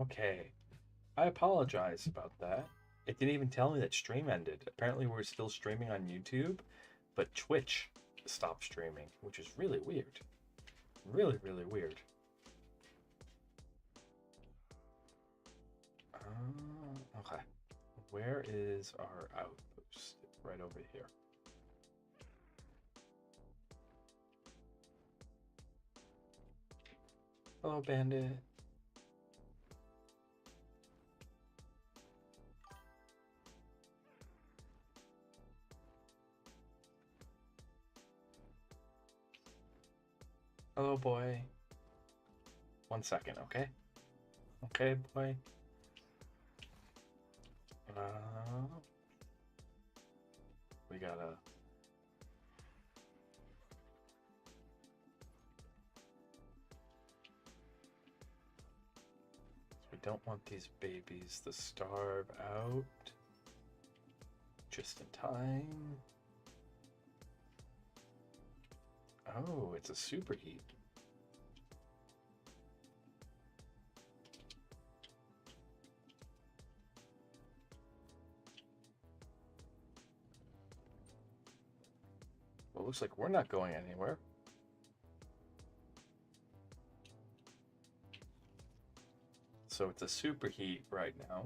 Okay, I apologize about that. It didn't even tell me that stream ended. Apparently, we're still streaming on YouTube, but Twitch stopped streaming, which is really weird. Really, really weird. Okay. Where is our outpost? Right over here. Hello, bandit. Hello, boy. 1 second, okay? Okay, boy. We gotta. We don't want these babies to starve out. Just in time. Oh, it's a superheat. Well, looks like we're not going anywhere. So it's a superheat right now.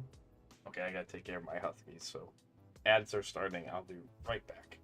Okay, I gotta take care of my huskies, so ads are starting. I'll be right back.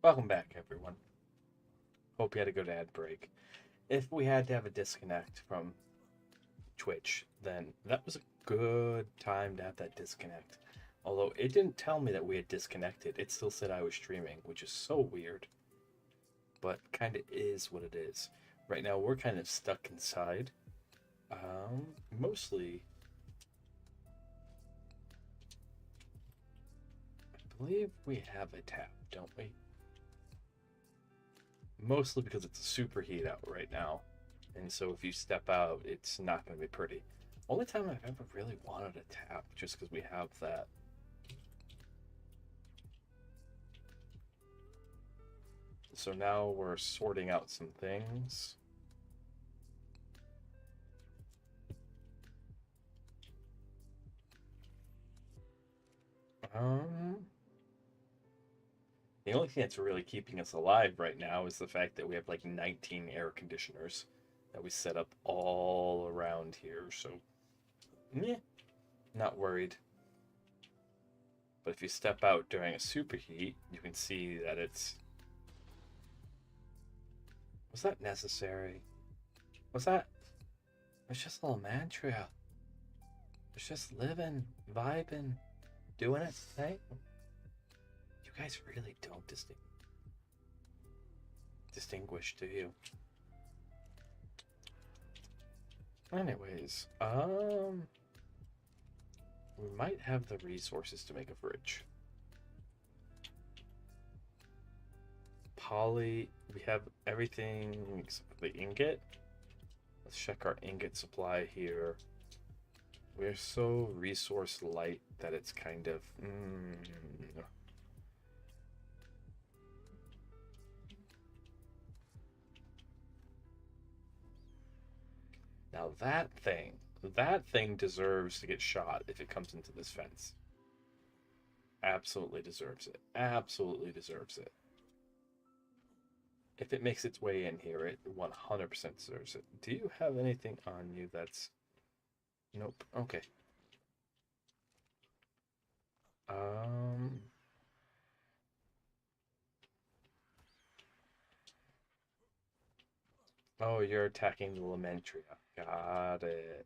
Welcome back, everyone. Hope you had a good ad break. If we had to have a disconnect from Twitch, then that was a good time to have that disconnect. Although it didn't tell me that we had disconnected, it still said I was streaming, which is so weird. But kind of is what it is. Right now, we're kind of stuck inside. Mostly, I believe we have a tap, don't we? Mostly because it's a superheat out right now. And so if you step out, it's not going to be pretty. Only time I've ever really wanted a tap, just because we have that. So now we're sorting out some things. The only thing that's really keeping us alive right now is the fact that we have like 19 air conditioners that we set up all around here. So, yeah, not worried. But if you step out during a superheat, you can see that it's... Was that necessary? Was that... It's just a little mantra. It's just living, vibing, doing its thing. You guys really don't distinguish, do you? Anyways, we might have the resources to make a fridge. Poly, we have everything except for the ingot. Let's check our ingot supply here. We're so resource light that it's kind of... Now that thing deserves to get shot if it comes into this fence. Absolutely deserves it. Absolutely deserves it. If it makes its way in here, it 100% deserves it. Do you have anything on you that's... Nope. Okay. Oh, you're attacking the Lamentria. Got it.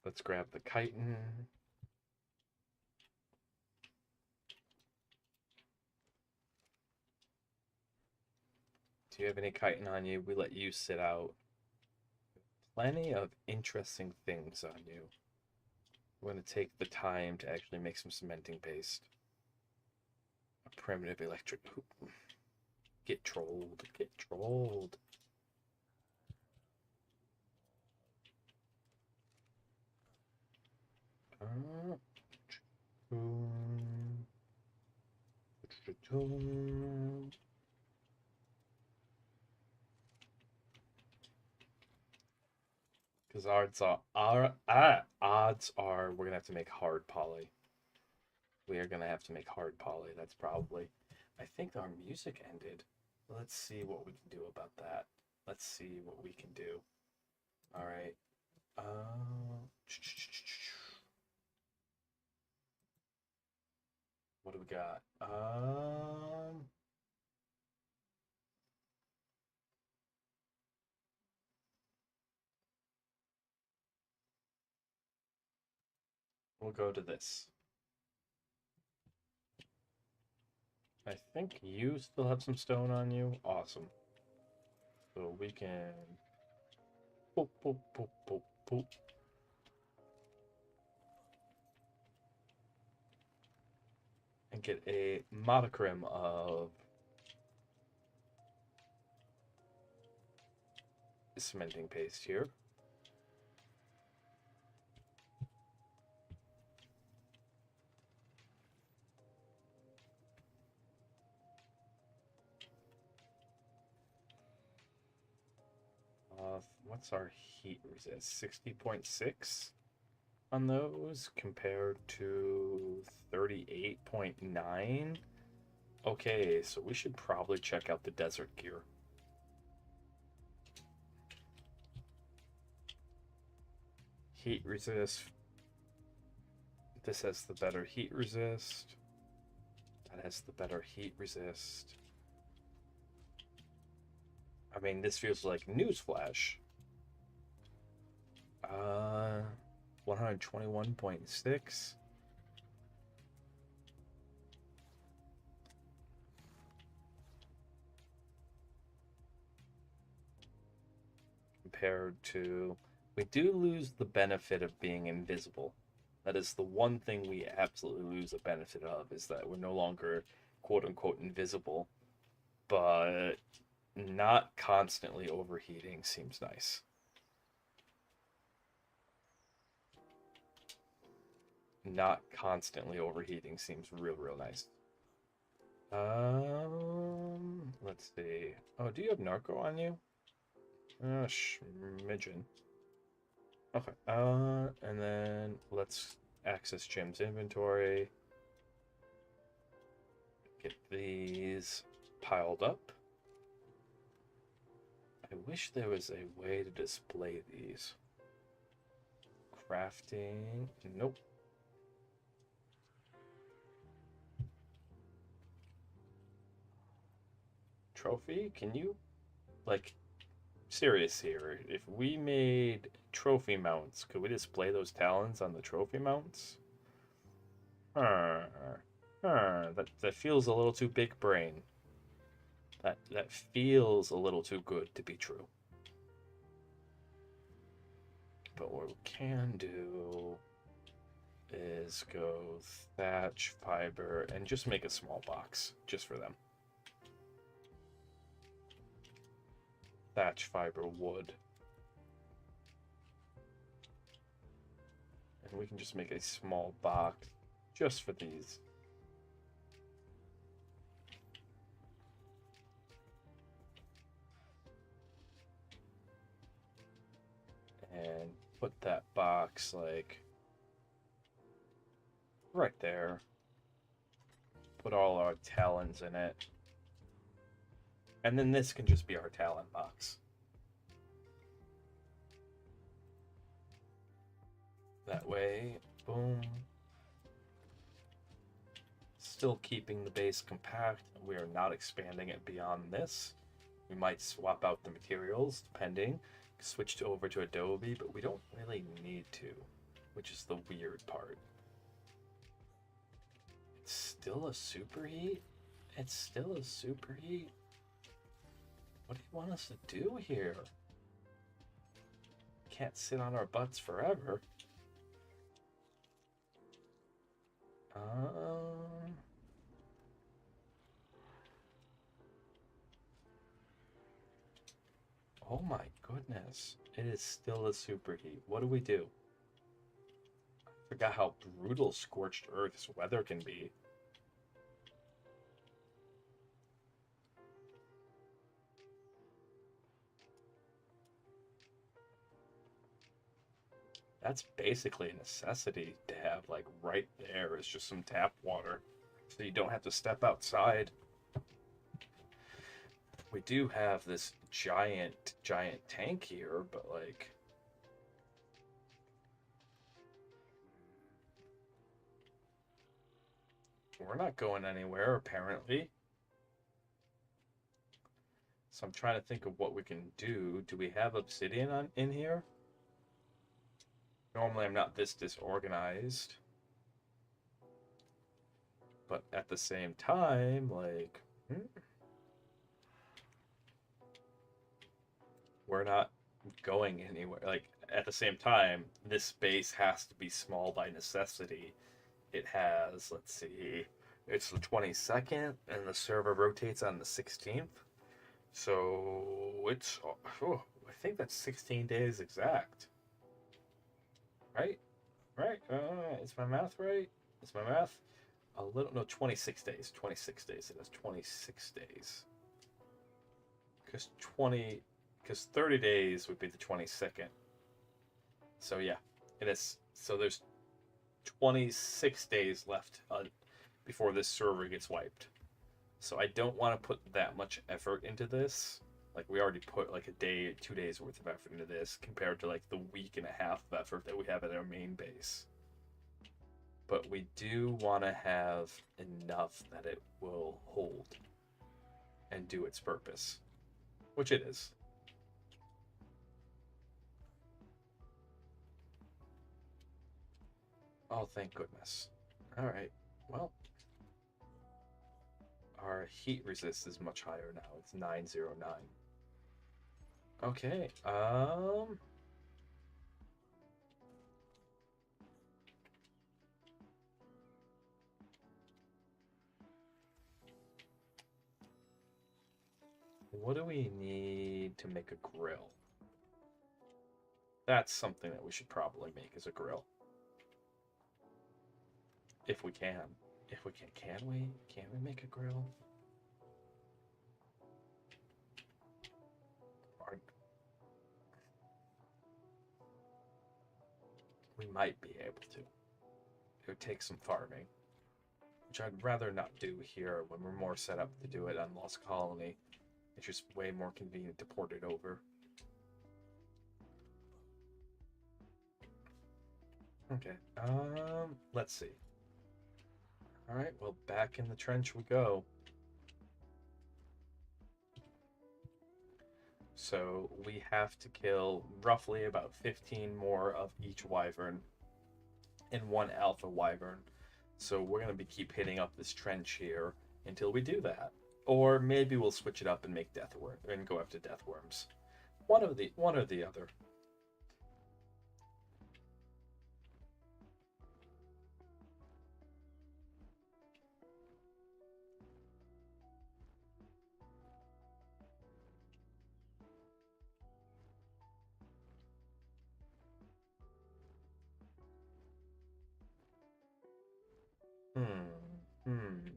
Let's grab the chitin. Do you have any chitin on you? We let you sit out. Plenty of interesting things on you. We're going to take the time to actually make some cementing paste. A primitive electric... Get trolled. Get trolled. Because odds are we're gonna have to make hard poly. We are gonna have to make hard poly. That's probably... I think our music ended. Let's see what we can do about that. Let's see what we can do. All right. What do we got? We'll go to this. I think you still have some stone on you. Awesome. So we can... Boop, boop, boop, boop, boop. And get a modicum of cementing paste here. What's our heat resist? 60.6 on those compared to 38.9. Okay, so we should probably check out the desert gear. Heat resist This has the better heat resist. That has the better heat resist. I mean, this feels like newsflash. 121.6. Compared to, we do lose the benefit of being invisible. That is the one thing we absolutely lose the benefit of, is that we're no longer quote unquote invisible, but not constantly overheating seems nice. Not constantly overheating seems real nice. Let's see. Oh, do you have narco on you? Schmidgen. Okay. And then let's access Jim's inventory. Get these piled up. I wish there was a way to display these. Crafting. Nope. Trophy? Can you, like, serious here? If we made trophy mounts, could we display those talons on the trophy mounts? That feels a little too big brain. That feels a little too good to be true. But what we can do is go thatch, fiber, and just make a small box just for them. Thatch, fiber, wood. And we can just make a small box just for these. And put that box like right there. Put all our talons in it. And then this can just be our talent box. That way, boom. Still keeping the base compact. We are not expanding it beyond this. We might swap out the materials, depending. Switch over to Adobe, but we don't really need to, which is the weird part. It's still a superheat? It's still a superheat? What do you want us to do here? Can't sit on our butts forever. Oh my goodness. It is still a superheat. What do we do? I forgot how brutal Scorched Earth's weather can be. That's basically a necessity to have, like, right there is just some tap water, so you don't have to step outside. We do have this giant tank here, but, like, we're not going anywhere, apparently. So I'm trying to think of what we can do. Do we have obsidian in here? Normally I'm not this disorganized. But at the same time, like, we're not going anywhere. Like, at the same time, this base has to be small by necessity. It has, let's see, it's the 22nd, and the server rotates on the 16th. So it's, I think that's 16 days exact. Right? Right? Is my math right? Is my math a little, no, 26 days. 26 days. It has 26 days. Because 30 days would be the 22nd. So yeah, it is. So there's 26 days left before this server gets wiped. So I don't want to put that much effort into this. Like, we already put like a day, 2 days worth of effort into this compared to like the week and a half of effort that we have at our main base. but we do want to have enough that it will hold and do its purpose, which it is. Oh, thank goodness. All right. Well, our heat resist is much higher now. It's 909. Okay. What do we need to make a grill? That's something that we should probably make as a grill. If we can. If we can. Can we? Can we make a grill? We might be able to. It would take some farming, which I'd rather not do here when we're more set up to do it on Lost Colony. It's just way more convenient to port it over. Okay, let's see. All right, well, back in the trench we go. So we have to kill roughly about 15 more of each wyvern and one alpha wyvern. So we're going to keep hitting up this trench here until we do that. Or maybe we'll switch it up and make deathworm and go after deathworms. One or the other.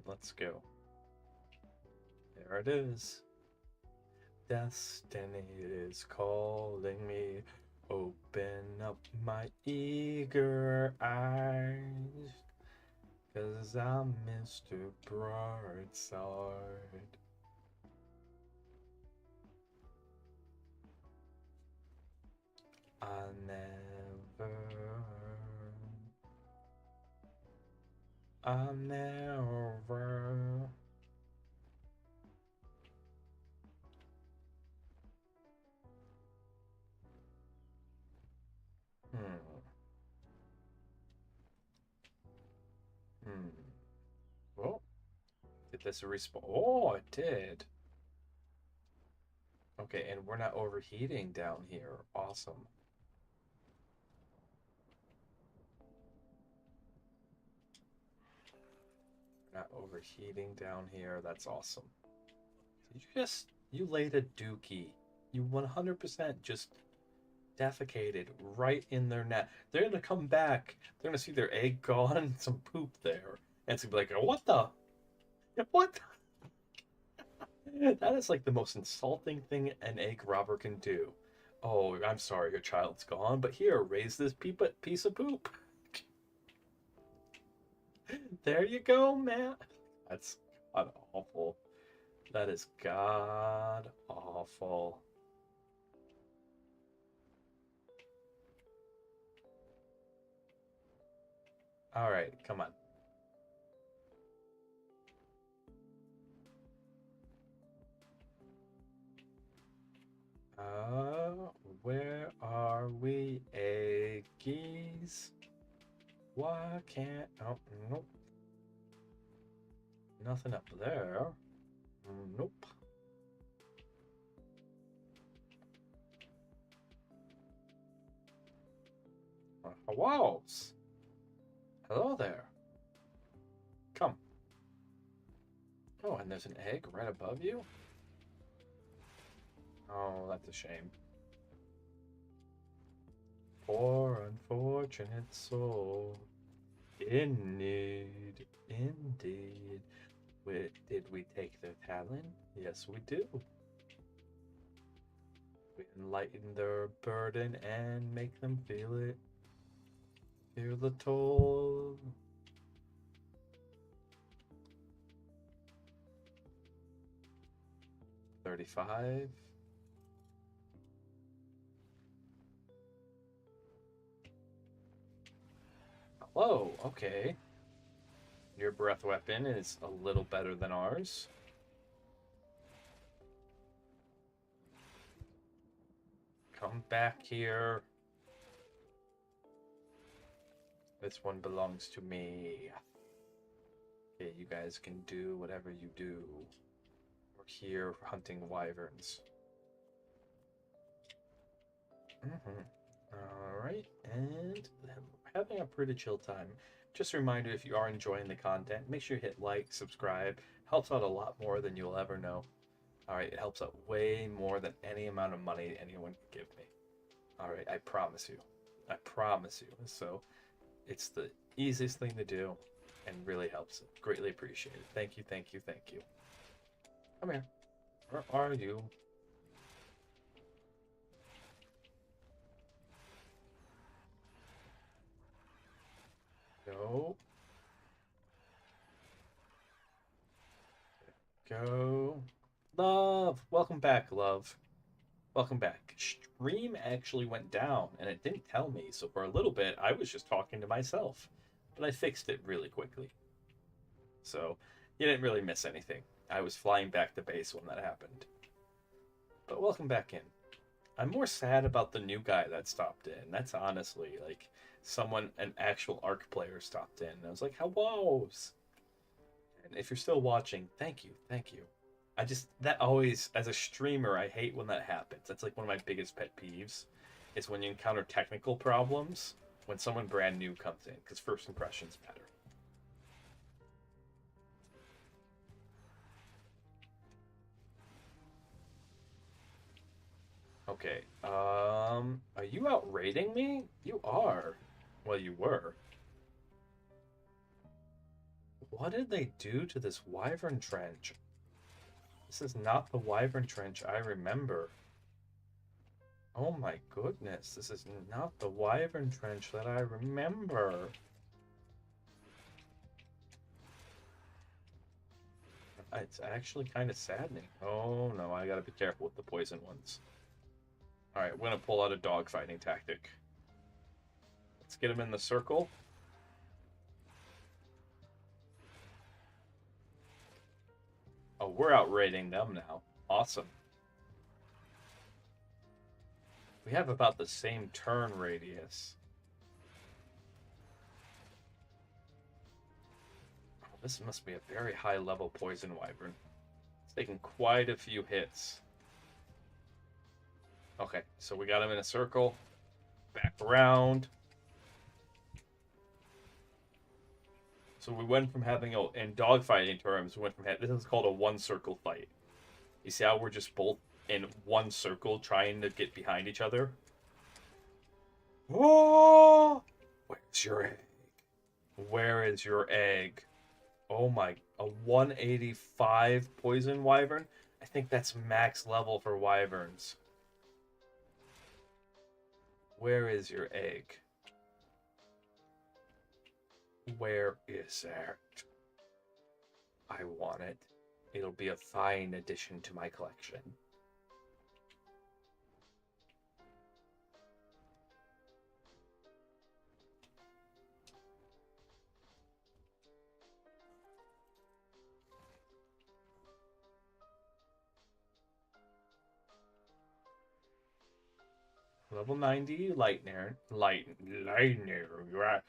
Let's go. There it is. Destiny is calling me. Open up my eager eyes, 'cause I'm Mr. Broadside. I never Well, did this respawn? Oh, it did. Okay, and we're not overheating down here. Awesome. Not overheating down here. That's awesome. You laid a dookie. You 100% just defecated right in their net. They're gonna come back. They're gonna see their egg gone, some poop there, and it's gonna be like, what the? What? That is like the most insulting thing an egg robber can do. Oh, I'm sorry, your child's gone, but here, raise this piece of poop. There you go, man. That's god awful. That is god awful. All right, come on. Where are we, eggies? Why can't... Oh, nope. Nothing up there. Nope. Whoa! Hello there. Come. Oh, and there's an egg right above you? Oh, that's a shame. Poor unfortunate soul. In need, indeed. Did we take their talent? Yes, we do. We enlighten their burden and make them feel it. Feel the toll. $35. Hello, okay. Your breath weapon is a little better than ours. Come back here. This one belongs to me. Okay, you guys can do whatever you do. We're here hunting wyverns. Alright, and having a pretty chill time. Just a reminder, if you are enjoying the content, make sure you hit like, subscribe. Helps out a lot more than you'll ever know. Alright, it helps out way more than any amount of money anyone can give me. Alright, I promise you. I promise you. So, it's the easiest thing to do and really helps it. Greatly appreciated. Thank you, thank you, thank you. Come here. Where are you? Go. Go. Love! Welcome back, love. Welcome back. Stream actually went down, and it didn't tell me, so for a little bit, I was just talking to myself. But I fixed it really quickly. So, you didn't really miss anything. I was flying back to base when that happened. But welcome back in. I'm more sad about the new guy that stopped in. That's honestly, like, someone, an actual ARK player stopped in. And I was like, hello! And if you're still watching, thank you, thank you. That always, as a streamer, I hate when that happens. That's like one of my biggest pet peeves, is when you encounter technical problems when someone brand new comes in, because first impressions matter. Okay, are you out raiding me? You are. Well, you were. What did they do to this wyvern trench? This is not the wyvern trench I remember. Oh my goodness, this is not the wyvern trench that I remember. It's actually kind of saddening. Oh no, I gotta be careful with the poison ones. Alright, we're gonna pull out a dogfighting tactic. Let's get him in the circle. Oh, we're out raiding them now. Awesome. We have about the same turn radius. Oh, this must be a very high level poison wyvern. It's taking quite a few hits. Okay, so we got him in a circle. Back around. So we went from having in dogfighting terms, we went from this is called a one circle fight. You see how we're just both in one circle trying to get behind each other? Oh! Where's your egg? Where is your egg? Oh my, a 185 poison wyvern? I think that's max level for wyverns. Where is your egg? Where is it? I want it. It'll be a fine addition to my collection. Level 90, Lightner. Lightner.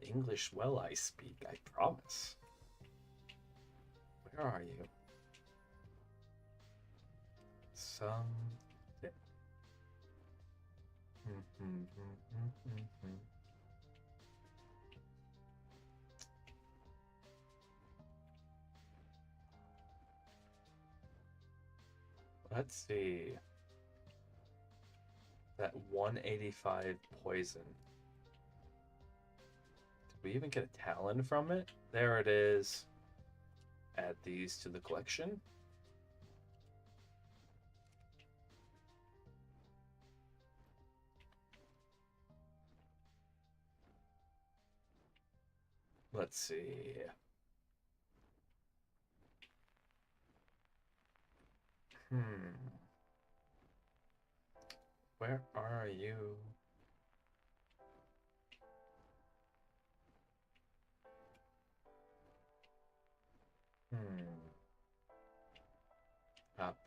English well I speak, I promise. Where are you? Let's see. That 185 poison. Did we even get a talon from it? There it is. Add these to the collection. Let's see. Where are you?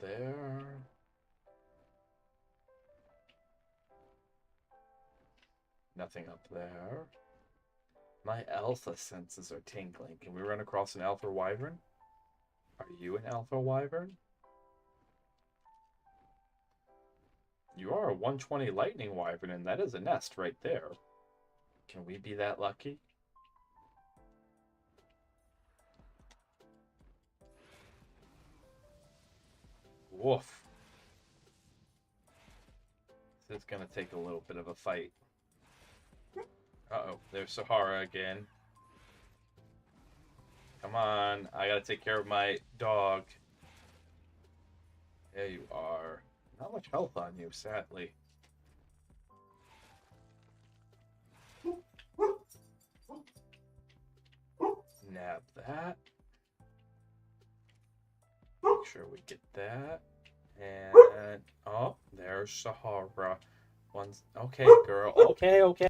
there. Nothing up there. My alpha senses are tingling. Can we run across an alpha wyvern? Are you an alpha wyvern? You are a 120 lightning wyvern, and that is a nest right there. Can we be that lucky? Woof. This is gonna take a little bit of a fight. Uh-oh, there's Sahara again. Come on, I gotta take care of my dog. There you are. Not much health on you, sadly. Nab that. Make sure we get that. And oh, there's Sahara. One's okay, girl. Okay.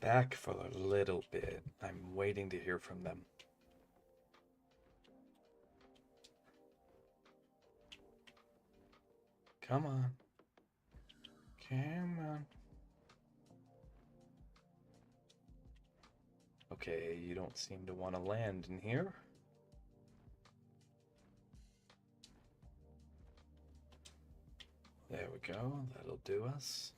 Back for a little bit. I'm waiting to hear from them. Come on. Come on. Okay, you don't seem to want to land in here. There we go. That'll do us.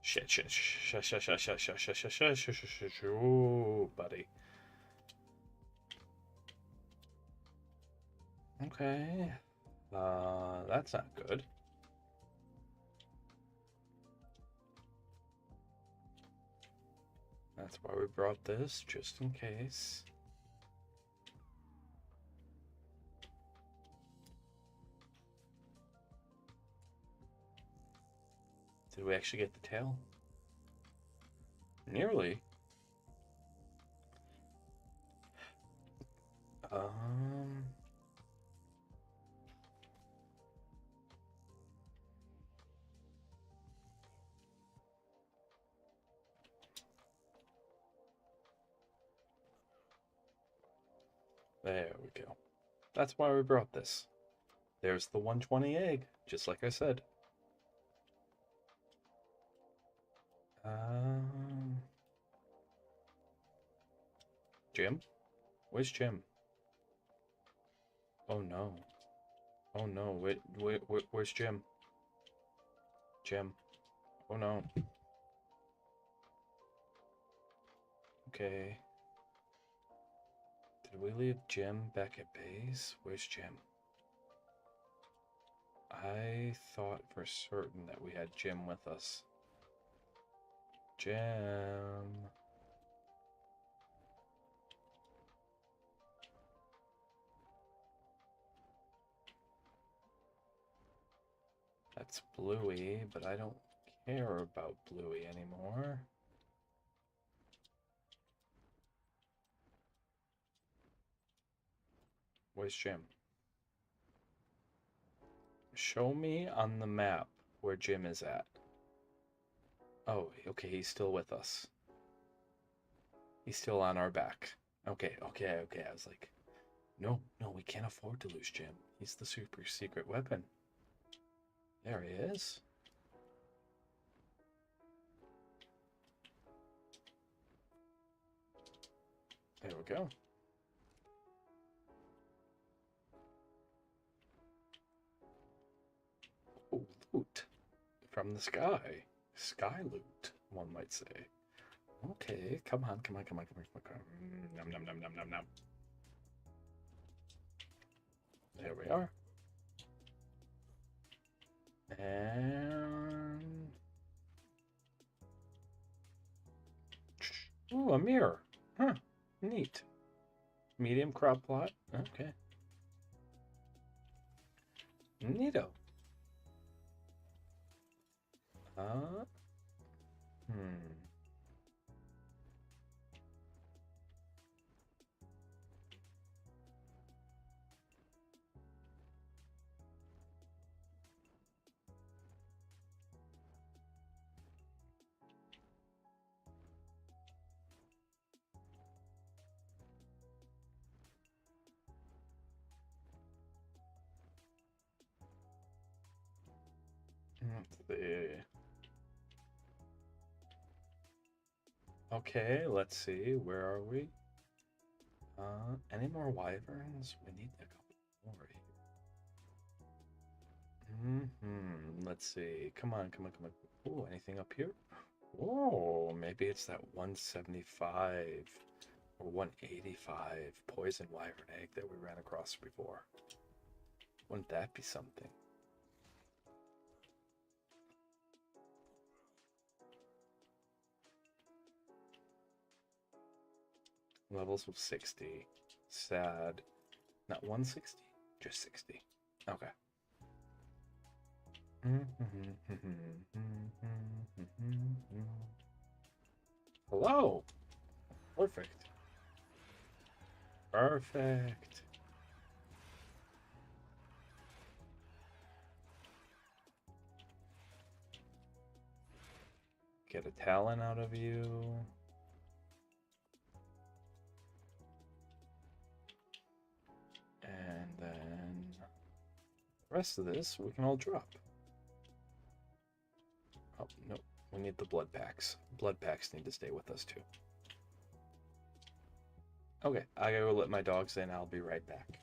Shit. Ooh, buddy. Okay. That's not good. That's why we brought this, just in case. Did we actually get the tail? Nearly. There we go. That's why we brought this. There's the 120 egg, just like I said. Jim? Where's Jim? Oh no. Oh no, where's Jim? Jim. Oh no. Okay. Did we leave Jim back at base? Where's Jim? I thought for certain that we had Jim with us. Jim. That's Bluey, but I don't care about Bluey anymore. Where's Jim? Show me on the map where Jim is at. Oh, okay, he's still with us. He's still on our back. Okay. I was like, no, we can't afford to lose Jim. He's the super secret weapon. There he is. There we go. Oh, loot from the sky. Sky loot, one might say. Okay, come on. Nom, nom, nom, nom, nom, nom. There we are. And... ooh, a mirror. Huh, neat. Medium crop plot. Okay. Neato. Hmm. Let's see. Okay, let's see. Where are we? Any more wyverns? We need a couple more here. Let's see. Come on. Oh, anything up here? Oh, maybe it's that 175 or 185 poison wyvern egg that we ran across before. Wouldn't that be something? Levels of 60. Sad. Not 160, just 60. Okay. Hello. Perfect. Perfect. Get a talent out of you. And then the rest of this we can all drop. Oh, no. We need the blood packs. Blood packs need to stay with us too. Okay, I gotta go let my dogs in. I'll be right back.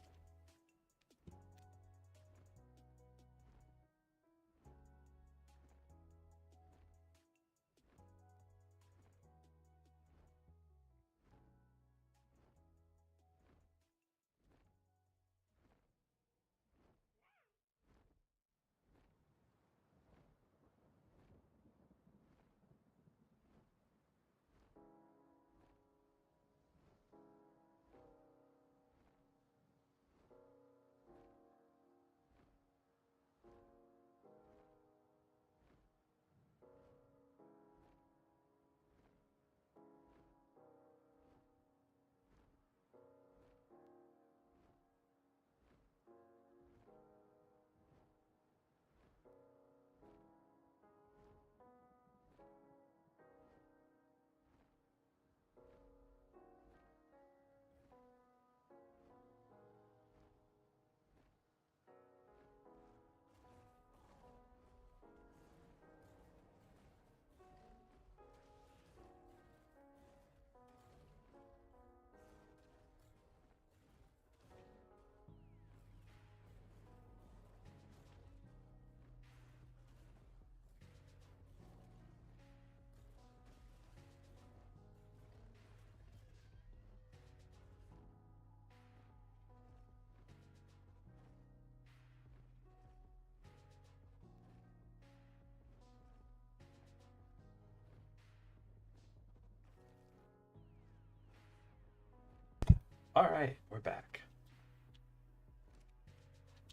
Alright, we're back.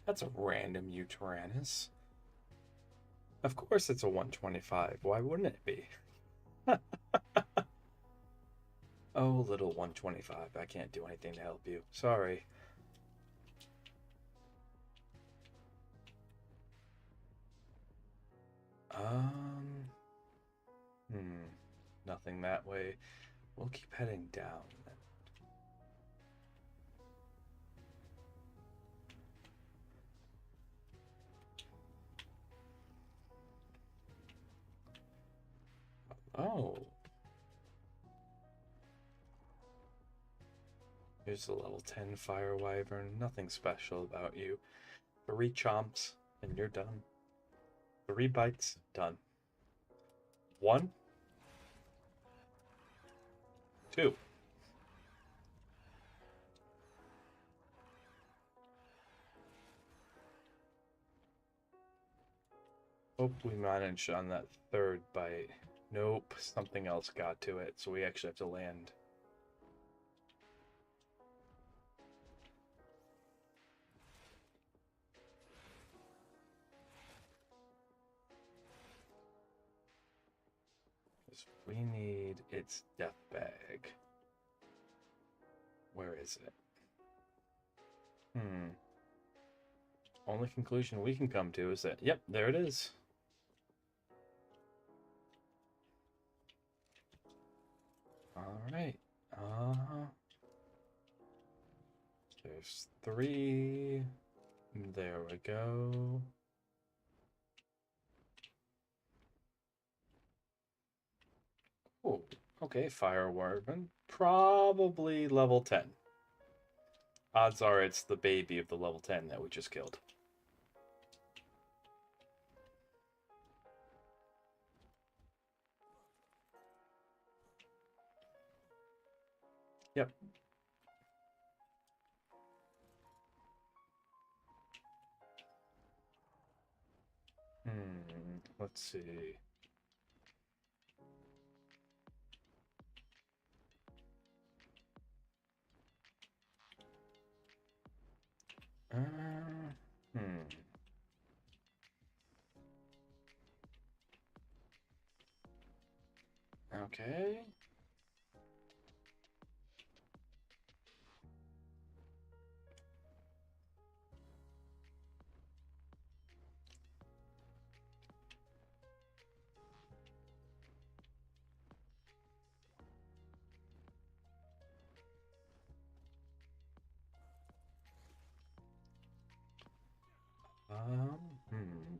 That's a random Utyrannus. Of course it's a 125. Why wouldn't it be? Oh, little 125. I can't do anything to help you. Sorry. Um, Nothing that way. We'll keep heading down then. Oh. Here's the level 10 Fire Wyvern. Nothing special about you. 3 chomps, and you're done. 3 bites, done. 1, 2. Hope we managed on that 3rd bite. Nope, something else got to it, so we actually have to land. We need its death bag. Where is it? Only conclusion we can come to is that, yep, there it is. Alright. There's 3. There we go. Oh, okay, Fire Wyvern. Probably level 10. Odds are it's the baby of the level 10 that we just killed. Yep. Let's see. Okay. Hmm.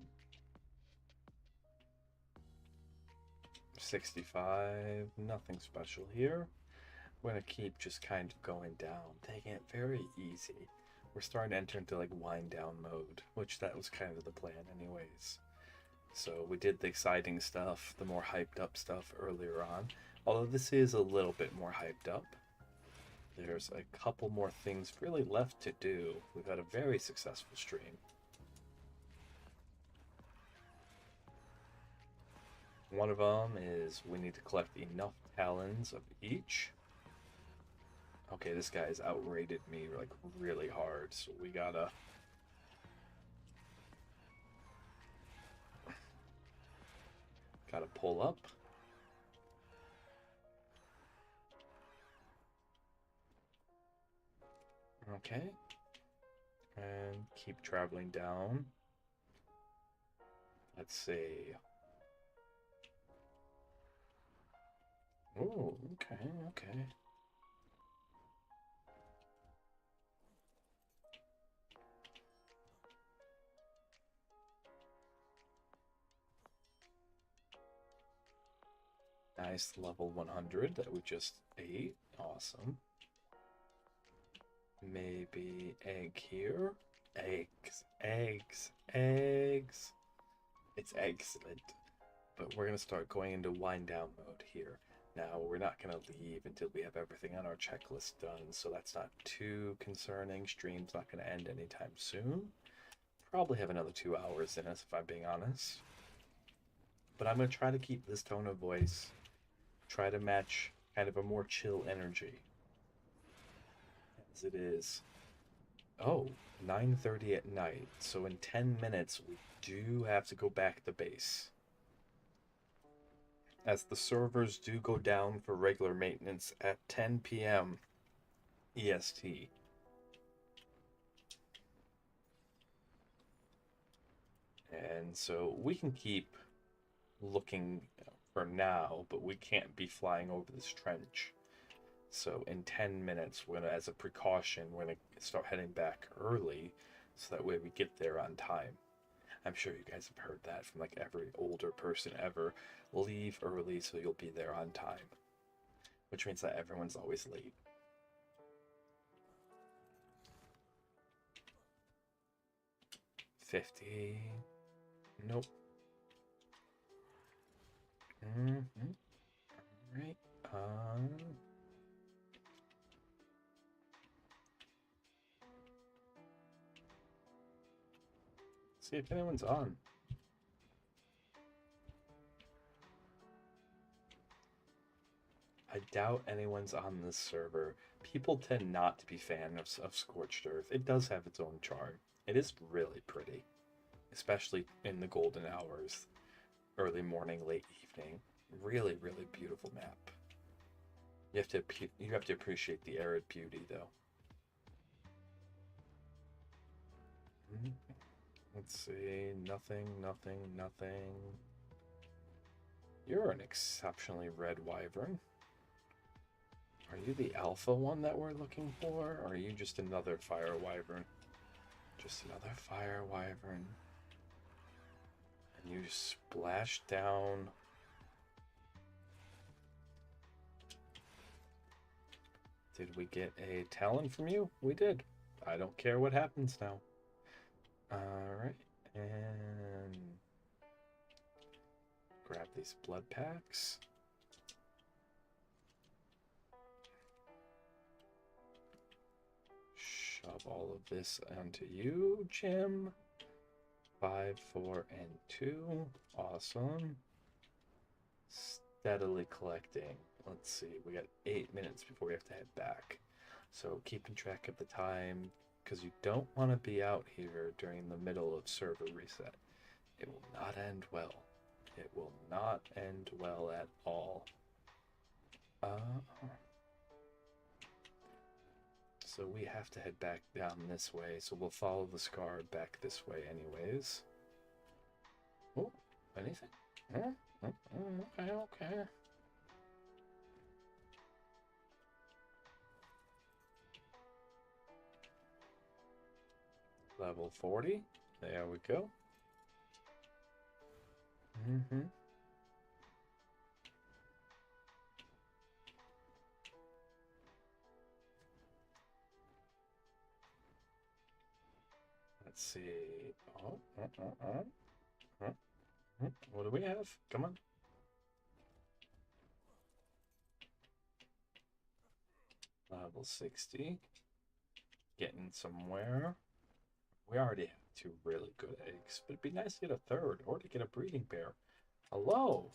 65, nothing special here. We're gonna keep just kind of going down, taking it very easy. We're starting to enter into like wind down mode, which that was kind of the plan anyways. So we did the exciting stuff, the more hyped up stuff earlier on. Although this is a little bit more hyped up. There's a couple more things really left to do. We've had a very successful stream. One of them is we need to collect enough talons of each. Okay, this guy's outrated me like really hard, so we gotta pull up. Okay. And keep traveling down. Let's see. Oh, okay, okay. Nice level 100 that we just ate. Awesome. Maybe egg here. Eggs, eggs, eggs. It's excellent. But we're going to start going into wind down mode here. Now, we're not going to leave until we have everything on our checklist done, so that's not too concerning. Stream's not going to end anytime soon. Probably have another 2 hours in us, if I'm being honest. But I'm going to try to keep this tone of voice, try to match kind of a more chill energy. As it is. Oh, 9:30 at night. So in 10 minutes, we do have to go back to base, as the servers do go down for regular maintenance at 10 p.m. EST. And so we can keep looking for now, but we can't be flying over this trench. So in 10 minutes, we're gonna, as a precaution, we're gonna start heading back early, so that way we get there on time. I'm sure you guys have heard that from like every older person ever. Leave early so you'll be there on time. Which means that everyone's always late. $50. Nope. Alright. See if anyone's on. I doubt anyone's on this server. People tend not to be fans of Scorched Earth. It does have its own charm. It is really pretty, especially in the golden hours, early morning, late evening. Really, really beautiful map. You have to appreciate the arid beauty, though. Let's see. Nothing, nothing, nothing. You're an exceptionally red wyvern. Are you the alpha one that we're looking for? Or are you just another fire wyvern? Just another fire wyvern. And you splash down. Did we get a talon from you? We did. I don't care what happens now. Alright, and grab these blood packs. Shove all of this onto you, Jim. 5, 4, and 2. Awesome. Steadily collecting. Let's see, we got 8 minutes before we have to head back. So keeping track of the time, because you don't want to be out here during the middle of server reset. It will not end well. It will not end well at all. So we have to head back down this way, so we'll follow the scar back this way anyways. Oh, anything? Okay. Level 40. There we go. Let's see. What do we have? Come on. Level 60. Getting somewhere. We already have 2 really good eggs, but it'd be nice to get a 3rd, or to get a breeding pair. Hello?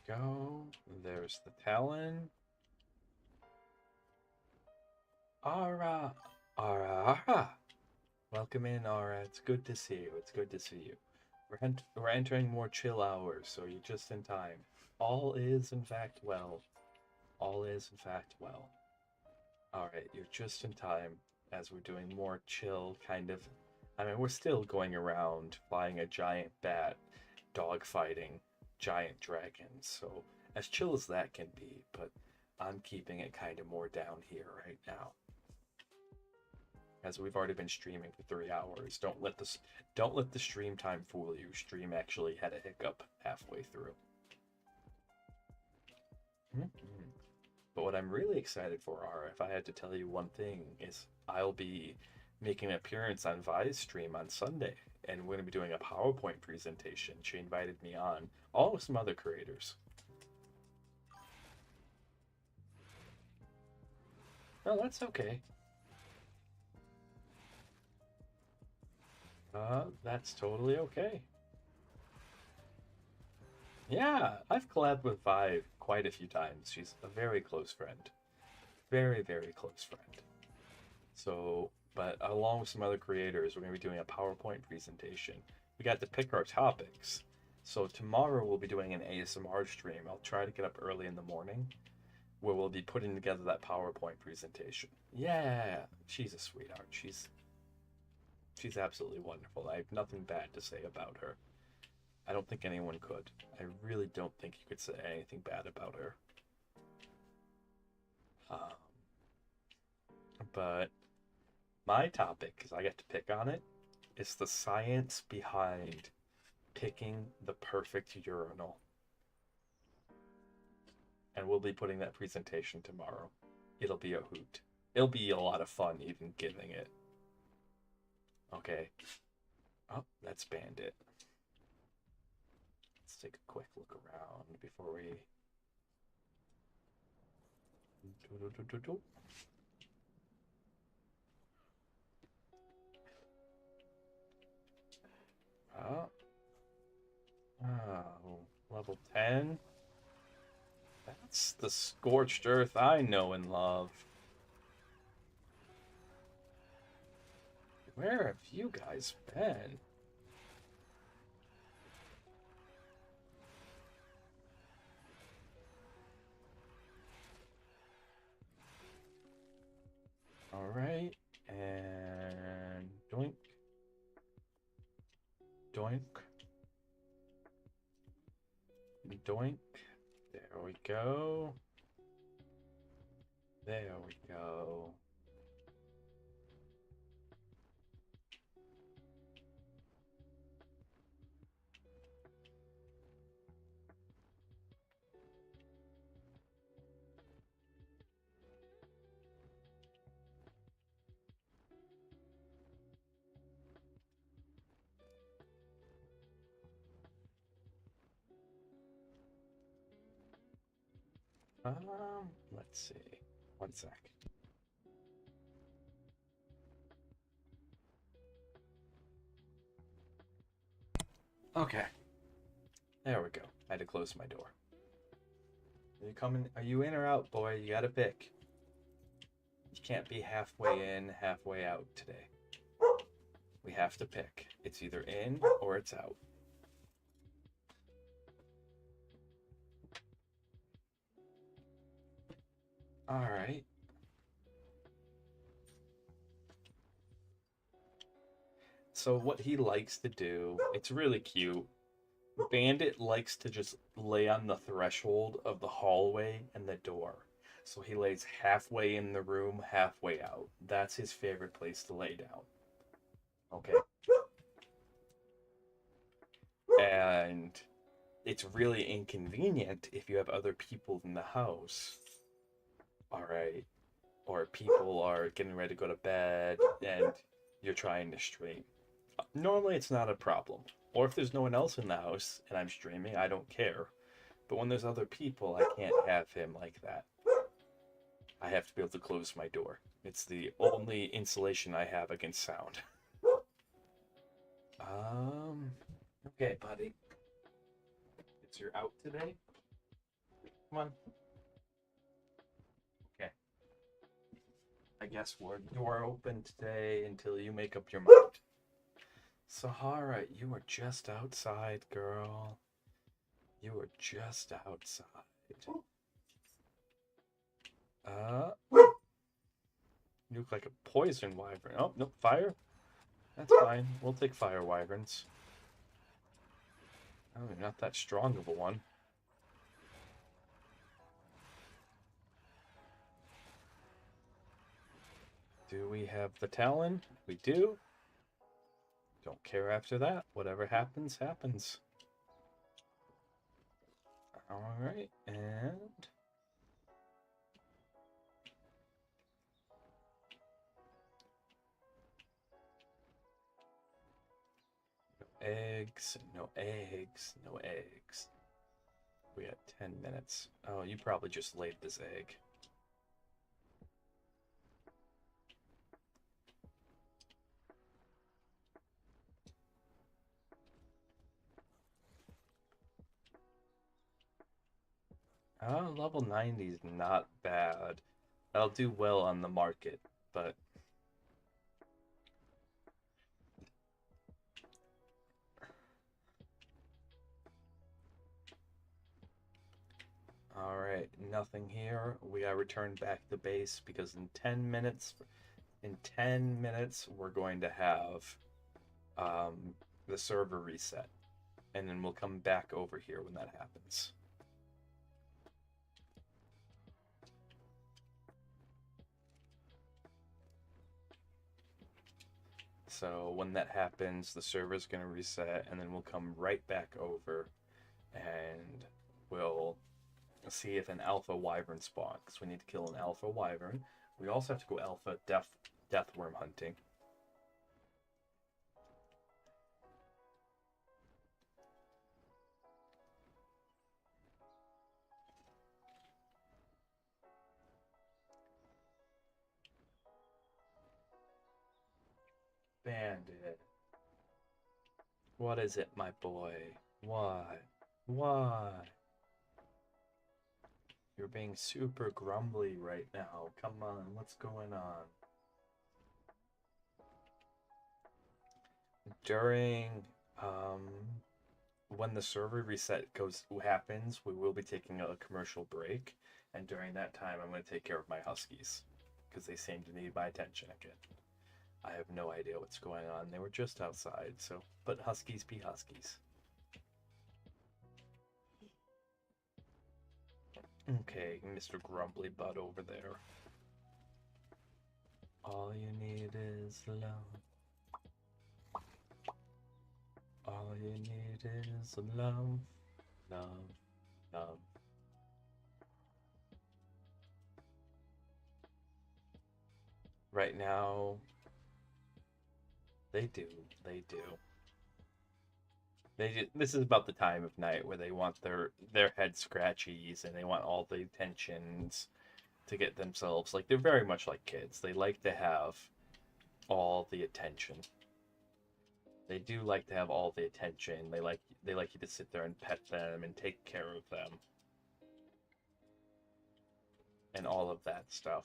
Go. There's the talon. Ara. Welcome in, Ara. It's good to see you. It's good to see you. We're entering more chill hours, so you're just in time. All is, in fact, well. All is, in fact, well. Alright, you're just in time, as we're doing more chill kind of... I mean, we're still going around flying a giant bat, dogfighting giant dragons, so as chill as that can be, but I'm keeping it kind of more down here right now. As we've already been streaming for 3 hours. Don't let the stream time fool you. Stream actually had a hiccup halfway through. But what I'm really excited for, Ara, if I had to tell you one thing, is I'll be making an appearance on Vi's stream on Sunday, and we're going to be doing a PowerPoint presentation. She invited me on, along with some other creators. No, that's okay. That's totally okay. Yeah, I've collabed with Vi quite a few times. She's a very close friend. Very, very close friend. So, but along with some other creators, we're going to be doing a PowerPoint presentation. We got to pick our topics. So tomorrow we'll be doing an ASMR stream. I'll try to get up early in the morning where we'll be putting together that PowerPoint presentation. Yeah, she's a sweetheart. She's absolutely wonderful. I have nothing bad to say about her. I don't think anyone could. I really don't think you could say anything bad about her. Um, but my topic, because I get to pick on it, is the science behind picking the perfect urinal. And we'll be putting that presentation tomorrow. It'll be a hoot. It'll be a lot of fun even giving it. Okay. Oh, that's Bandit. Let's take a quick look around before we... Oh. Oh, level 10? That's the Scorched Earth I know and love. Where have you guys been? Alright, and doink. Doink. Doink. There we go. There we go. Let's see. One sec. Okay. There we go. I had to close my door. Are you coming? Are you in or out, boy? You gotta pick. You can't be halfway in, halfway out today. We have to pick. It's either in or it's out. All right. So what he likes to do, it's really cute. Bandit likes to just lay on the threshold of the hallway and the door. So he lays halfway in the room, halfway out. That's his favorite place to lay down. Okay. And it's really inconvenient if you have other people in the house. All right. Or people are getting ready to go to bed and you're trying to stream. Normally it's not a problem. Or if there's no one else in the house and I'm streaming, I don't care. But when there's other people, I can't have him like that. I have to be able to close my door. It's the only insulation I have against sound. Okay, buddy. It's your out today? Come on. Okay. I guess we're door open today until you make up your mind. Sahara, you were just outside, girl. You were just outside. You look like a poison wyvern. Oh, no, fire? That's fine. We'll take fire wyverns. Oh, you're not that strong of a one. Do we have the Talon? We do. Don't care after that. Whatever happens, happens. Alright, and... no eggs, no eggs, no eggs. We got 10 minutes. Oh, you probably just laid this egg. Level 90 is not bad. That'll do well on the market, but alright, nothing here. We gotta return back to base because in 10 minutes, we're going to have the server reset. And then we'll come back over here when that happens. So when that happens, the server's going to reset, and then we'll come right back over, and we'll see if an alpha wyvern spawns. Because we need to kill an alpha wyvern. We also have to go alpha deathworm hunting. Bandit. What is it, my boy? Why? Why? You're being super grumbly right now. Come on, what's going on? During when the server reset happens, we will be taking a commercial break, and during that time I'm going to take care of my huskies because they seem to need my attention again. I have no idea what's going on. They were just outside, so but huskies be huskies. Okay, Mr. Grumbly Butt over there. All you need is love. All you need is love, love, love. Right now, they do. This is about the time of night where they want their head scratchies and they want all the attentions to get themselves, like, they're very much like kids. They like to have all the attention. They do like to have all the attention. They like you to sit there and pet them and take care of them. And all of that stuff.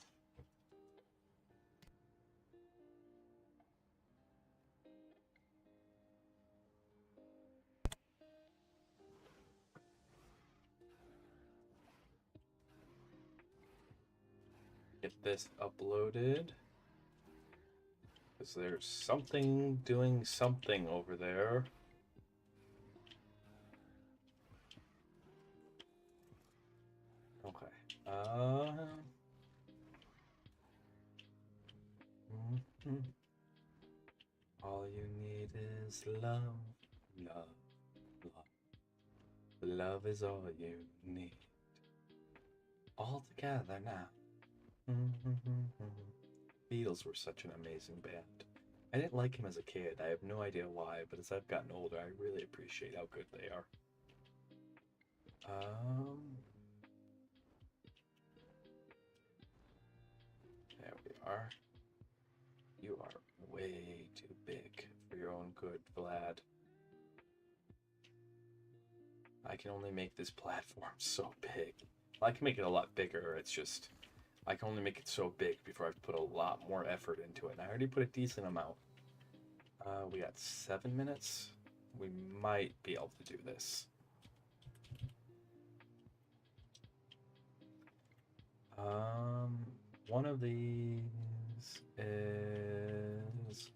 Get this uploaded. Because there's something doing something over there. Okay. All you need is love, love, love. Love is all you need. All together now. Beatles were such an amazing band. I didn't like him as a kid. I have no idea why, but as I've gotten older, I really appreciate how good they are. There we are. You are way too big for your own good, Vlad. I can only make this platform so big. I can make it a lot bigger, it's just I can only make it so big before I put a lot more effort into it. And I already put a decent amount. We got 7 minutes. We might be able to do this. One of these is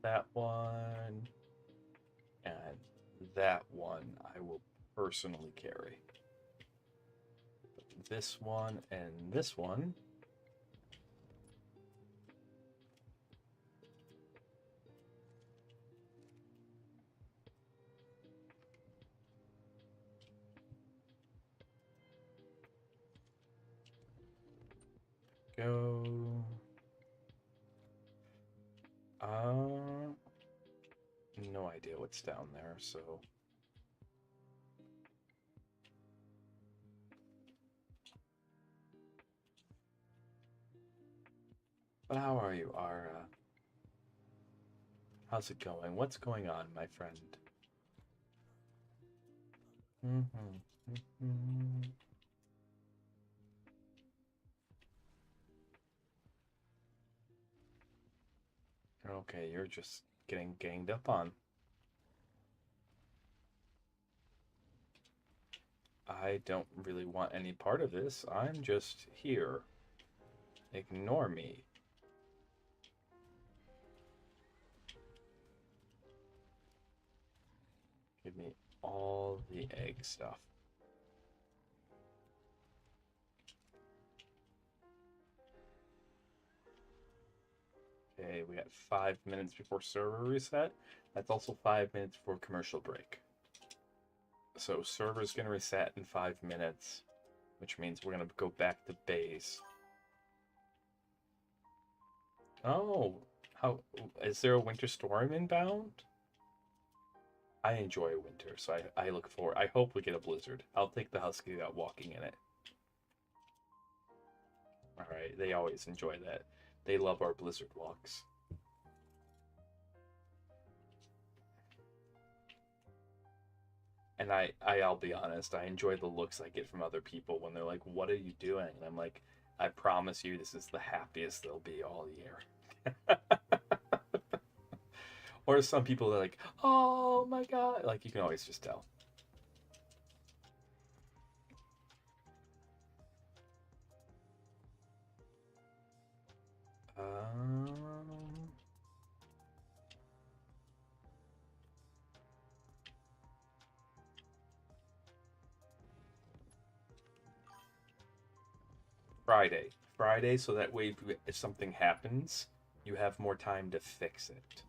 that one, and that one I will personally carry. But this one and this one go. No idea what's down there, so. But how are you, Ara? How's it going? What's going on, my friend? Okay, you're just getting ganged up on. I don't really want any part of this. I'm just here. Ignore me. Give me all the egg stuff. Okay, we got 5 minutes before server reset. That's also 5 minutes before commercial break. So server's gonna reset in 5 minutes, which means we're gonna go back to base. Oh, how is there a winter storm inbound? I enjoy winter, so I look forward. I hope we get a blizzard. I'll take the husky out walking in it. All right, they always enjoy that. They love our blizzard walks. And I'll be honest, I enjoy the looks I get from other people when they're like, "What are you doing?" And I'm like, "I promise you, this is the happiest they'll be all year." Or some people are like, "Oh my god!" Like you can always just tell. Um, Friday. Friday, so that way if something happens, you have more time to fix it.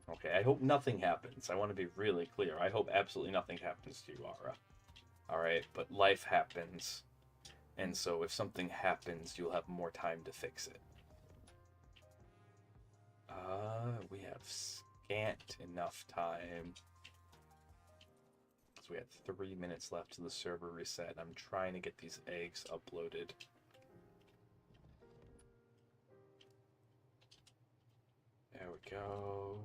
Okay, I hope nothing happens. I want to be really clear. I hope absolutely nothing happens to you, Ara. Alright, but life happens. And so if something happens, you'll have more time to fix it. We have scant enough time. So we had 3 minutes left to the server reset. I'm trying to get these eggs uploaded. There we go.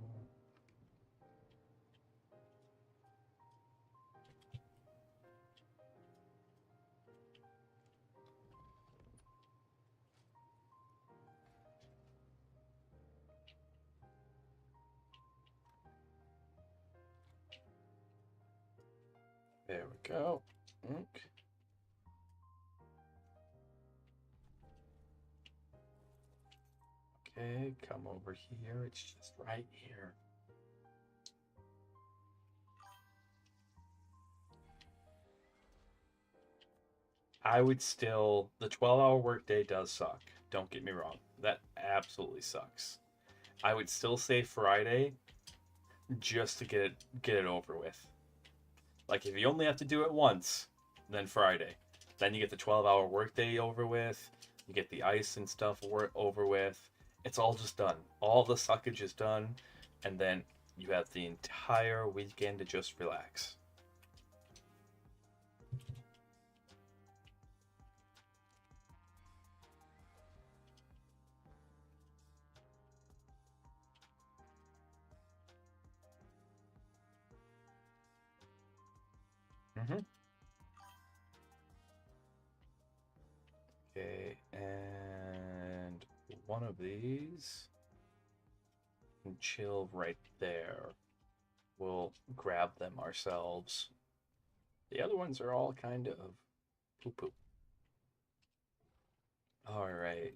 There we go. Okay, come over here. It's just right here. I would still, the 12-hour workday does suck. Don't get me wrong. That absolutely sucks. I would still say Friday just to get it over with. Like if you only have to do it once, then Friday. Then you get the 12-hour workday over with. You get the ice and stuff over with. It's all just done. All the suckage is done, and then you have the entire weekend to just relax. Mm-hmm. Okay, and one of these can chill right there. We'll grab them ourselves. The other ones are all kind of poo-poo. All right.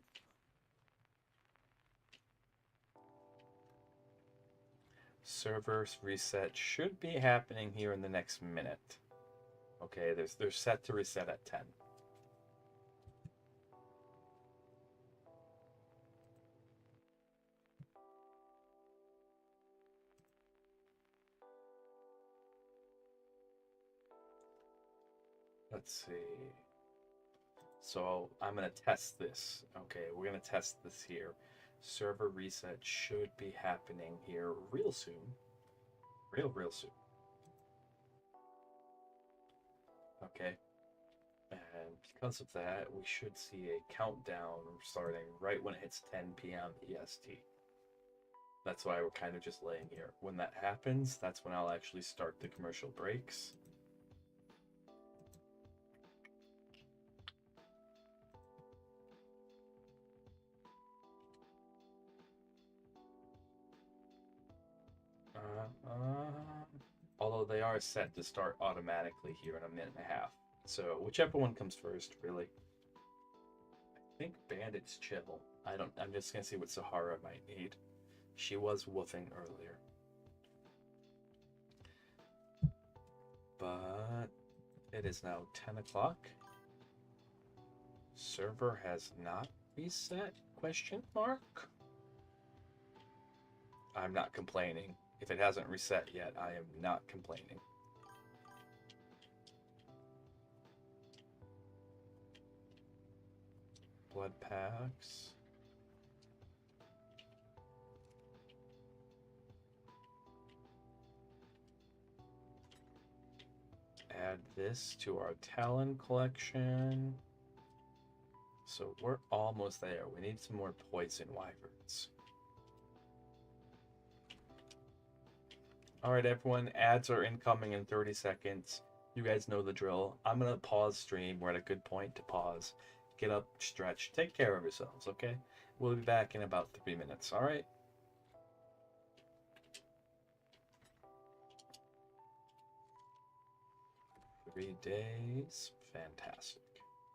Server reset should be happening here in the next minute. Okay, they're set to reset at 10. Let's see. So I'm gonna test this. Okay, we're gonna test this here. Server reset should be happening here real soon. Real soon. Okay. And because of that, we should see a countdown starting right when it hits 10 p.m. EST. That's why we're kind of just laying here. When that happens, that's when I'll actually start the commercial breaks. they are set to start automatically here in a minute and a half. So whichever one comes first, really. I think Bandit's chill. I'm just gonna see what Sahara might need. She was woofing earlier. But it is now 10 o'clock. Server has not reset? Question mark? I'm not complaining. If it hasn't reset yet, I am not complaining. Blood packs. Add this to our Talon collection. So we're almost there. We need some more poison wyverns. Alright everyone, ads are incoming in 30 seconds. You guys know the drill. I'm gonna pause stream. We're at a good point to pause. Get up, stretch, take care of yourselves, okay? We'll be back in about 3 minutes, alright? Three days. Fantastic.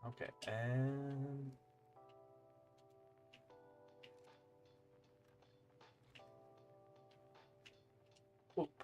Okay, and... Oop.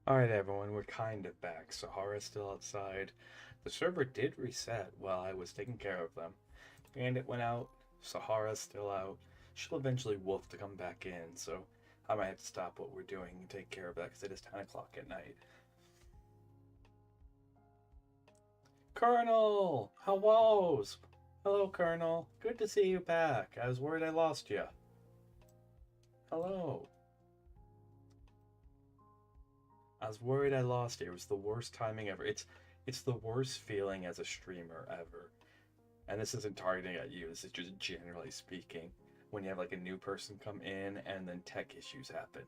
Alright everyone, we're kind of back. Sahara's still outside. The server did reset while I was taking care of them. Bandit went out, Sahara's still out. She'll eventually wolf to come back in, so I might have to stop what we're doing and take care of that because it is 10 o'clock at night. Colonel! Hellos! Hello, Colonel. Good to see you back. I was worried I lost you. Hello. I was worried I lost you. It was the worst timing ever. It's the worst feeling as a streamer ever. And this isn't targeting at you. This is just generally speaking. When you have like a new person come in and then tech issues happen.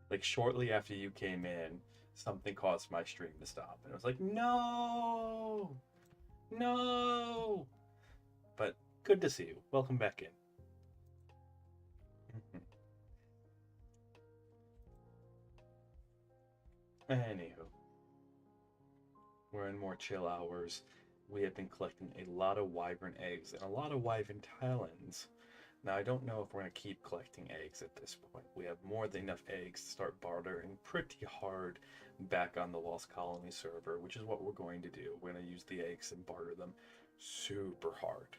Like shortly after you came in, something caused my stream to stop. And it was like, no! No! But good to see you. Welcome back in. Anywho, we're in more chill hours. We have been collecting a lot of wyvern eggs and a lot of wyvern talons. Now, I don't know if we're going to keep collecting eggs at this point. We have more than enough eggs to start bartering pretty hard back on the Lost Colony server, which is what we're going to do. We're going to use the eggs and barter them super hard,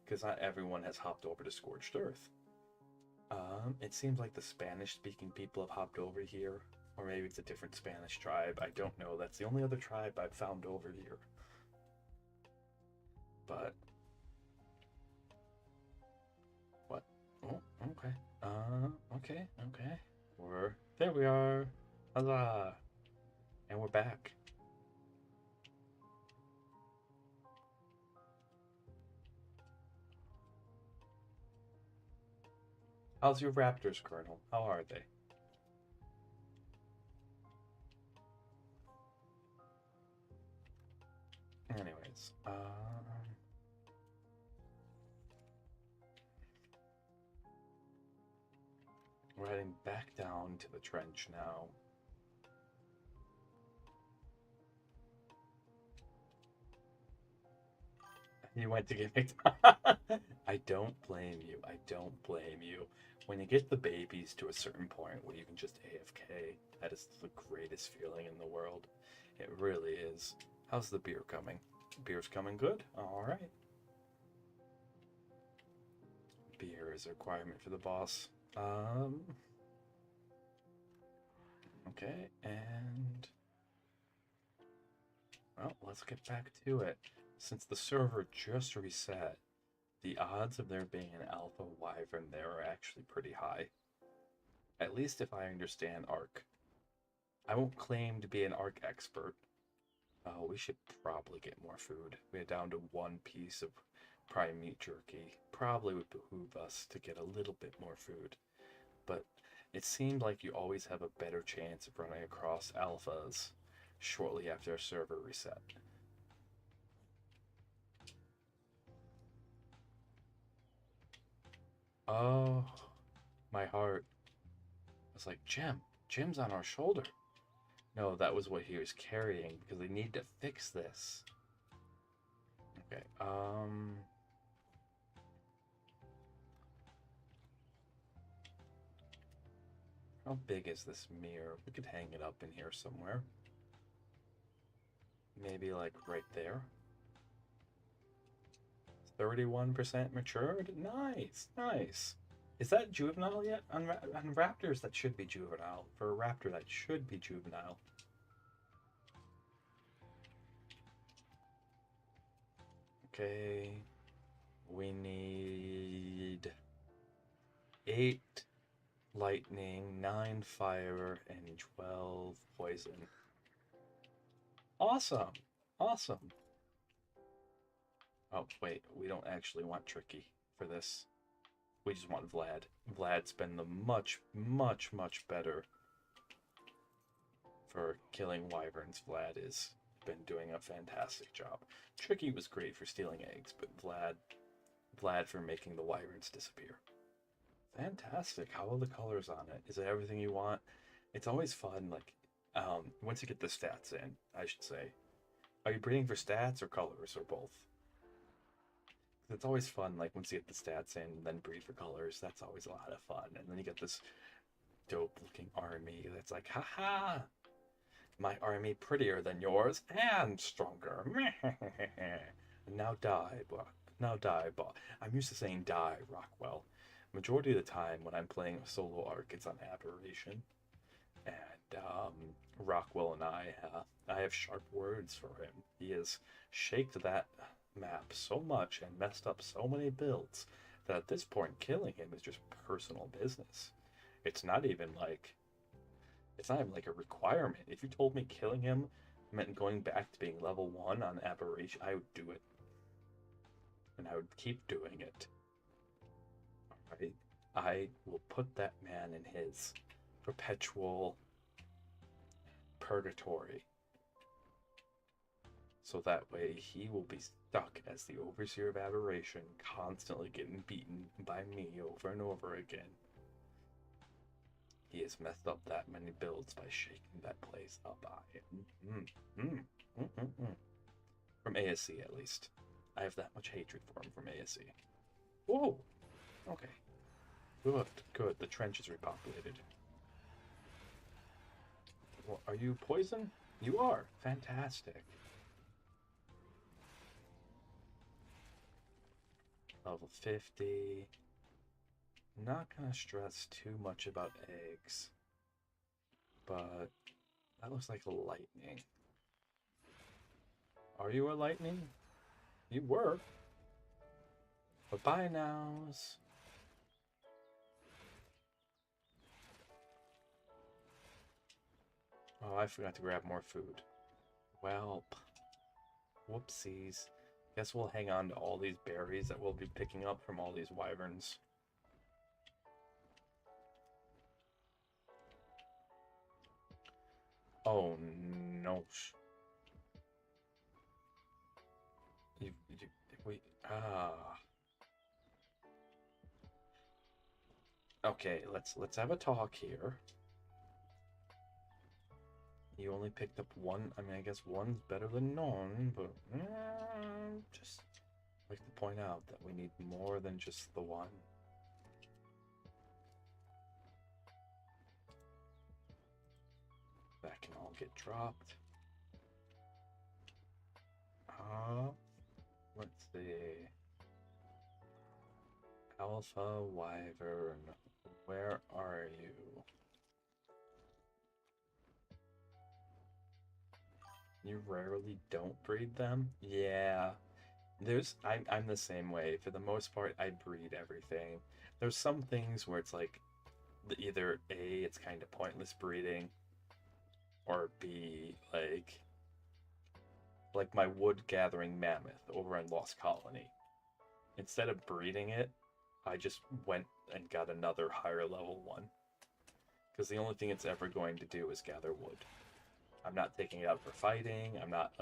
because not everyone has hopped over to Scorched Earth. It seems like the Spanish-speaking people have hopped over here, or maybe it's a different Spanish tribe. I don't know. That's the only other tribe I've found over here. But what? Oh, okay. Okay. There we are. Huzzah! And we're back. How's your raptors, Colonel? How are they? Anyways, we're heading back down to the trench now. You went to get picked. I don't blame you. I don't blame you. When you get the babies to a certain point where you can just AFK, that is the greatest feeling in the world. It really is. How's the beer coming? Beer's coming good? Alright. Beer is a requirement for the boss. Okay, and well, let's get back to it. Since the server just reset, the odds of there being an alpha wyvern there are actually pretty high. At least if I understand ARK. I won't claim to be an ARK expert. We should probably get more food. We're down to one piece of prime meat jerky. Probably would behoove us to get a little bit more food. But it seemed like you always have a better chance of running across alphas shortly after a server reset. Oh, my heart. I was like, Jim's on our shoulder. No, that was what he was carrying because they need to fix this. Okay, how big is this mirror? We could hang it up in here somewhere. Maybe like right there. 31% matured? Nice, nice. Is that juvenile yet? On raptors, that should be juvenile. For a raptor, that should be juvenile. Okay. We need 8 lightning, 9 fire, and 12 poison. Awesome. Awesome. Oh, wait. We don't actually want Tricky for this. We just want Vlad. Vlad's been the much better for killing wyverns. Vlad has been doing a fantastic job. Tricky was great for stealing eggs, but Vlad for making the wyverns disappear. Fantastic. How are the colors on it? Is it everything you want? It's always fun, like, once you get the stats in, I should say. Are you breeding for stats or colors or both? It's always fun, like, once you get the stats in and then breed for colors. That's always a lot of fun. And then you get this dope looking army that's like, haha, my army prettier than yours and stronger. Now die, Brock. Now die, Brock. I'm used to saying die, Rockwell. Majority of the time when I'm playing a solo arc, it's on Aberration. And Rockwell and I have sharp words for him. He has shaked that map so much and messed up so many builds that at this point, killing him is just personal business. It's not even like a requirement. If you told me killing him meant going back to being level 1 on Aberration, I would do it. And I would keep doing it. Alright? I will put that man in his perpetual purgatory. So that way he will be stuck as the Overseer of Aberration, constantly getting beaten by me over and over again. He has messed up that many builds by shaking that place up. From ASC, at least. I have that much hatred for him from ASC. Whoa! Okay. Good, good. The trench is repopulated. Well, are you poison? You are. Fantastic. Level 50. Not gonna stress too much about eggs, but that looks like a lightning. Are you a lightning? You were. But bye nows. Oh, I forgot to grab more food. Welp. Whoopsies. Guess we'll hang on to all these berries that we'll be picking up from all these wyverns. Oh no. Okay, let's have a talk here. You only picked up one. I mean, I guess one's better than none, but just like to point out that we need more than just the one. That can all get dropped. Let's see. Alpha Wyvern, where are you? You rarely don't breed them? Yeah. I'm the same way. For the most part, I breed everything. There's some things where it's like, either A, it's kind of pointless breeding, or B, like my wood gathering mammoth over in Lost Colony. Instead of breeding it, I just went and got another higher level one. Because the only thing it's ever going to do is gather wood. I'm not taking it out for fighting. I'm not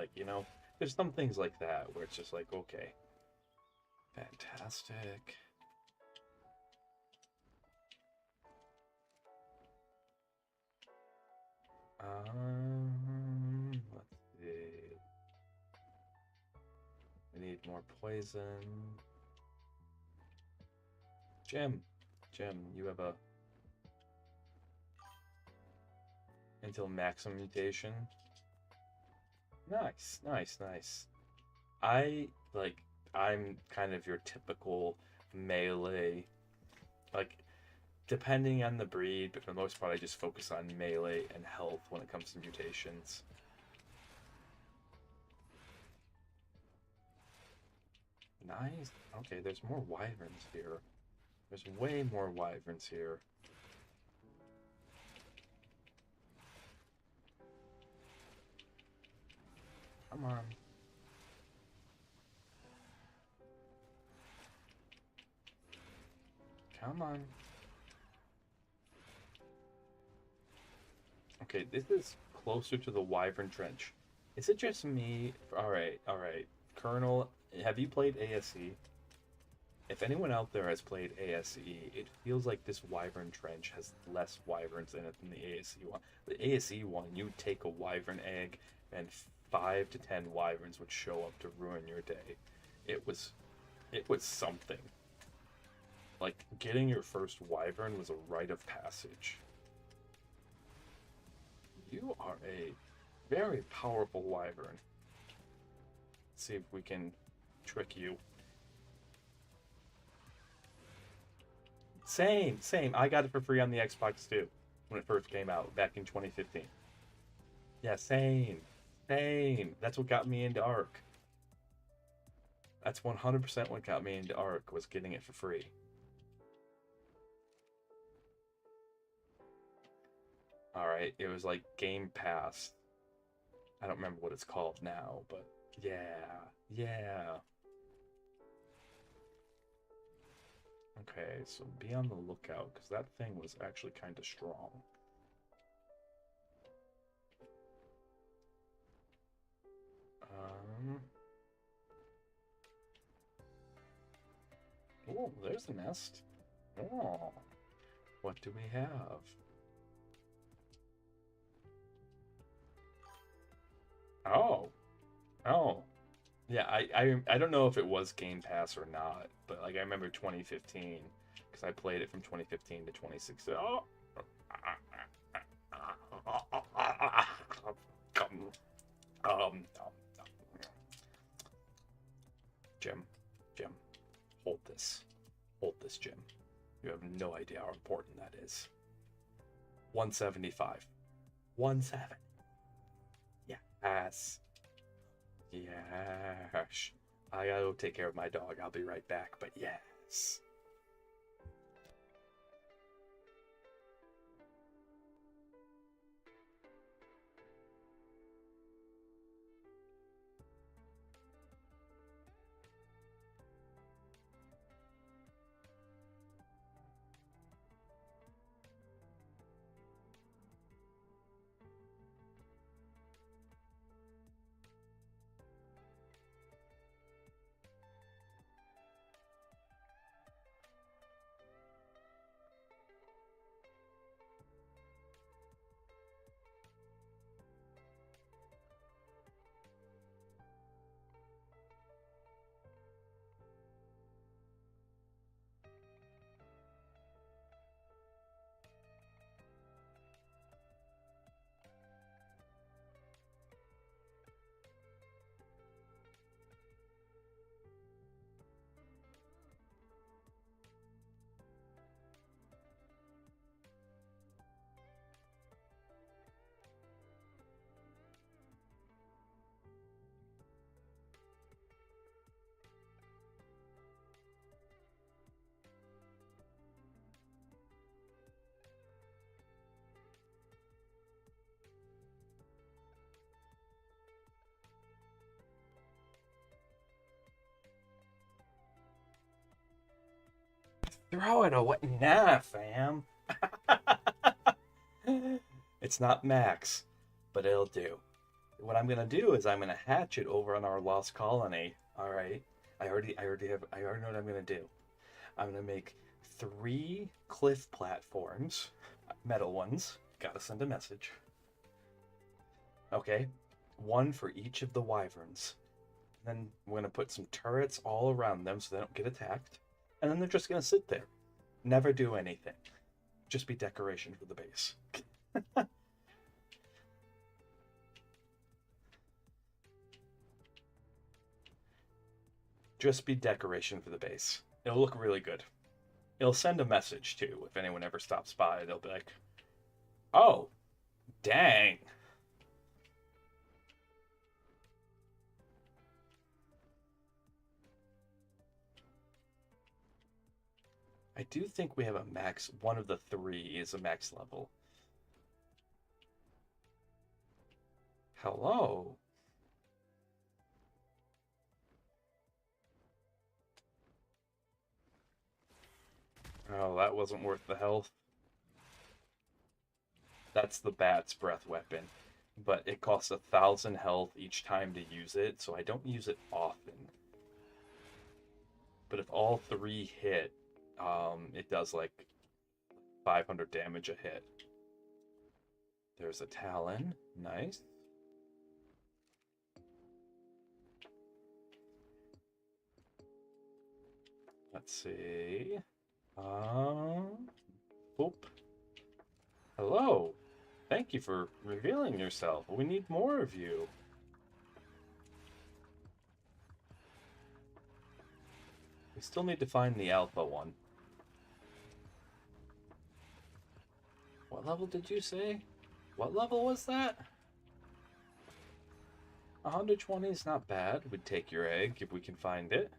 there's some things like that where it's just like, okay. Fantastic. Let's see. We need more poison. Jim, you have a until maximum mutation. Nice. I'm kind of your typical melee, depending on the breed, but for the most part I just focus on melee and health when it comes to mutations. Nice. Okay, there's more wyverns here. There's way more wyverns here. Come on. Come on. Okay, this is closer to the Wyvern Trench. Is it just me? Alright. Colonel, have you played ASE? If anyone out there has played ASE, it feels like this Wyvern Trench has less wyverns in it than the ASE one. The ASE one, you take a wyvern egg and 5 to 10 wyverns would show up to ruin your day. It was something. Like, getting your first wyvern was a rite of passage. You are a very powerful wyvern. Let's see if we can trick you. Same. I got it for free on the Xbox too when it first came out back in 2015. Yeah, same. That's what got me into ARK. That's 100% what got me into ARK, was getting it for free. Alright, it was like Game Pass. I don't remember what it's called now, but yeah. Okay, so be on the lookout, because that thing was actually kind of strong. Oh, there's the nest. Oh, what do we have? Oh. Yeah, I don't know if it was Game Pass or not, but like I remember 2015 because I played it from 2015 to 2016. Oh. Um, Jim, hold this, Jim. You have no idea how important that is. 175. 17. Yes. Yes. I gotta go take care of my dog. I'll be right back, but yes. Throw it away. Nah, fam. It's not max, but it'll do. What I'm gonna do is I'm gonna hatch it over on our lost colony. All right. I already know what I'm gonna do. I'm gonna make 3 cliff platforms, metal ones. Gotta send a message. Okay. 1 for each of the wyverns. Then we're gonna put some turrets all around them so they don't get attacked. And then they're just gonna sit there. Never do anything. Just be decoration for the base. Just be decoration for the base. It'll look really good. It'll send a message too. If anyone ever stops by, they'll be like, oh, dang. I do think we have a max. One of the 3 is a max level. Hello. Oh, that wasn't worth the health. That's the bat's breath weapon, but it costs 1,000 health each time to use it, so I don't use it often. But if all 3 hit, it does like 500 damage a hit. There's a Talon. Nice. Let's see. Boop. Hello. Thank thank you for revealing yourself. We need more of you. We still need to find the alpha one. What level did you say? What level was that? 120 is not bad. We'd take your egg if we can find it.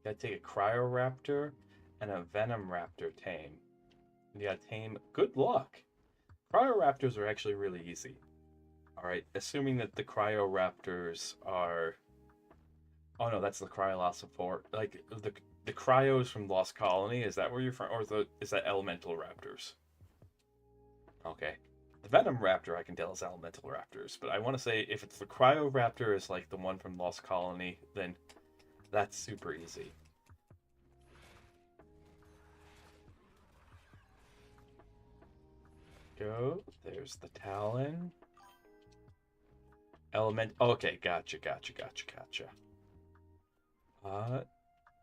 Gotta take a Cryoraptor and a Venom Raptor tame. You gotta tame. Good luck! Cryoraptors are actually really easy. Alright, assuming that the Cryoraptors are... Oh no, that's the Cryolosophore. Like, the Cryos from Lost Colony, is that where you're from? Or is that Elemental Raptors? Okay. The Venom Raptor I can tell is Elemental Raptors, but I want to say if it's the Cryoraptor is like the one from Lost Colony, then that's super easy. Go. There's the Talon. Okay, gotcha.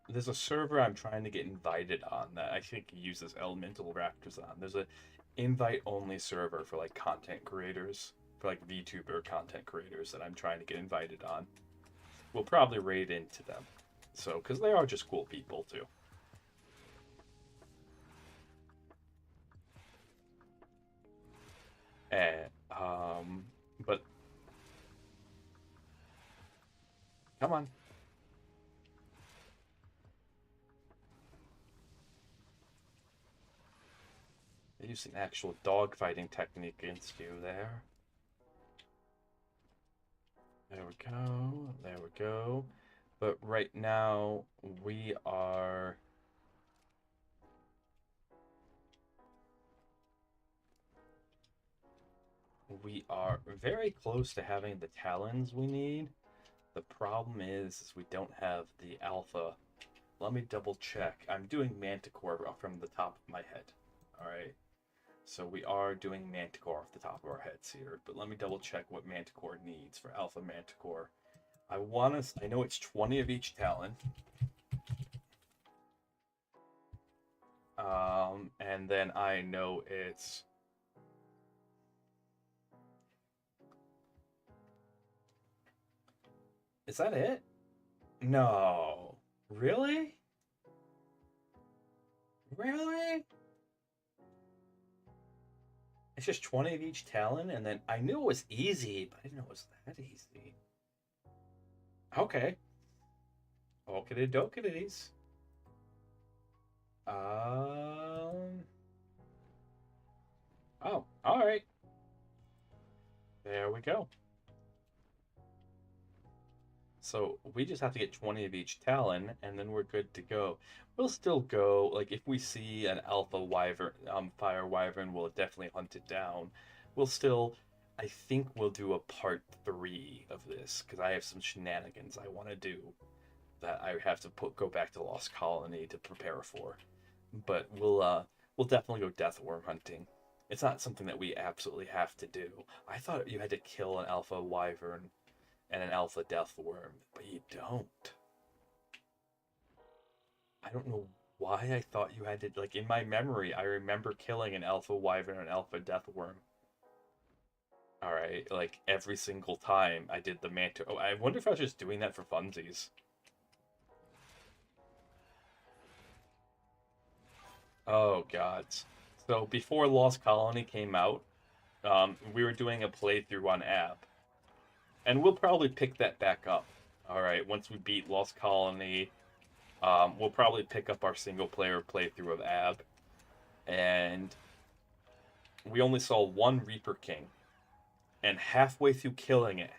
There's a server I'm trying to get invited on that I think uses Elemental Raptors on. There's a invite-only server for like content creators, for like VTuber content creators that I'm trying to get invited on. We'll probably raid into them. So, because they are just cool people too. And, but come on. They use an actual dogfighting technique against you there. There we go. There we go. But right now, we are... We are very close to having the Talons we need. The problem is we don't have the Alpha. Let me double check. I'm doing Manticore from the top of my head. Alright. So we are doing Manticore off the top of our heads here. But let me double check what Manticore needs for Alpha Manticore. I know it's 20 of each Talon. And then I know it's... Is that it? No. Really? Really? It's just 20 of each Talon, and then I knew it was easy, but I didn't know it was that easy. Okay. Okity dokities. Oh, alright. There we go. So we just have to get 20 of each Talon, and then we're good to go. We'll still go, like, if we see an Alpha Wyvern, Fire Wyvern, we'll definitely hunt it down. We'll still, I think we'll do a part 3 of this, because I have some shenanigans I want to do that I have to go back to Lost Colony to prepare for. But we'll definitely go Deathworm hunting. It's not something that we absolutely have to do. I thought you had to kill an Alpha Wyvern and an Alpha Deathworm, but you don't. I don't know why I thought you had to, like, in my memory, I remember killing an Alpha Wyvern and an Alpha Deathworm. Alright, like, every single time I did the Manticore. Oh, I wonder if I was just doing that for funsies. Oh, God. So, before Lost Colony came out, we were doing a playthrough on AB. And we'll probably pick that back up. Alright, once we beat Lost Colony, we'll probably pick up our single-player playthrough of AB. And we only saw one Reaper King. And halfway through killing it,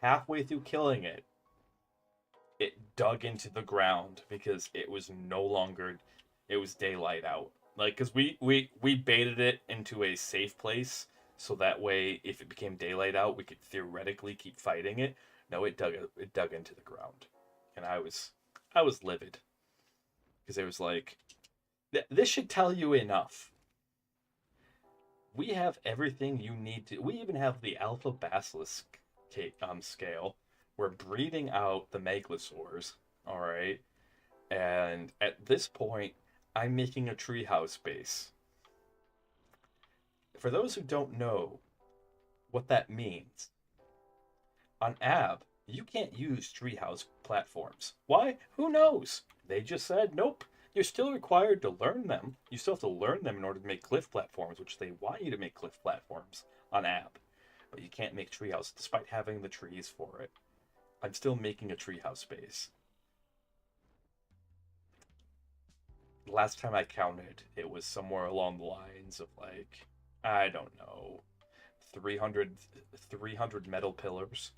it dug into the ground because it was no longer... It was daylight out. Like, because we baited it into a safe place, so that way, if it became daylight out, we could theoretically keep fighting it. No, it dug into the ground, and I was livid because it was like, this should tell you enough. We have everything you need to. We even have the Alpha Basilisk scale. We're breeding out the Megalosaurs, all right, and at this point, I'm making a treehouse base. For those who don't know what that means, on AB, you can't use treehouse platforms. Why? Who knows? They just said, nope, you're still required to learn them. You still have to learn them in order to make cliff platforms, which they want you to make cliff platforms on AB. But you can't make treehouse despite having the trees for it. I'm still making a treehouse base. Last time I counted, it was somewhere along the lines of like, I don't know, 300 metal pillars.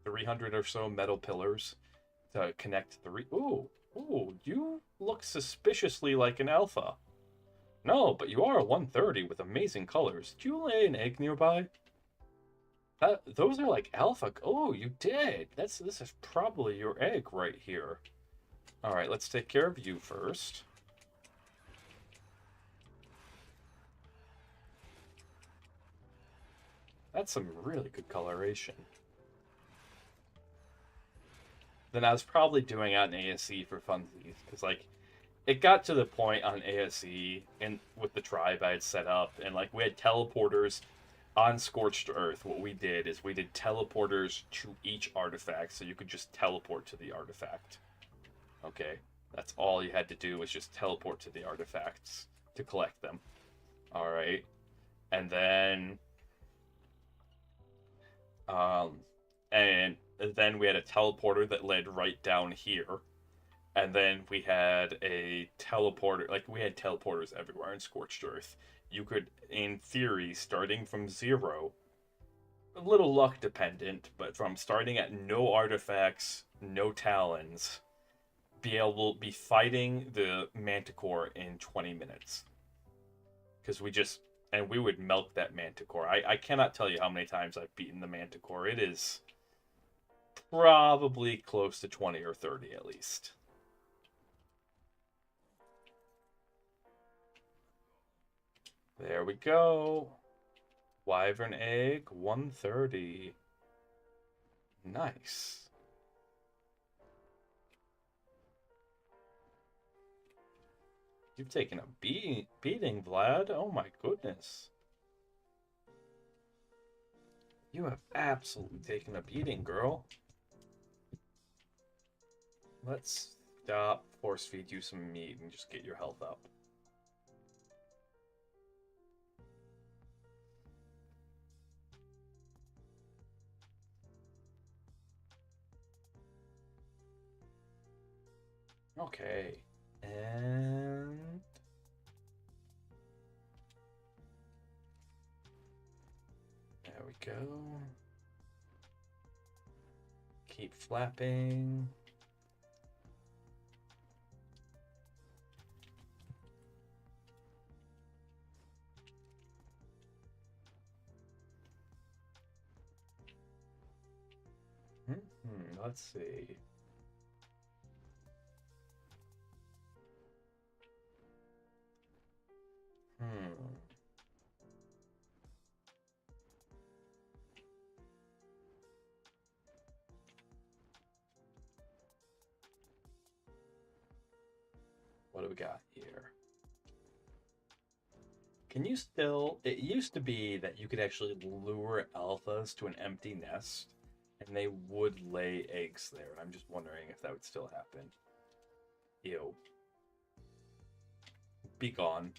300 or so metal pillars to connect three. Ooh, you look suspiciously like an alpha. No, but you are a 130 with amazing colors. Did you lay an egg nearby? Those are like alpha. Oh, you did. This is probably your egg right here. All right, let's take care of you first. That's some really good coloration. Then I was probably doing it on ASE for funsies, because like it got to the point on ASE and with the tribe I had set up, and like we had teleporters on Scorched Earth. What we did is we did teleporters to each artifact, so you could just teleport to the artifact. Okay, that's all you had to do was just teleport to the artifacts to collect them. All right, and then and then we had a teleporter that led right down here. And then we had a teleporter, like we had teleporters everywhere in Scorched Earth. You could, in theory, starting from 0, a little luck dependent, but from starting at no artifacts, no talons, be able to be fighting the Manticore in 20 minutes. Because we would milk that Manticore. I cannot tell you how many times I've beaten the Manticore. It is probably close to 20 or 30 at least. There we go. Wyvern egg, 130. Nice. You've taken a beating, Vlad. Oh my goodness. You have absolutely taken a beating, girl. Let's stop, force feed you some meat, and just get your health up. Okay, and there we go. Keep flapping. Let's see. What do we got here? Can you still... It used to be that you could actually lure alphas to an empty nest, and they would lay eggs there. I'm just wondering if that would still happen. Ew. Be gone.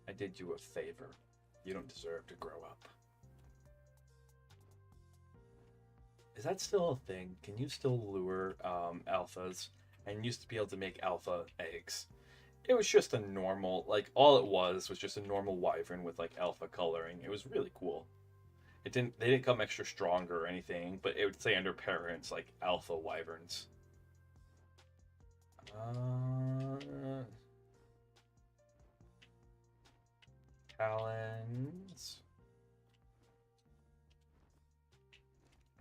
I did you a favor. You don't deserve to grow up. Is that still a thing? Can you still lure alphas? And used to be able to make alpha eggs. It was just a normal, like, all it was just a normal wyvern with, like, alpha coloring. It was really cool. They didn't come extra stronger or anything, but it would say under parents, like, alpha wyverns. Talons.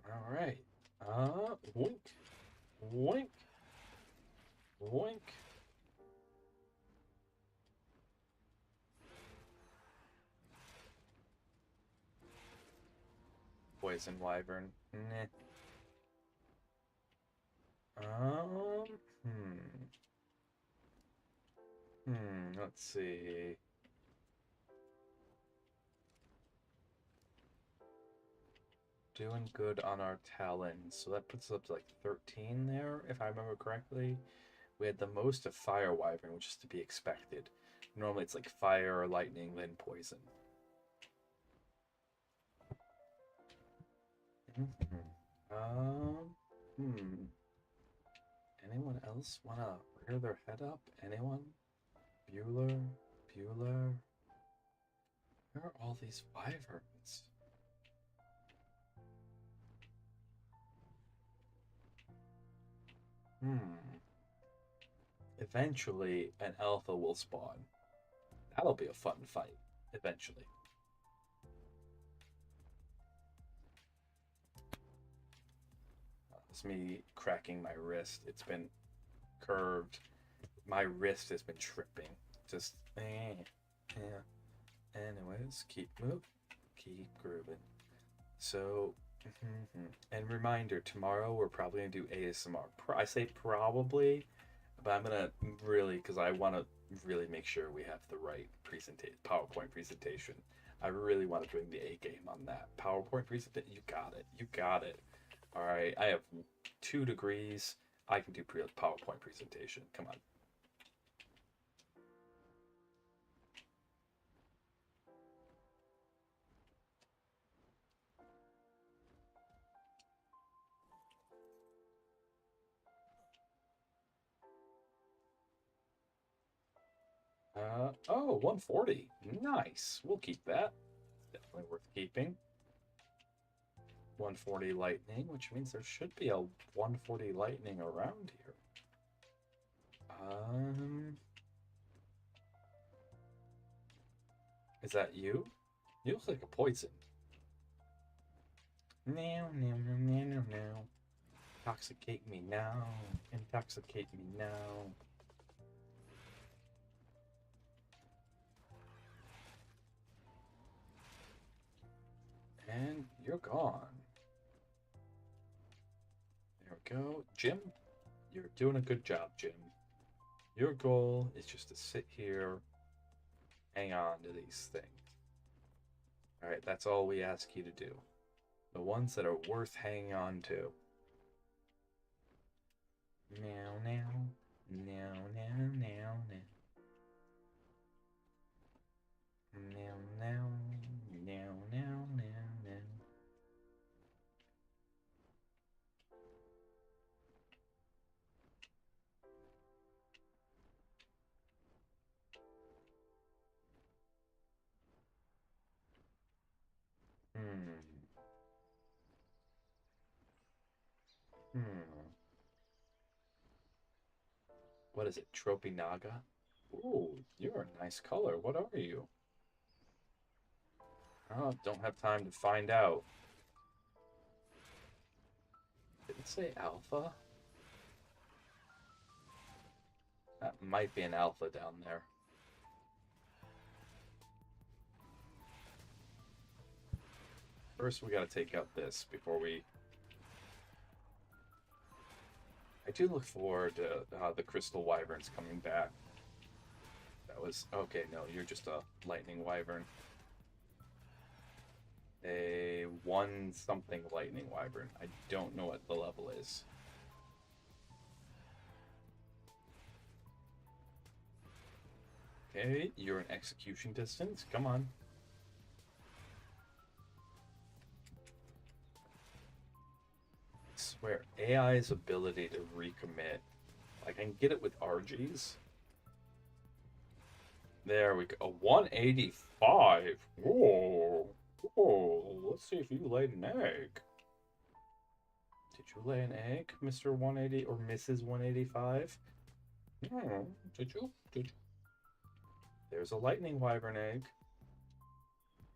Alright. Woink. Woink. Woink. Poison wyvern. Nah. Let's see. Doing good on our talons. So that puts us up to like 13 there, if I remember correctly. We had the most of Fire Wyvern, which is to be expected. Normally it's like fire or lightning, then poison. Anyone else want to rear their head up? Anyone? Bueller? Bueller? Where are all these wyverns? Eventually, an alpha will spawn. That'll be a fun fight. Eventually. It's me cracking my wrist. It's been curved. My wrist has been tripping. Just, yeah. Anyways, keep moving. Keep grooving. So, and reminder, tomorrow we're probably going to do ASMR. I say probably, but I'm going to really, because I want to really make sure we have the right PowerPoint presentation. I really want to bring the A game on that. PowerPoint presentation, you got it. You got it. All right, I have 2 degrees. I can do PowerPoint presentation. Come on. Oh, 140. Nice. We'll keep that. Definitely worth keeping. 140 lightning, which means there should be a 140 lightning around here. Is that you? You look like a poison. No. Intoxicate me now. Intoxicate me now. And you're gone. There we go. Jim, you're doing a good job, Jim. Your goal is just to sit here, hang on to these things. All right, that's all we ask you to do. The ones that are worth hanging on to. Now. What is it? Tropinaga? Ooh, you're a nice color. What are you? Oh, don't have time to find out. Did it say alpha? That might be an alpha down there. First, we gotta take out this before we... I do look forward to the Crystal Wyverns coming back. That was... Okay, no, you're just a Lightning Wyvern. A 1-something Lightning Wyvern. I don't know what the level is. Okay, you're an execution distance. Come on. I swear, AI's ability to recommit. I can get it with RGs. There we go. A 185. Whoa. Whoa. Let's see if you laid an egg. Did you lay an egg, Mr. 180 or Mrs. 185? No. Did you? Did you? There's a lightning wyvern egg.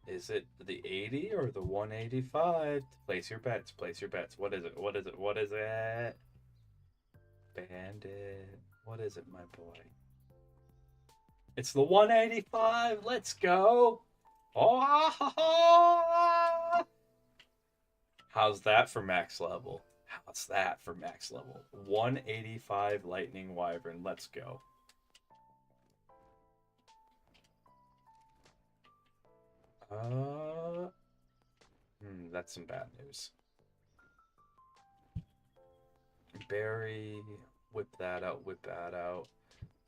Is it the 80 or the 185? Place your bets. Place your bets. What is it? What is it? What is it? Bandit. What is it, my boy? It's the 185. Let's go. Oh! How's that for max level? How's that for max level? 185 lightning wyvern. Let's go. That's some bad news. Berry, whip that out, whip that out.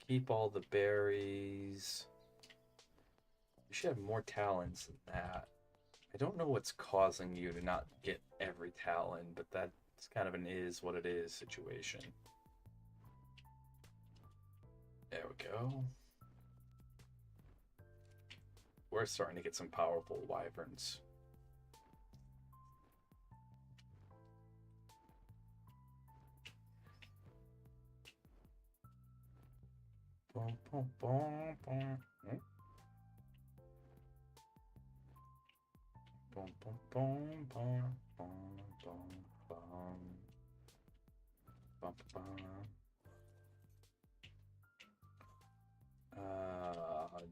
Keep all the berries. You should have more talons than that. I don't know what's causing you to not get every talon, but that's kind of an is what it is situation. There we go. We're starting to get some powerful wyverns. Boom, boom, boom, boom. Boom, boom, boom, boom, boom, boom, boom. Bum, bum.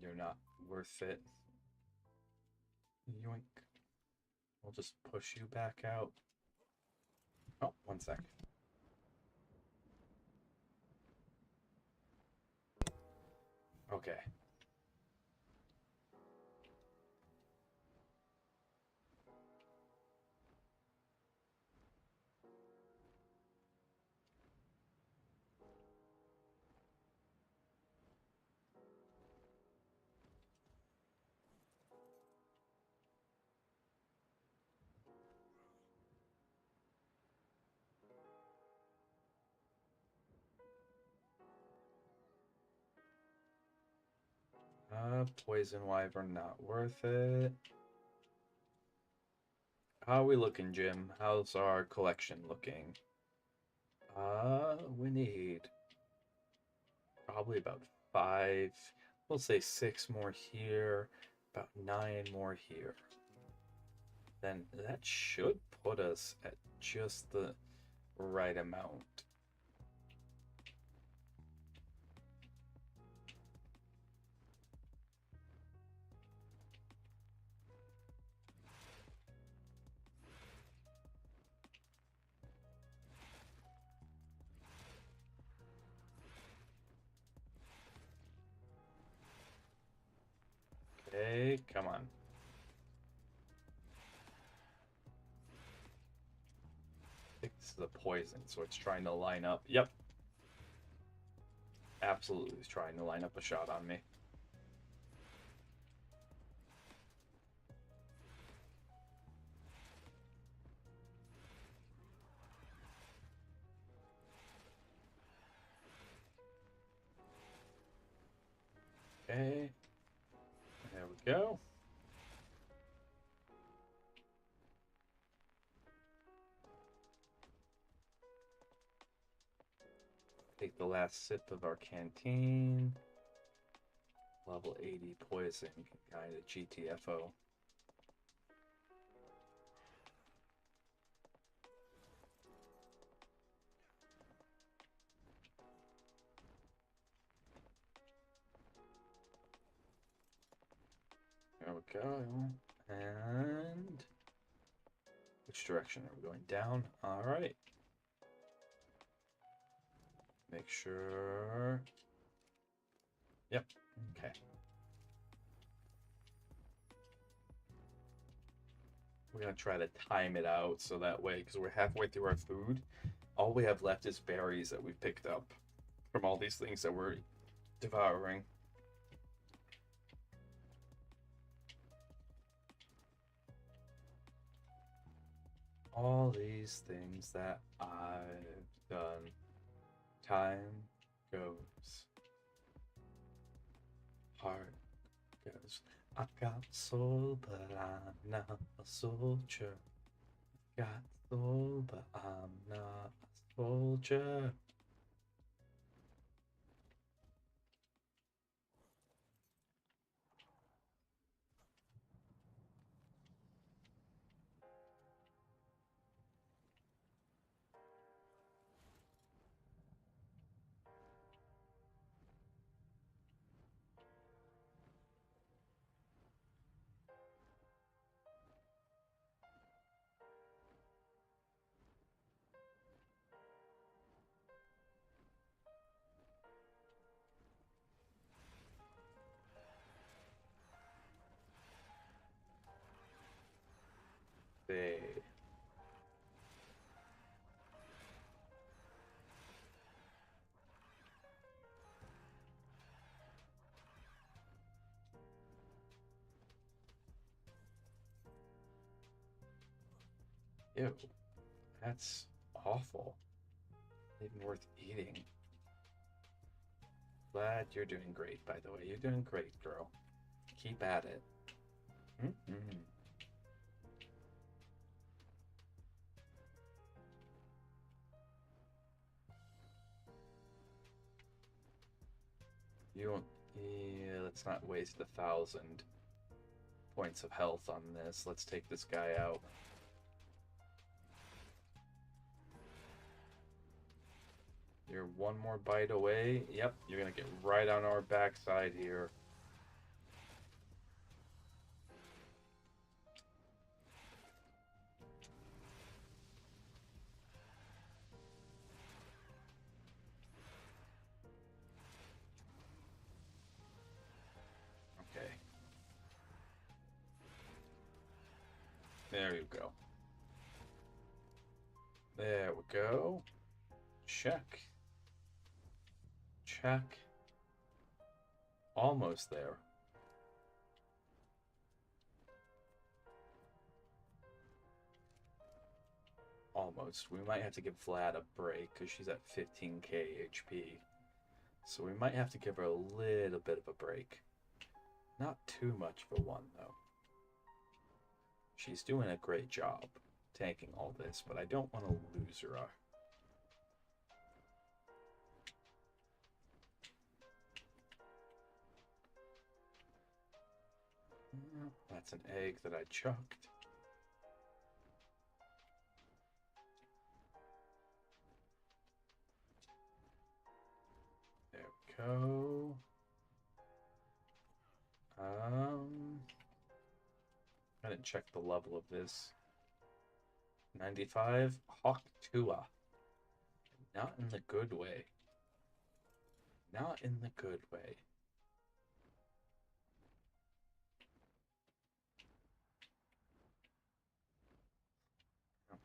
You're not worth it. Yoink. We'll just push you back out. Oh, one sec. Okay. Poison wyvern, not worth it. How are we looking, Jim? How's our collection looking? We need probably about 5, we'll say 6 more here, about 9 more here. Then that should put us at just the right amount. Okay, come on. I think this is a poison, so it's trying to line up. Yep. Absolutely, it's trying to line up a shot on me. Okay. There we go. Take the last sip of our canteen. Level 80 poison, kind of GTFO. There we go. And which direction are we going? Down? All right. Make sure. Yep. Okay. We're going to try to time it out so that way, because we're halfway through our food, all we have left is berries that we've picked up from all these things that we're devouring. All these things that I've done. Time goes. Heart goes. I've got soul, but I'm not a soldier. Got soul, but I'm not a soldier. Ew. That's awful. Not even worth eating. Glad you're doing great, by the way. You're doing great, girl. Keep at it. Mm-hmm. You won't... Yeah, let's not waste 1,000 points of health on this. Let's take this guy out. You're one more bite away. Yep, you're gonna get right on our backside here. Okay. There you go. There we go. Check. Check. Almost there. Almost. We might have to give Vlad a break because she's at 15k HP. So we might have to give her a little bit of a break. Not too much of a one, though. She's doing a great job tanking all this, but I don't want to lose her. That's an egg that I chucked. There we go. I didn't check the level of this. 95 Hawk Tua. Not in the good way. Not in the good way.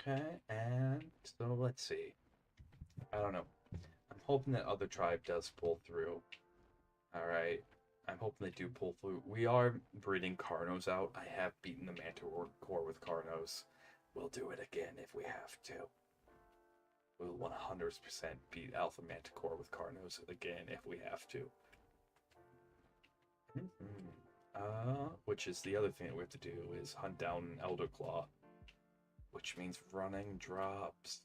Okay, and so let's see. I don't know. I'm hoping that other tribe does pull through. Alright. I'm hoping they do pull through. We are breeding Carnos out. I have beaten the Manticore with Carnos. We'll do it again if we have to. We'll 100% beat Alpha Manticore with Carnos again if we have to. Which is the other thing that we have to do is hunt down an Elder Claw. Which means running drops.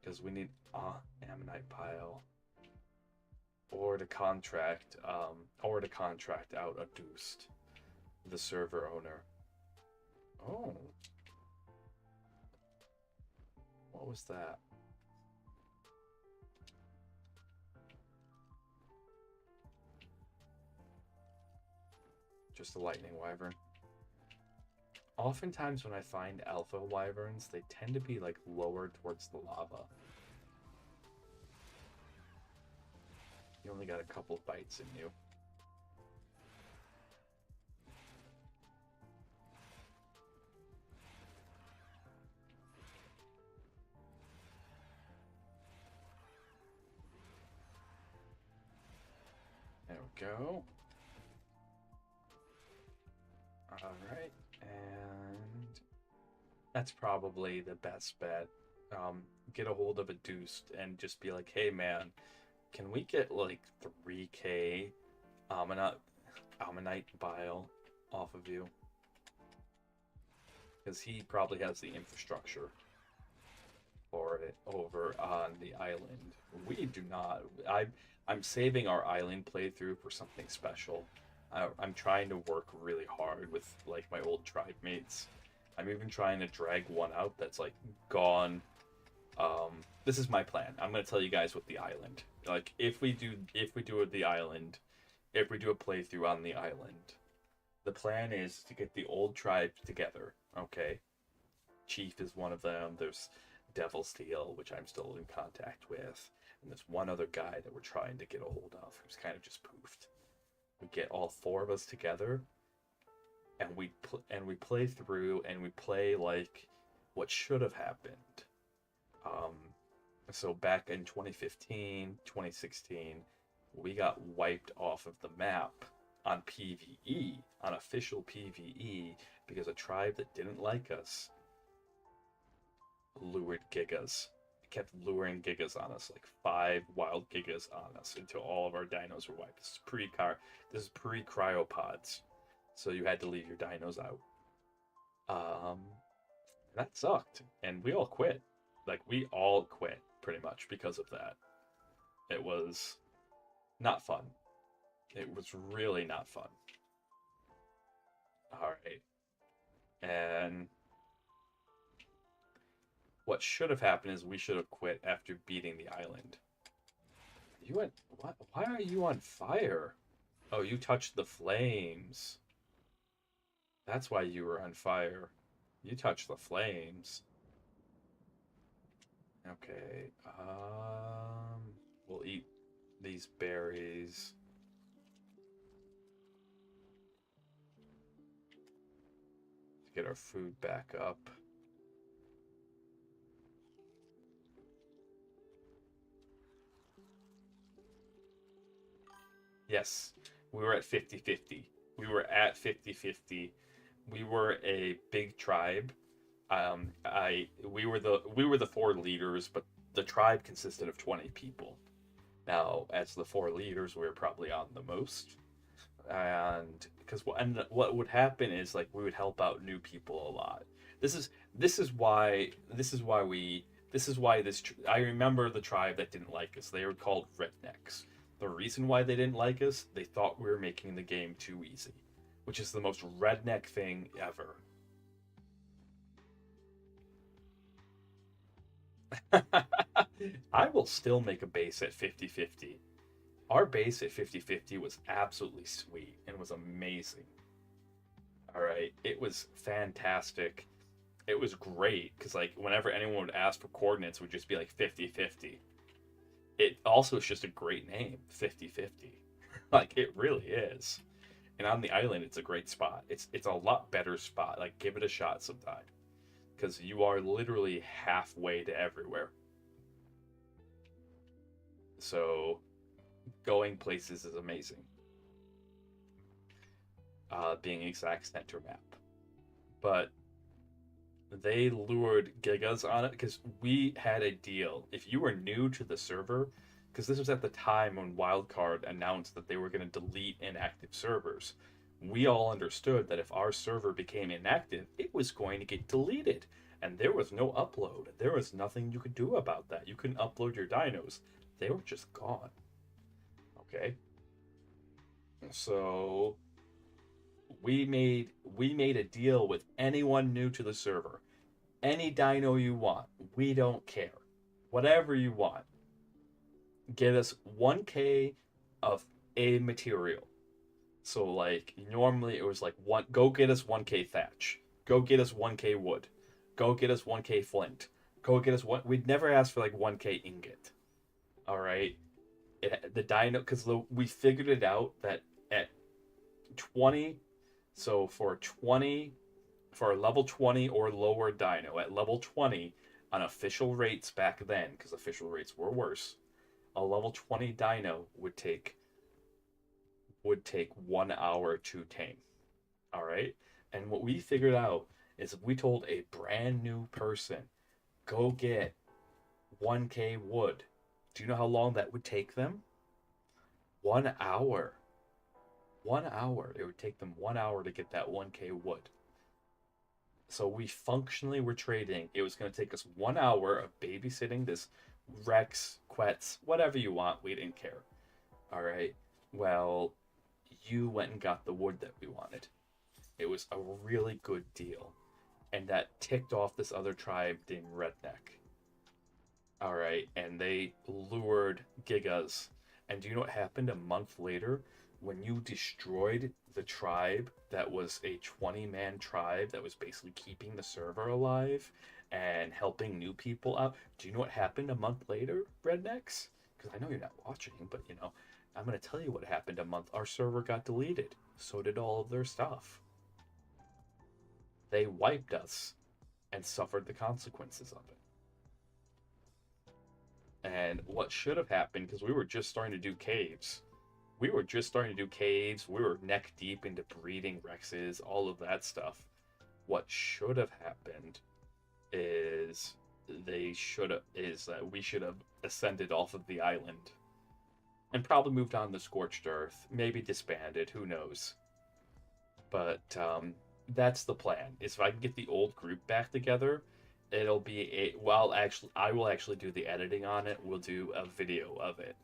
Because we need Ammonite Pile. Or to contract out Adust, the server owner. Oh. What was that? Just a lightning wyvern. Oftentimes when I find alpha wyverns, they tend to be like lower towards the lava. You only got a couple bites in you. There we go. Alright, and that's probably the best bet. Get a hold of Adust and just be like, hey man, can we get like 3k Ammonite Bile off of you? Because he probably has the infrastructure for it over on the island. We do not. I'm saving our island playthrough for something special. I'm trying to work really hard with like my old tribe mates. I'm even trying to drag one out that's like gone. This is my plan. I'm gonna tell you guys what the island. Like if we do the island, if we do a playthrough on the island, the plan is to get the old tribes together. Okay, Chief is one of them. There's Devil Steel, which I'm still in contact with, and there's one other guy that we're trying to get a hold of who's kind of just poofed. We get all four of us together, and we play through, and we play like what should have happened. So back in 2015, 2016, we got wiped off of the map on PvE, on official PvE, because a tribe that didn't like us lured gigas. It kept luring gigas on us, like 5 wild gigas on us until all of our dinos were wiped. This is pre-cryopods. So you had to leave your dinos out. Um, that sucked. And we all quit. Like, we all quit pretty much because of that. It was not fun. It was really not fun. All right. And what should have happened is we should have quit after beating the island. You went, what? Why are you on fire? Oh, you touched the flames. That's why you were on fire. You touched the flames. Okay. We'll eat these berries. To get our food back up. Yes, we were at 50-50. We were at 50-50. We were a big tribe. We were the 4 leaders, but the tribe consisted of 20 people. Now, as the 4 leaders, we were probably on the most. And because what would happen is, like, we would help out new people a lot. I remember the tribe that didn't like us. They were called rednecks. The reason why they didn't like us, they thought we were making the game too easy, which is the most redneck thing ever. I will still make a base at 50-50. Our base at 50-50 was absolutely sweet and was amazing. All right, it was fantastic. It was great because, like, whenever anyone would ask for coordinates, it would just be like 50-50. It also is just a great name, 50-50. Like, it really is. And on the island, it's a great spot. It's a lot better spot. Like, give it a shot sometime, because you are literally halfway to everywhere. So going places is amazing. Being exact center map. But they lured gigas on it because we had a deal. If you were new to the server, because this was at the time when Wildcard announced that they were going to delete inactive servers, we all understood that if our server became inactive, it was going to get deleted. And there was no upload. There was nothing you could do about that. You couldn't upload your dinos. They were just gone. Okay? So we made a deal with anyone new to the server. Any dino you want, we don't care. Whatever you want. Get us 1k of a material. So, like, normally it was like, go get us 1k thatch. Go get us 1k wood. Go get us 1k flint. Go get us one. We'd never ask for like 1k ingot. All right. The dino, because we figured it out that at 20, so for a level 20 or lower dino, at level 20 on official rates back then, because official rates were worse, a level 20 dino would take 1 hour to tame. All right. And what we figured out is if we told a brand new person, go get 1k wood, do you know how long that would take them? 1 hour. 1 hour. It would take them 1 hour to get that 1k wood. So we functionally were trading. It was going to take us 1 hour of babysitting this Rex, Quetz, whatever you want. We didn't care. All right. Well, you went and got the wood that we wanted. It was a really good deal. And that ticked off this other tribe named Redneck. All right. And they lured gigas. And do you know what happened a month later? When you destroyed the tribe that was a 20-man tribe that was basically keeping the server alive and helping new people out, do you know what happened a month later, Rednecks? Because I know you're not watching, but, you know, I'm going to tell you what happened a month. Our server got deleted. So did all of their stuff. They wiped us and suffered the consequences of it. And what should have happened, because we were just starting to do caves, we were neck deep into breeding Rexes, all of that stuff. What should have happened is they should have is that we should have ascended off of the island and probably moved on to Scorched Earth, maybe disbanded, who knows. But that's the plan. Is if I can get the old group back together, it'll be a I will actually do the editing on it. We'll do a video of it.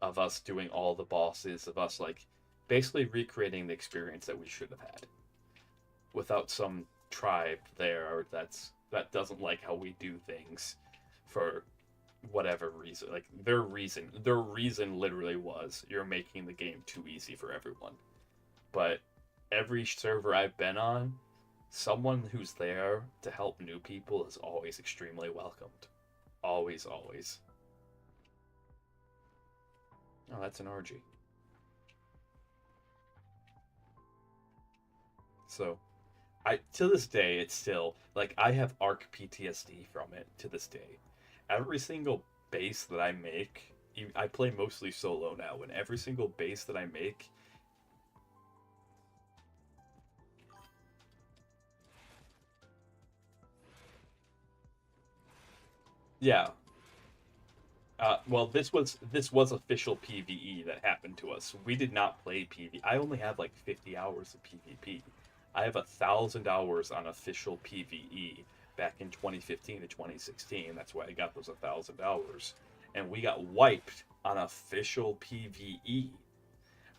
Of us doing all the bosses, of us like basically recreating the experience that we should have had. Without some tribe there that doesn't like how we do things for whatever reason. Like their reason literally was you're making the game too easy for everyone. But every server I've been on, someone who's there to help new people is always extremely welcomed. Always, always. Oh, that's an RG. So, to this day, it's still like I have ARK PTSD from it to this day. Every single base that I make, I play mostly solo now, and every single base that I make, yeah. Well, this was official PvE that happened to us. We did not play PvE. I only have like 50 hours of PvP. I have 1,000 hours on official PvE back in 2015 to 2016. That's why I got those 1,000 hours. And we got wiped on official PvE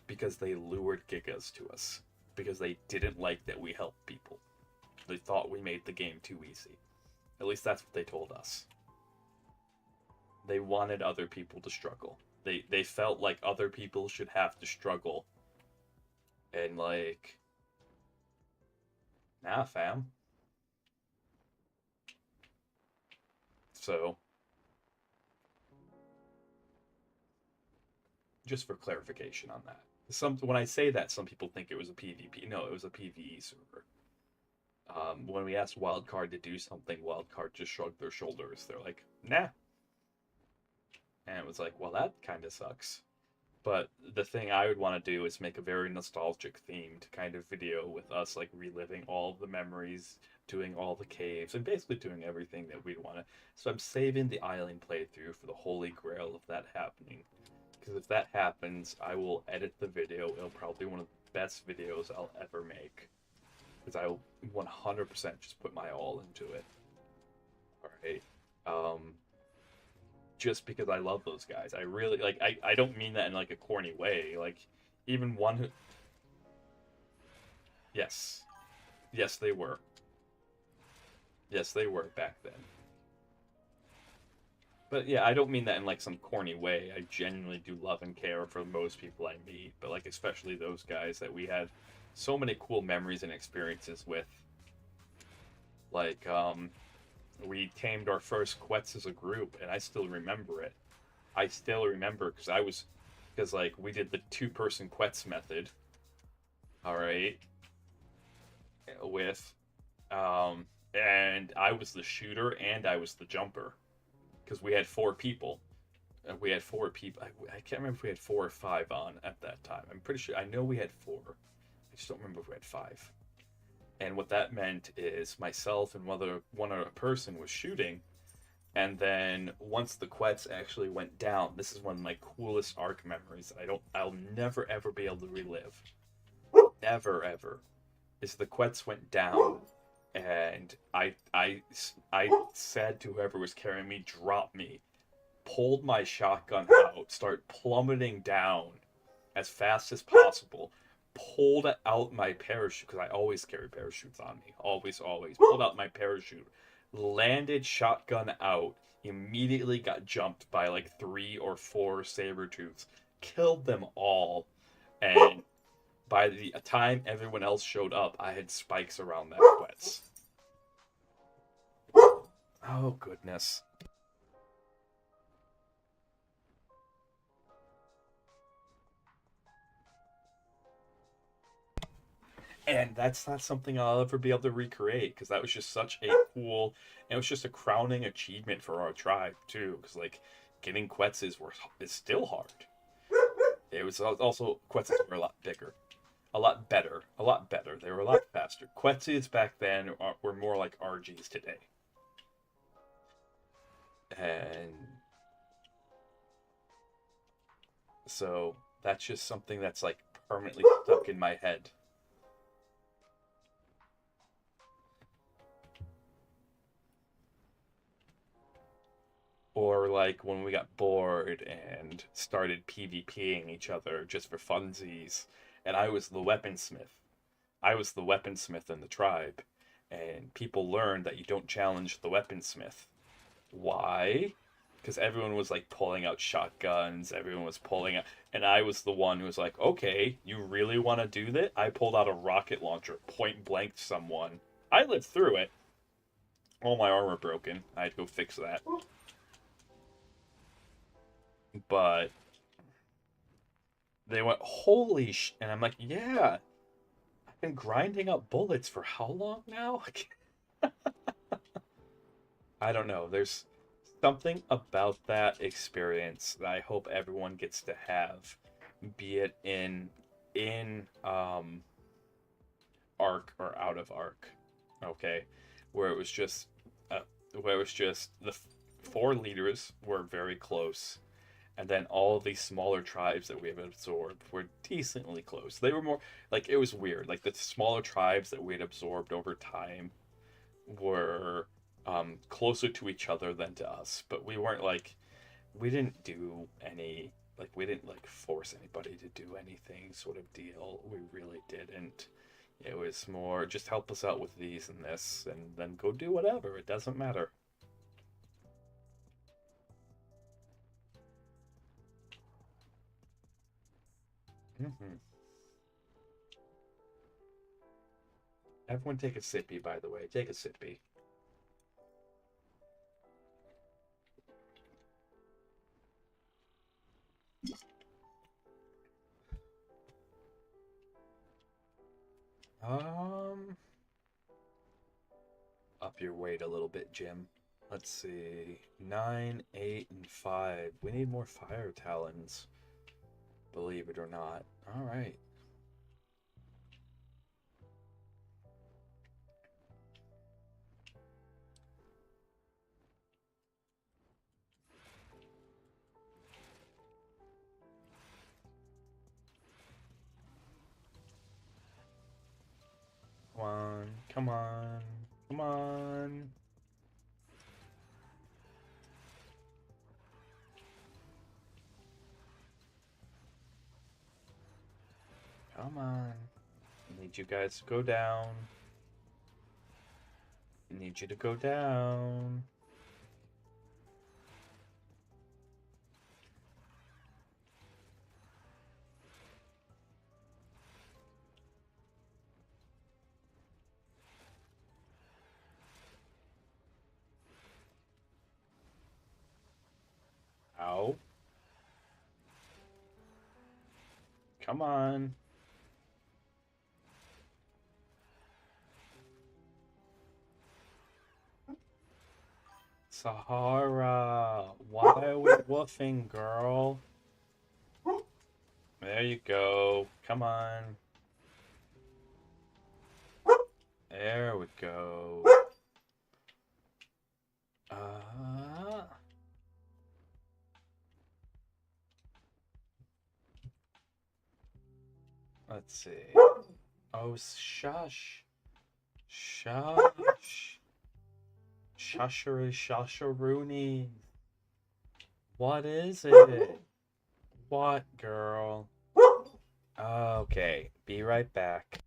because they lured gigas to us. Because they didn't like that we helped people. They thought we made the game too easy. At least that's what they told us. They wanted other people to struggle. They felt like other people should have to struggle. And like, nah, fam. So, just for clarification on that. When I say that, some people think it was a PvP. No, it was a PvE server. When we asked Wildcard to do something, Wildcard just shrugged their shoulders. They're like, nah. And it was like, well, that kind of sucks. But the thing I would want to do is make a very nostalgic themed kind of video with us like reliving all of the memories, doing all the caves, and basically doing everything that we'd want to. So I'm saving the island playthrough for the holy grail of that happening. Because if that happens, I will edit the video. It'll probably be one of the best videos I'll ever make. Because I will 100% just put my all into it. Alright. Just because I love those guys. I really, like, I don't mean that in, like, a corny way. Like, even one who... Yes. Yes, they were. Yes, they were back then. But, yeah, I don't mean that in, like, some corny way. I genuinely do love and care for most people I meet. But, like, especially those guys that we had so many cool memories and experiences with. Like, we tamed our first Quets as a group, and I still remember it. I still remember, because like, we did the 2-person Quets method, alright, with, and I was the shooter, and I was the jumper, because we had 4 people. We had 4 people, I can't remember if we had 4 or 5 on at that time. I'm pretty sure, I know we had 4. I just don't remember if we had 5. And what that meant is myself and one other person was shooting, and then once the Quets actually went down, this is one of my coolest ARK memories. I'll never ever be able to relive. Never ever. Is the Quets went down, and I said to whoever was carrying me, drop me, pulled my shotgun out, start plummeting down as fast as possible. Pulled out my parachute, because I always carry parachutes on me. Always, always. Pulled out my parachute. Landed shotgun out. Immediately got jumped by like 3 or 4 saber-tooths. Killed them all. And by the time everyone else showed up, I had spikes around that Quets. Oh, goodness. And that's not something I'll ever be able to recreate, because that was just such a cool, and it was just a crowning achievement for our tribe too. Because like getting Quetzes is still hard. It was also Quetzes were a lot bigger. A lot better. A lot better. They were a lot faster. Quetzals back then were more like RGs today. And so that's just something that's like permanently stuck in my head. Or like when we got bored and started PvPing each other just for funsies, and I was the weaponsmith. I was the weaponsmith in the tribe, and people learned that you don't challenge the weaponsmith. Why? Because everyone was like pulling out shotguns, everyone was pulling out, and I was the one who was like, okay, you really want to do that? I pulled out a rocket launcher, point blanked someone. I lived through it. All my armor broken. I had to go fix that. But they went, holy sh... And I'm like, yeah, I've been grinding up bullets for how long now? I don't know. There's something about that experience that I hope everyone gets to have, be it in ARK or out of ARK. Okay, where it was just the four leaders were very close, and then all of these smaller tribes that we have absorbed were decently close. They were more like, it was weird. Like the smaller tribes that we had absorbed over time were closer to each other than to us, but we weren't like, we didn't do any, like, we didn't like force anybody to do anything sort of deal. We really didn't. It was more just help us out with these and this, and then go do whatever. It doesn't matter. Mm-hmm. Everyone take a sippy, by the way. Take a sippy. Um, Up your weight a little bit, Jim. Let's see. 9, 8, and 5. We need more fire talons, believe it or not. All right. Come on. Come on. Come on. Come on. I need you guys to go down. I need you to go down. Ow. Come on. Sahara, why are we woofing, girl? There you go. Come on. There we go. Uh, let's see. Oh, shush. Shush. Shushery shusheroony. What is it? What, girl? Okay, be right back.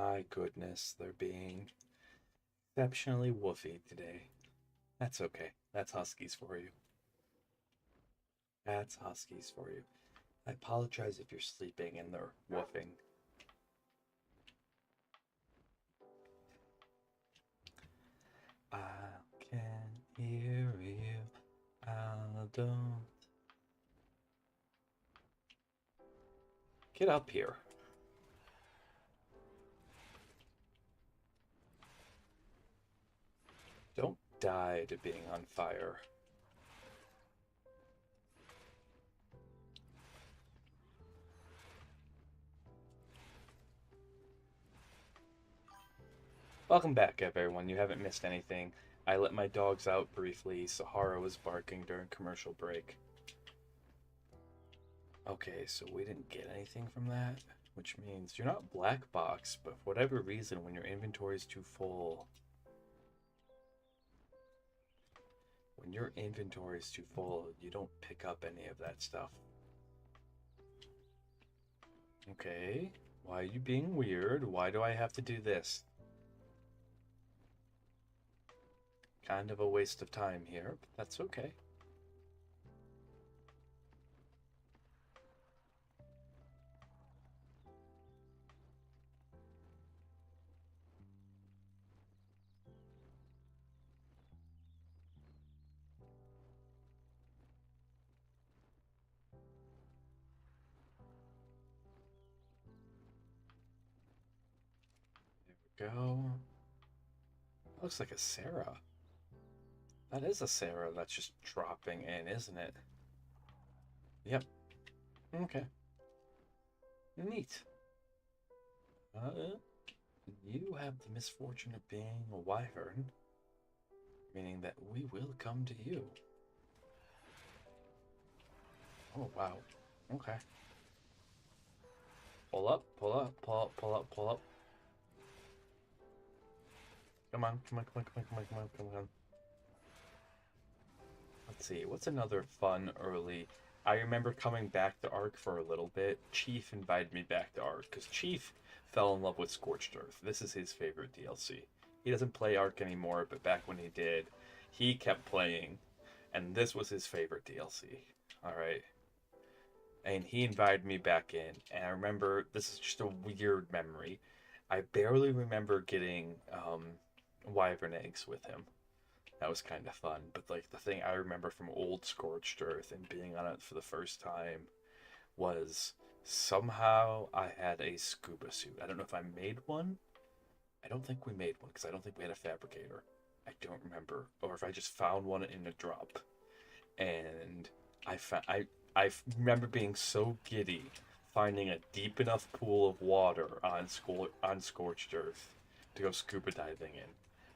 My goodness, they're being exceptionally woofy today. That's okay. That's Huskies for you. That's Huskies for you. I apologize if you're sleeping and they're woofing. I can hear you. I don't. Get up here. Don't die to being on fire. Welcome back, everyone. You haven't missed anything. I let my dogs out briefly. Sahara was barking during commercial break. Okay, so we didn't get anything from that, which means you're not black box, but for whatever reason, when your inventory is too full, you don't pick up any of that stuff. Okay, why are you being weird? Why do I have to do this? Kind of a waste of time here, but that's okay. There we go. Looks like a Sarah. That is a Sarah that's just dropping in, isn't it? Yep. Okay. Neat. You have the misfortune of being a wyvern, meaning that we will come to you. Oh, wow. Okay. Pull up, pull up, pull up, pull up, pull up. Come on, come on, come on, come on, come on, come on, come on. Let's see, what's another fun early... I remember coming back to ARK for a little bit. Chief invited me back to ARK, because Chief fell in love with Scorched Earth. This is his favorite DLC. He doesn't play ARK anymore, but back when he did, he kept playing, and this was his favorite DLC. Alright. And he invited me back in, and I remember, this is just a weird memory, I barely remember getting wyvern eggs with him. That was kind of fun, but like the thing I remember from old Scorched Earth and being on it for the first time was somehow I had a scuba suit. I don't know if I made one. I don't think we made one because I don't think we had a fabricator. I don't remember, or if I just found one in a drop. And I remember being so giddy finding a deep enough pool of water on Scorched Earth to go scuba diving in.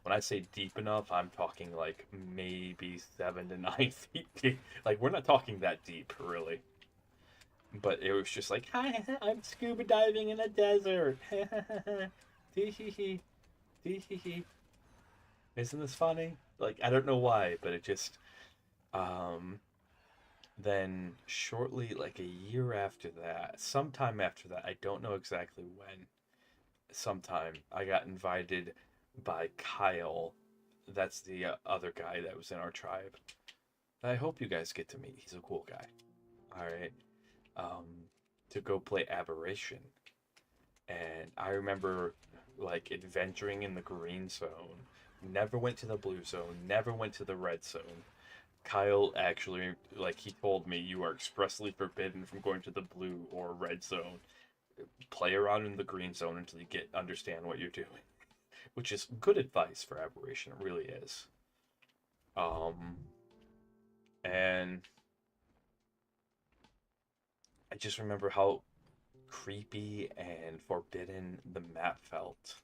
When I say deep enough, I'm talking like maybe 7 to 9 feet deep. Like, we're not talking that deep, really. But it was just like, hi, I'm scuba diving in a desert. Tee-hee-hee. Tee-hee-hee. Isn't this funny? Like, I don't know why, but it just... Then shortly, like a year after that, sometime after that, I don't know exactly when, sometime, I got invited by Kyle. That's the other guy that was in our tribe. I hope you guys get to meet. He's a cool guy. All right. To go play Aberration. And I remember like adventuring in the green zone. Never went to the blue zone. Never went to the red zone. Kyle actually, like, he told me, you are expressly forbidden from going to the blue or red zone. Play around in the green zone until you understand what you're doing. Which is good advice for Aberration, it really is. And I just remember how creepy and forbidden the map felt.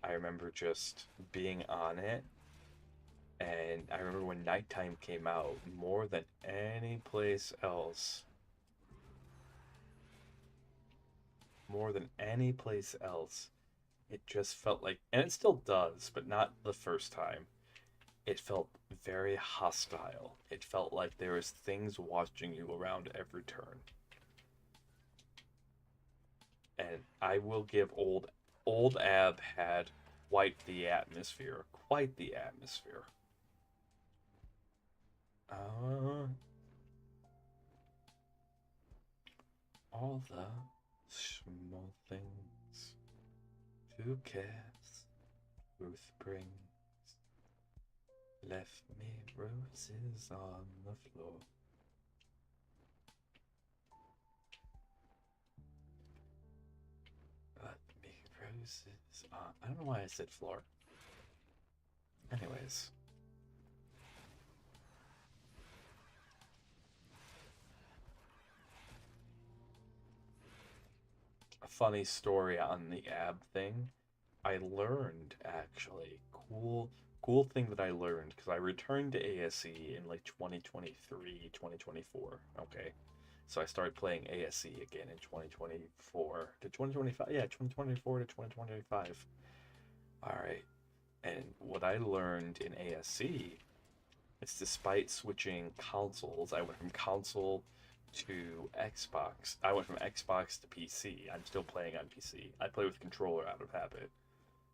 I remember just being on it, and I remember when nighttime came out, more than any place else, it just felt like, and it still does, but not the first time, it felt very hostile. It felt like there was things watching you around every turn. And I will give old old Ab had quite the atmosphere. Quite the atmosphere. All the small things to cares Ruth brings left me roses on the floor. Left me roses on... I don't know why I said floor. Anyways. A funny story on the ab thing. I learned, actually, cool thing that I learned, because I returned to ASE in like 2023, 2024. Okay. So I started playing ASE again in 2024 to 2025. Yeah, 2024 to 2025. Alright. And what I learned in ASE is, despite switching consoles, I went from console to Xbox. I went from Xbox to PC. I'm still playing on PC. I play with controller out of habit,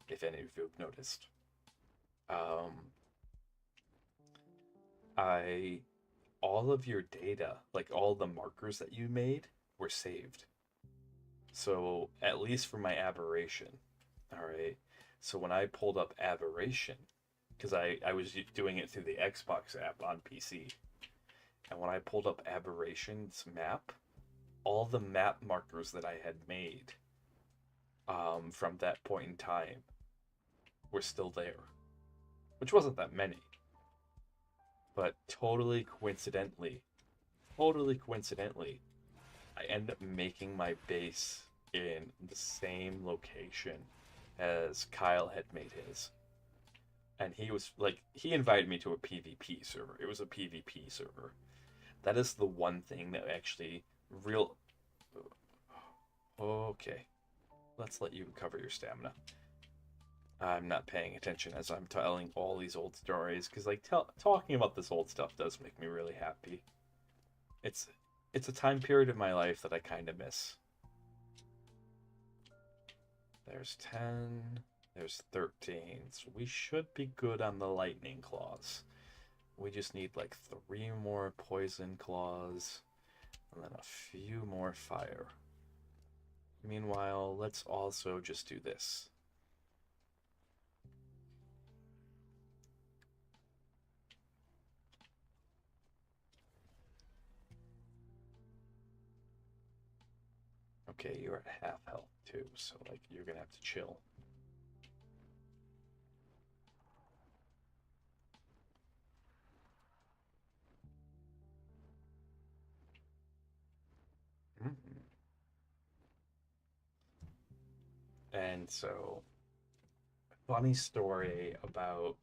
if any of you have noticed. All of your data, like all the markers that you made, were saved. So at least for my aberration, all right. So when I pulled up aberration, because I was doing it through the Xbox app on PC, and when I pulled up aberration's map, all the map markers that I had made from that point in time were still there, which wasn't that many. But totally coincidentally, I end up making my base in the same location as Kyle had made his. And he was like, he invited me to a PvP server. It was a PvP server. That is the one thing that actually real... Okay. Let's let you recover your stamina. I'm not paying attention as I'm telling all these old stories, because like talking about this old stuff does make me really happy. It's a time period of my life that I kind of miss. There's 10, there's 13, so we should be good on the lightning claws. We just need like 3 more poison claws, and then a few more fire. Meanwhile, let's also just do this. Okay, you're at half health too, so like you're gonna have to chill. Mm-hmm. And so, funny story about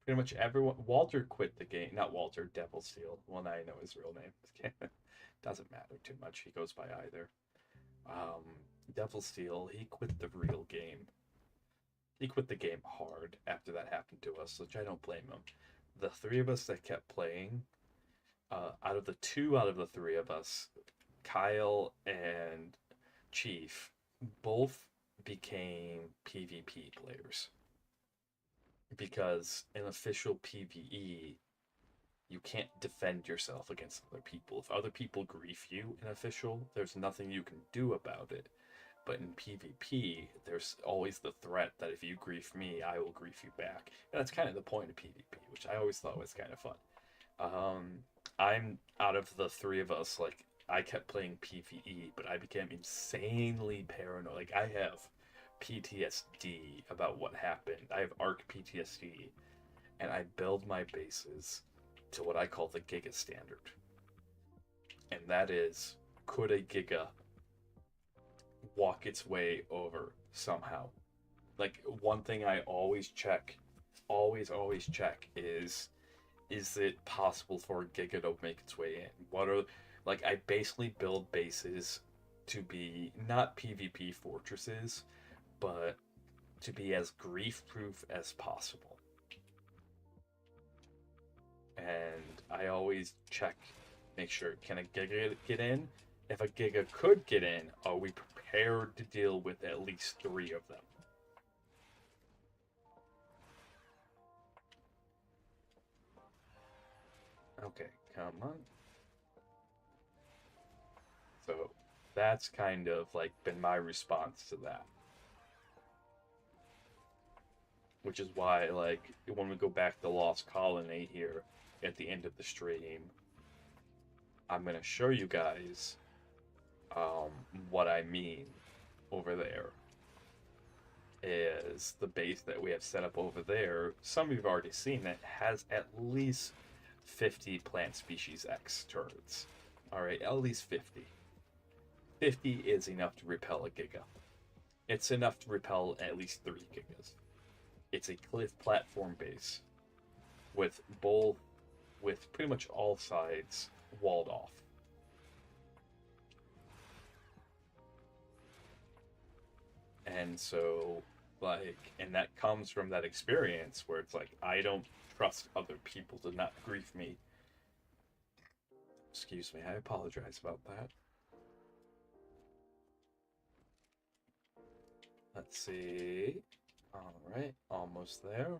pretty much everyone. Walter quit the game. Not Walter, Devil Steel. Well, now I know his real name. Doesn't matter too much. He goes by either. Um, Devil Steel, he quit the real game. He quit the game hard after that happened to us, which I don't blame him. The 3 of us that kept playing, out of the 2 out of the 3 of us, Kyle and Chief both became PvP players. Because in official PvE, you can't defend yourself against other people. If other people grief you in official, there's nothing you can do about it. But in PvP, there's always the threat that if you grief me, I will grief you back. And that's kind of the point of PvP, which I always thought was kind of fun. I'm out of the 3 of us, like, I kept playing PvE, but I became insanely paranoid. Like, I have PTSD about what happened. I have ARK PTSD, and I build my bases to what I call the Giga standard. And that is, could a Giga walk its way over somehow? Like, one thing I always check, always check is it possible for a Giga to make its way in? What are, like, I basically build bases to be not PvP fortresses, but to be as grief-proof as possible. And I always check, make sure, can a Giga get in? If a Giga could get in, are we prepared prepared to deal with at least 3 of them. Okay, come on. So that's kind of like been my response to that. Which is why, like, when we go back to Lost Colony here at the end of the stream, I'm going to show you guys what I mean over there. Is the base that we have set up over there, some of you have already seen it, has at least 50 plant species X turrets. Alright, at least 50. 50 is enough to repel a Giga. It's enough to repel at least 3 Gigas. It's a cliff platform base with pretty much all sides walled off. And so, like, and that comes from that experience where it's like, I don't trust other people to not grief me. Excuse me, I apologize about that. Let's see. Alright, almost there.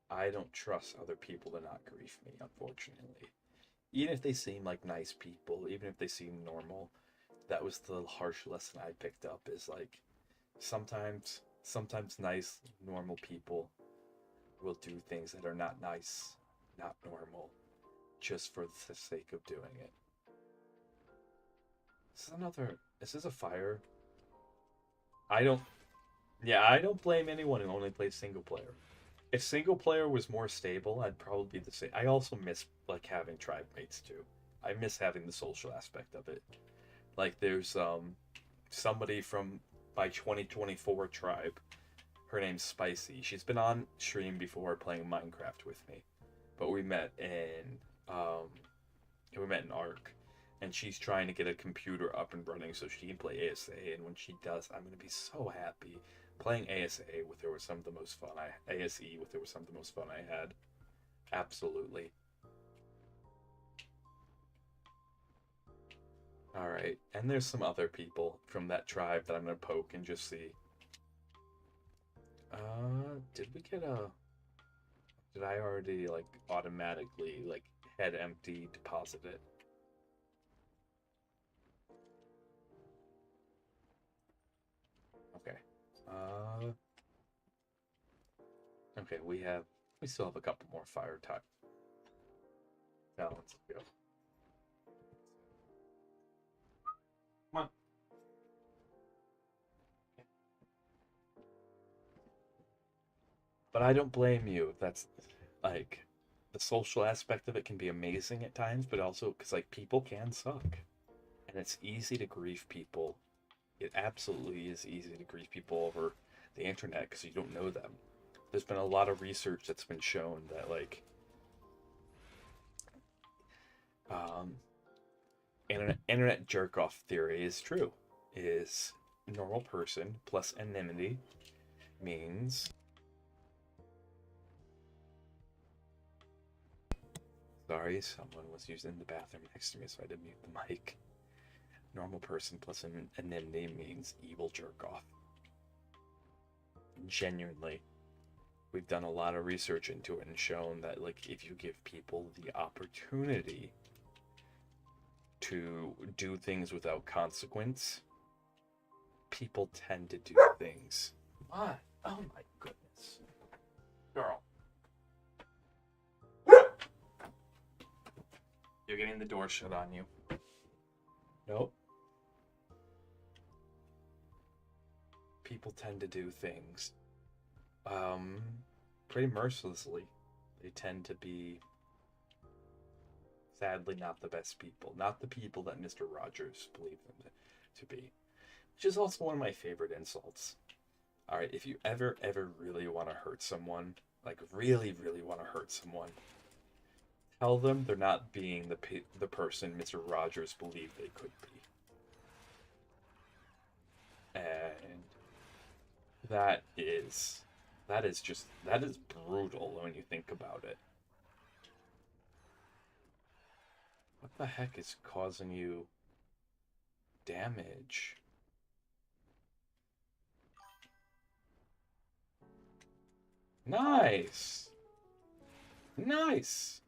I don't trust other people to not grief me, unfortunately. Even if they seem like nice people, even if they seem normal, that was the harsh lesson I picked up, is like, sometimes nice, normal people will do things that are not nice, not normal, just for the sake of doing it. Is this a fire? I don't blame anyone who only plays single player. If single player was more stable, I'd probably be the same. I also miss, like, having tribe mates too. I miss having the social aspect of it. Like, there's somebody from my 2024 tribe. Her name's Spicy. She's been on stream before playing Minecraft with me, but we met in ARK, and she's trying to get a computer up and running so she can play ASA. And when she does, I'm gonna be so happy. Playing ASA with her was some of the most fun ASE with her was some of the most fun I had. Absolutely. Alright, and there's some other people from that tribe that I'm gonna poke and just see. Did I already, like, automatically, like, head empty deposit it? Okay. Okay, we still have a couple more fire type. Now let's go. Come on. But I don't blame you. That's, like, the social aspect of it can be amazing at times, but also because, like, people can suck. And it's easy to grief people. It absolutely is easy to grief people over the internet because you don't know them. There's been a lot of research that's been shown that, like, internet jerk-off theory is true. Is normal person plus anonymity means... Sorry, someone was using the bathroom next to me, so I had to mute the mic. Normal person plus anonymity means evil jerk-off. Genuinely. We've done a lot of research into it and shown that, like, if you give people the opportunity to do things without consequence, people tend to do things. What? Oh my goodness. Girl. You're getting the door shut on you. Nope. People tend to do things pretty mercilessly. They tend to be, sadly, not the best people. Not the people that Mr. Rogers believed them to be. Which is also one of my favorite insults. Alright, if you ever really want to hurt someone, like really want to hurt someone, tell them they're not being the person Mr. Rogers believed they could be. And that is brutal when you think about it. What the heck is causing you damage. Nice. Nice.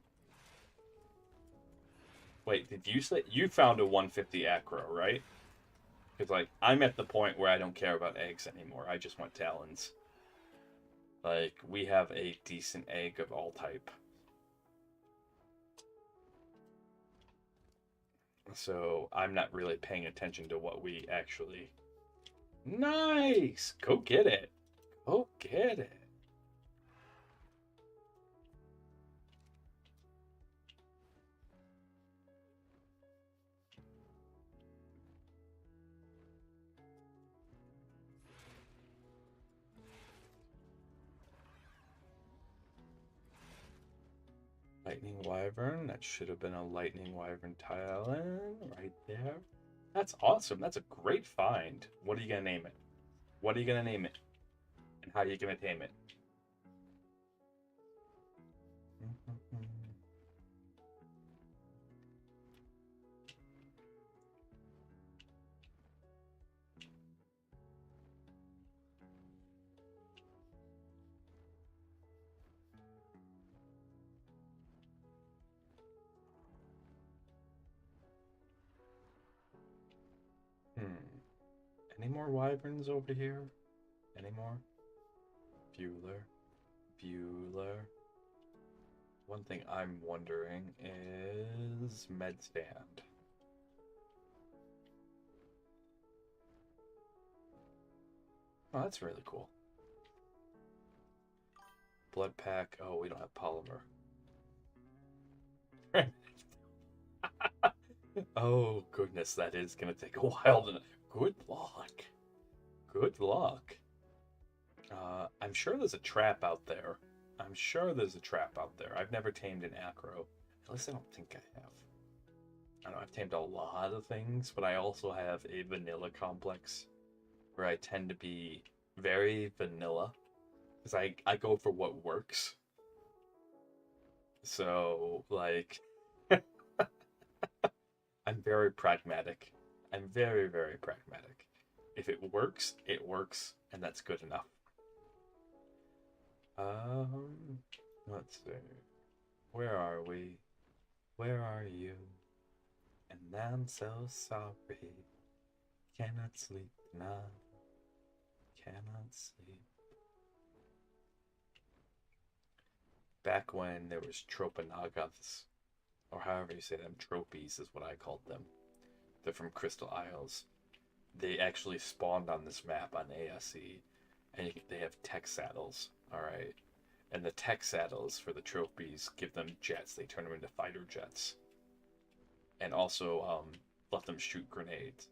Wait, did you say you found a 150 acro, right? Because, like, I'm at the point where I don't care about eggs anymore. I just want talons. Like, we have a decent egg of all type. So, I'm not really paying attention to what we actually... Nice! Go get it. Go get it. Lightning Wyvern. That should have been a Lightning Wyvern Talon right there. That's awesome. That's a great find. What are you going to name it? What are you going to name it? And how are you going to tame it? Any more wyverns over here? Any more? Bueller. Bueller. One thing I'm wondering is med stand. Oh, that's really cool. Blood pack. Oh, we don't have polymer. Oh, goodness, that is going to take a while to... Good luck. Good luck. I'm sure there's a trap out there. I'm sure there's a trap out there. I've never tamed an acro. At least I don't think I have. I know I've tamed a lot of things, but I also have a vanilla complex where I tend to be very vanilla because I go for what works. So, like, I'm very pragmatic. I'm very, very pragmatic. If it works, and that's good enough. Let's see. Where are we? Where are you? And I'm so sorry. Cannot sleep tonight. Cannot sleep. Back when there was Tropanagas, or however you say them, Tropies is what I called them. They're from Crystal Isles. They actually spawned on this map on ASE, and they have tech saddles, alright? And the tech saddles for the Tropies give them jets. They turn them into fighter jets. And also let them shoot grenades.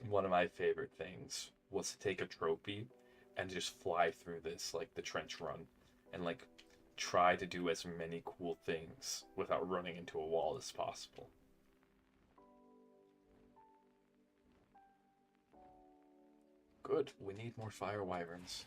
One of my favorite things was to take a trophy and just fly through this, like the trench run, and like try to do as many cool things without running into a wall as possible. Good, we need more fire wyverns.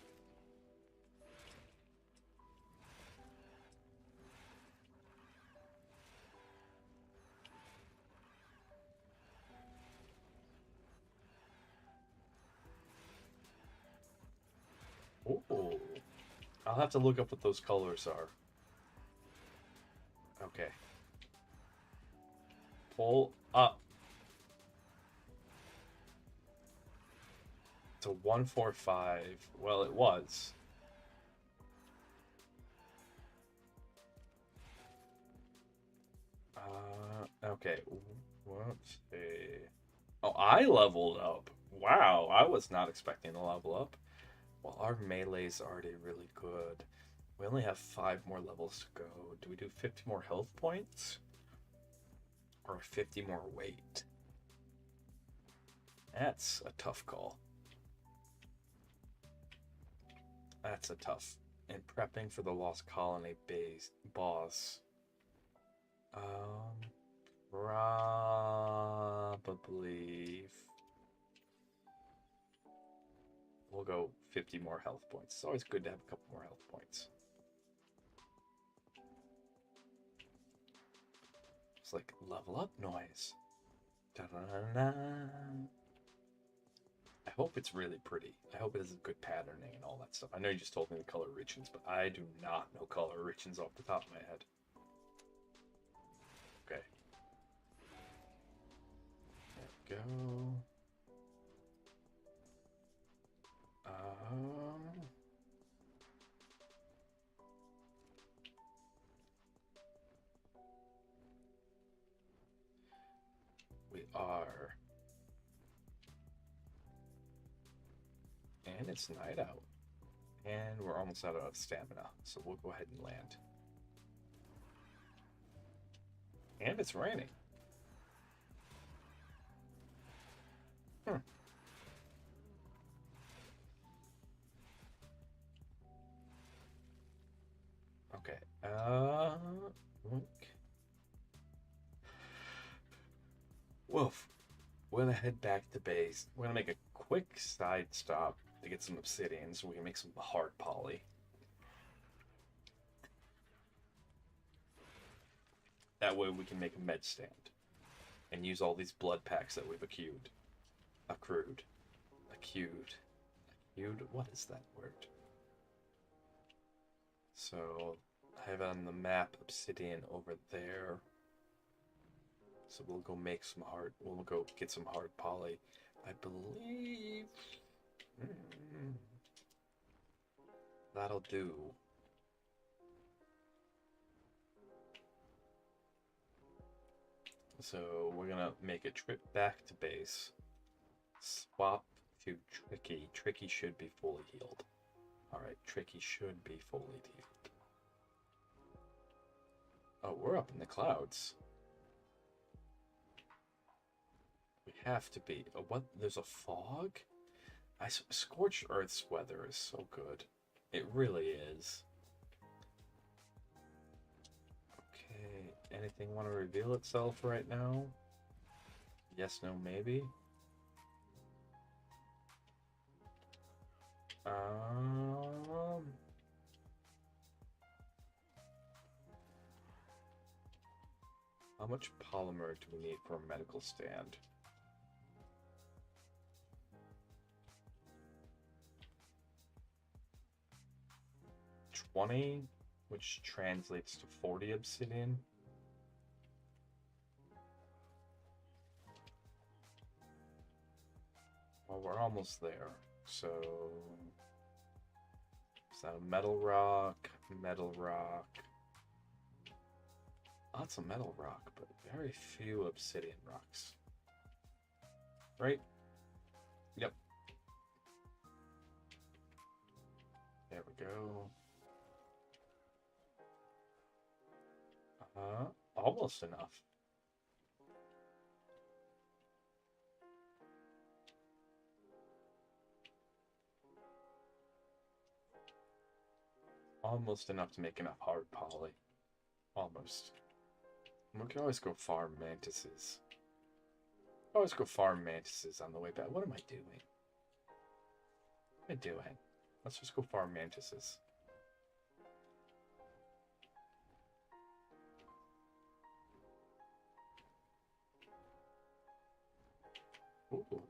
Oh, I'll have to look up what those colors are. Okay. Pull up. It's a 145. Well, it was. Okay. Let's see. Oh, I leveled up. Wow, I was not expecting to level up. Well, our melee's already really good. We only have 5 more levels to go. Do we do 50 more health points? Or 50 more weight? That's a tough call. That's a tough. And prepping for the Lost Colony base boss. Probably. We'll go 50 more health points. It's always good to have a couple more health points. It's like level up noise. Da-da-da-da. I hope it's really pretty. I hope it has good patterning and all that stuff. I know you just told me the color regions, but I do not know color regions off the top of my head. Okay. There we go. We are. And it's night out. And we're almost out of stamina, so we'll go ahead and land. And it's raining. Okay. Look. Woof. We're gonna head back to base. We're gonna make a quick side stop to get some obsidian so we can make some hard poly. That way we can make a med stand and use all these blood packs that we've accrued. What is that word? So I have on the map obsidian over there. So we'll go make some hard. We'll go get some hard poly. I believe that'll do. So we're gonna make a trip back to base. Swap to Tricky. Tricky should be fully healed. Alright, Tricky should be fully healed. Oh, we're up in the clouds. We have to be. What? There's a fog? Scorched Earth's weather is so good. It really is. Okay, anything want to reveal itself right now? Yes, no, maybe? How much polymer do we need for a medical stand? 20, which translates to 40 obsidian. Well, we're almost there. So, is that a metal rock? Metal rock. Lots of metal rock, but very few obsidian rocks. Right? Yep. There we go. Almost enough. Almost enough to make enough hard poly. Almost. We can always go farm mantises. Always go farm mantises on the way back. What am I doing? What am I doing? Let's just go farm mantises. Ooh.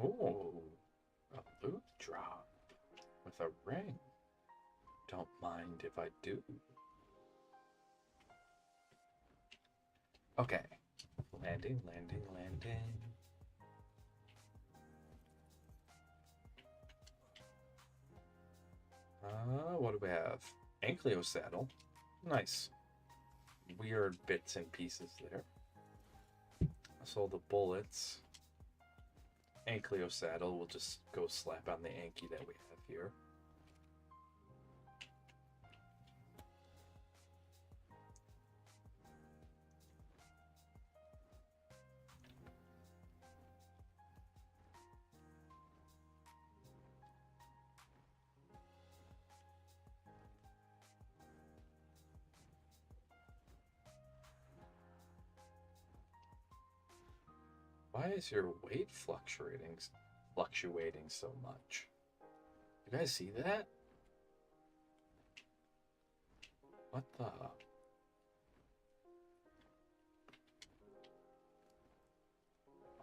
Ooh. A loot drop. With a ring. Don't mind if I do. Okay. Landing, landing, landing. What do we have? Ankylo saddle. Nice. Weird bits and pieces there. So the bullets. Ankylo saddle. We'll just go slap on the Anky that we have here. Why is your weight fluctuating so much? You guys see that? What the?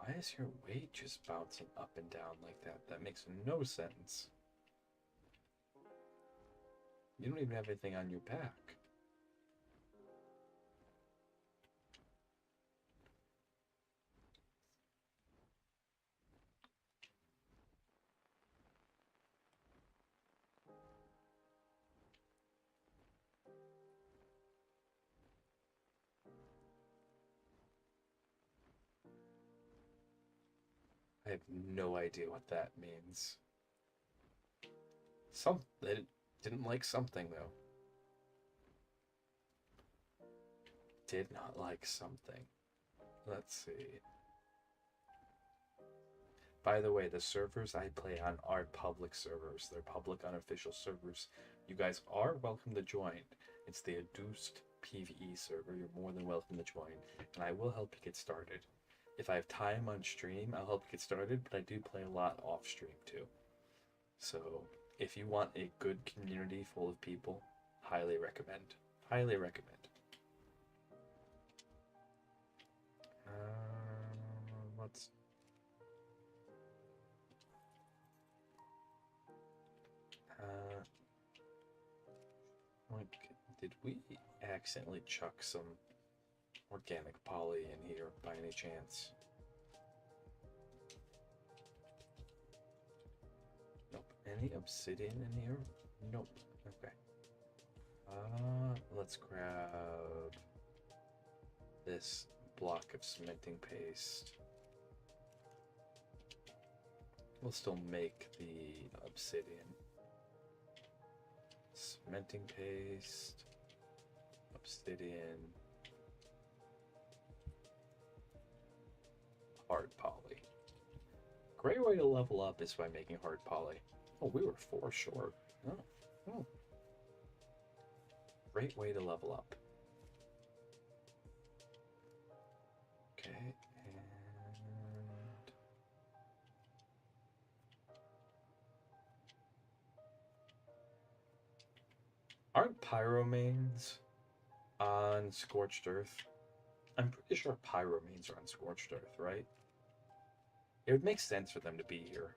Why is your weight just bouncing up and down like that? That makes no sense. You don't even have anything on your back. I have no idea what that means. They didn't like something, though. Did not like something. Let's see. By the way, the servers I play on are public servers. They're public, unofficial servers. You guys are welcome to join. It's the Adust PvE server. You're more than welcome to join, and I will help you get started. If I have time on stream, I'll help you get started, but I do play a lot off stream too. So if you want a good community full of people, highly recommend. Highly recommend. Let's... did we accidentally chuck some organic poly in here by any chance? Nope. Any obsidian in here? Nope. Okay. Let's grab this block of cementing paste. We'll still make the obsidian. Cementing paste, obsidian, hard poly. Great way to level up is by making hard poly. Oh, we were 4 short. Oh. Great way to level up. Okay, and aren't pyromanes on Scorched Earth? I'm pretty sure pyromanes are on Scorched Earth, right? It would make sense for them to be here.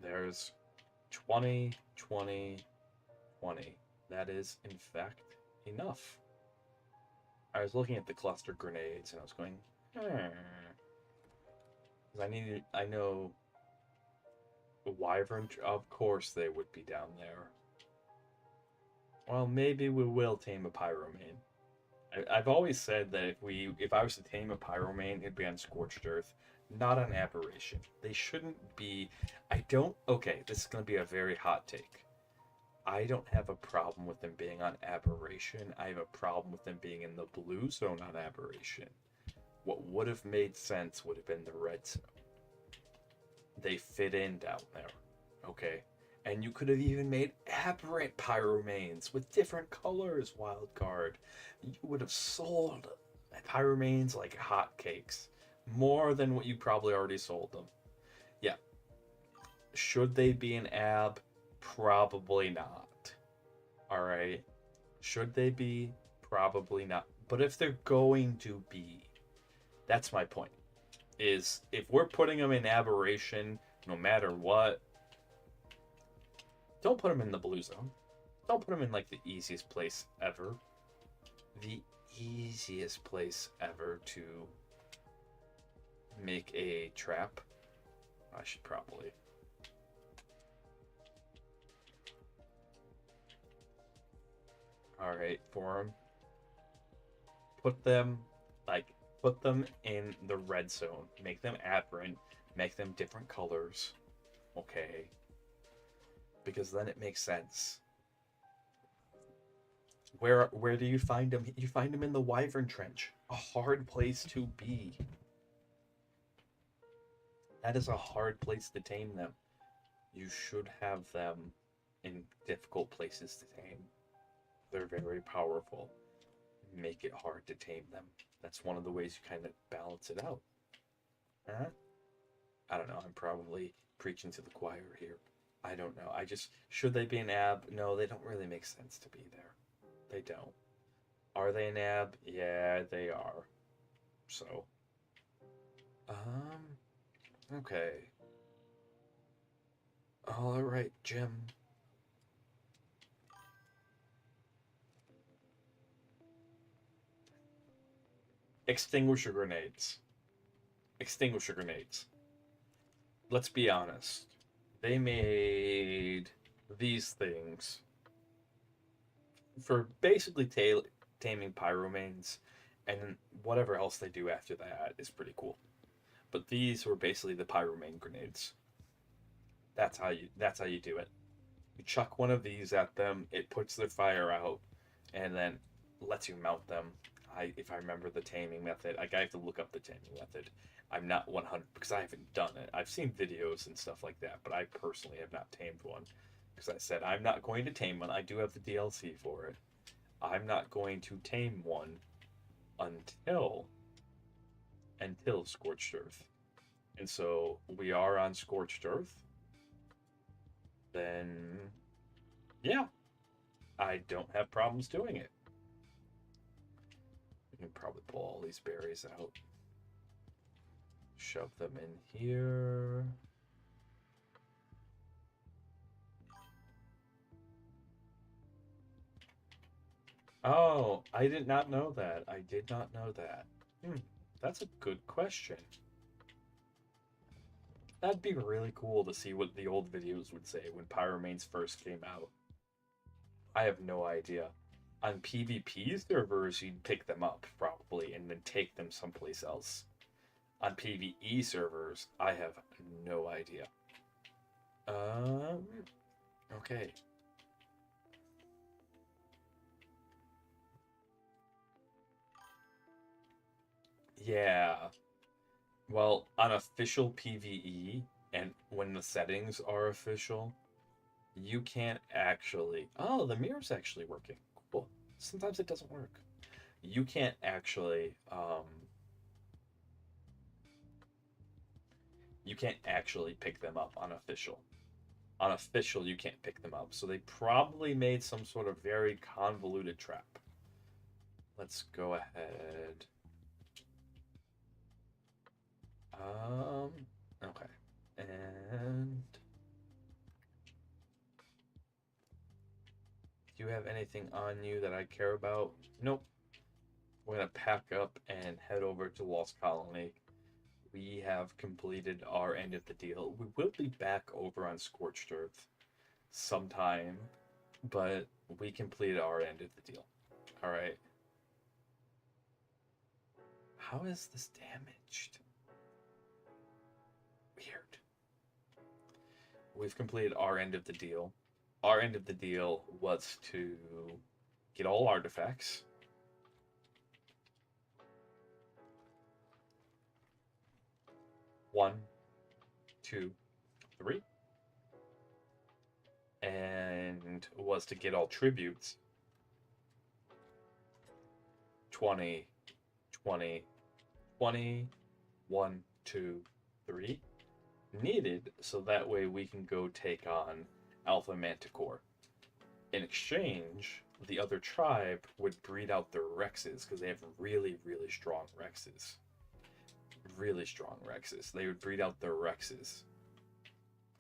There's 20, 20, 20. That is, in fact, enough. I was looking at the cluster grenades and I was going, I know Wyvern, of course they would be down there. Well, maybe we will tame a pyromane. I've always said that if I was to tame a pyromane, it'd be on Scorched Earth, not on Aberration. They shouldn't be. Okay, this is going to be a very hot take. I don't have a problem with them being on Aberration. I have a problem with them being in the blue zone on Aberration. What would have made sense would have been the red zone. They fit in down there, okay? And you could have even made aberrant pyromanes with different colors, wildcard. You would have sold pyromanes like hotcakes. More than what you probably already sold them. Yeah. Should they be an ab? Probably not. Alright. Should they be? Probably not. But if they're going to be, that's my point. Is if we're putting them in aberration, no matter what, don't put them in the blue zone. Don't put them in like the easiest place ever. The easiest place ever to make a trap. I should probably. Alright, for them. Put them in the red zone. Make them aberrant. Make them different colors. Okay. Because then it makes sense. Where do you find them? You find them in the Wyvern Trench. A hard place to be. That is a hard place to tame them. You should have them in difficult places to tame. They're very powerful. Make it hard to tame them. That's one of the ways you kind of balance it out. Huh? I don't know. I'm probably preaching to the choir here. I don't know. Should they be an ab? No, they don't really make sense to be there. they don't. Are they nab? Yeah, they are. So, okay. All right, Jim. Extinguisher grenades. Extinguisher grenades. Let's be honest. They made these things for basically taming pyromanes, and whatever else they do after that is pretty cool. But these were basically the pyromane grenades. That's how you do it. You chuck one of these at them, it puts their fire out, and then lets you mount them. If I remember the taming method, I have to look up the taming method. I'm not 100 because I haven't done it. I've seen videos and stuff like that, but I personally have not tamed one because I said I'm not going to tame one. I do have the DLC for it. I'm not going to tame one until Scorched Earth. And so we are on Scorched Earth. Then yeah, I don't have problems doing it. We can probably pull all these berries out. Shove them in here. Oh, I did not know that. I did not know that. That's a good question. That'd be really cool to see what the old videos would say when Pyromanes first came out. I have no idea. On PvP servers, you'd pick them up, probably, and then take them someplace else. On PvE servers, I have no idea. Okay. Yeah. Well, on official PvE, and when the settings are official, you can't actually... Oh, the mirror's actually working. Cool. Sometimes it doesn't work. You can't actually, you can't actually pick them up on official. On official, you can't pick them up. So they probably made some sort of very convoluted trap. Let's go ahead. Okay. And do you have anything on you that I care about? Nope. We're gonna pack up and head over to Lost Colony. We have completed our end of the deal. We will be back over on Scorched Earth sometime, but we completed our end of the deal. All right. How is this damaged? Weird. We've completed our end of the deal. Our end of the deal was to get all artifacts. One, two, three. And was to get all tributes. 20, 20, 20, 1, 2, 3. Needed so that way we can go take on Alpha Manticore. In exchange, the other tribe would breed out their Rexes because they have really, really strong Rexes. Really strong Rexes. They would breed out their Rexes.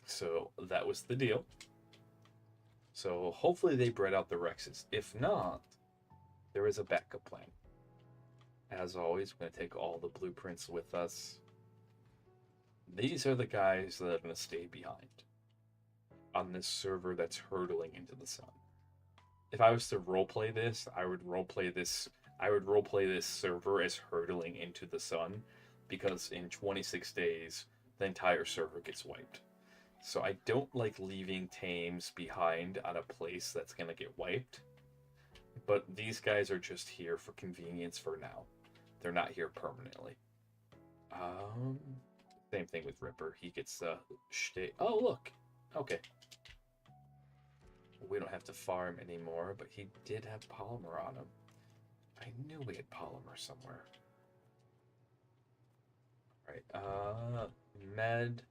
So that was the deal. So hopefully they bred out the Rexes. If not, there is a backup plan. As always, we're going to take all the blueprints with us. These are the guys that are going to stay behind on this server that's hurtling into the sun. If I was to roleplay this, I would roleplay this server as hurtling into the sun, because in 26 days, the entire server gets wiped. So I don't like leaving tames behind on a place that's going to get wiped. But these guys are just here for convenience for now. They're not here permanently. Same thing with Ripper. He gets stay. Oh, look. Okay. We don't have to farm anymore, but he did have polymer on him. I knew we had polymer somewhere. Alright, med.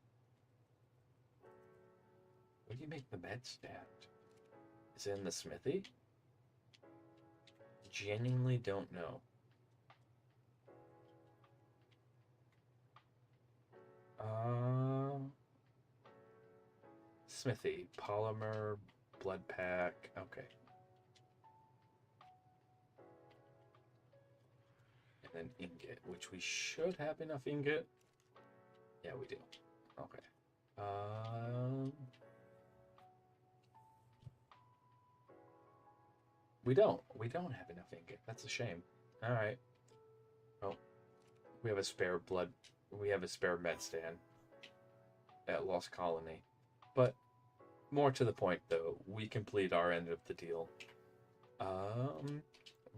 Where do you make the med stand? Is it in the smithy? genuinely don't know. Smithy, polymer, blood pack. Okay. And then ingot, which we should have enough ingot. Yeah, we do. Okay. We don't. We don't have enough ingot. That's a shame. All right. Oh, we have a spare blood. We have a spare med stand at Lost Colony. But more to the point, though, we complete our end of the deal.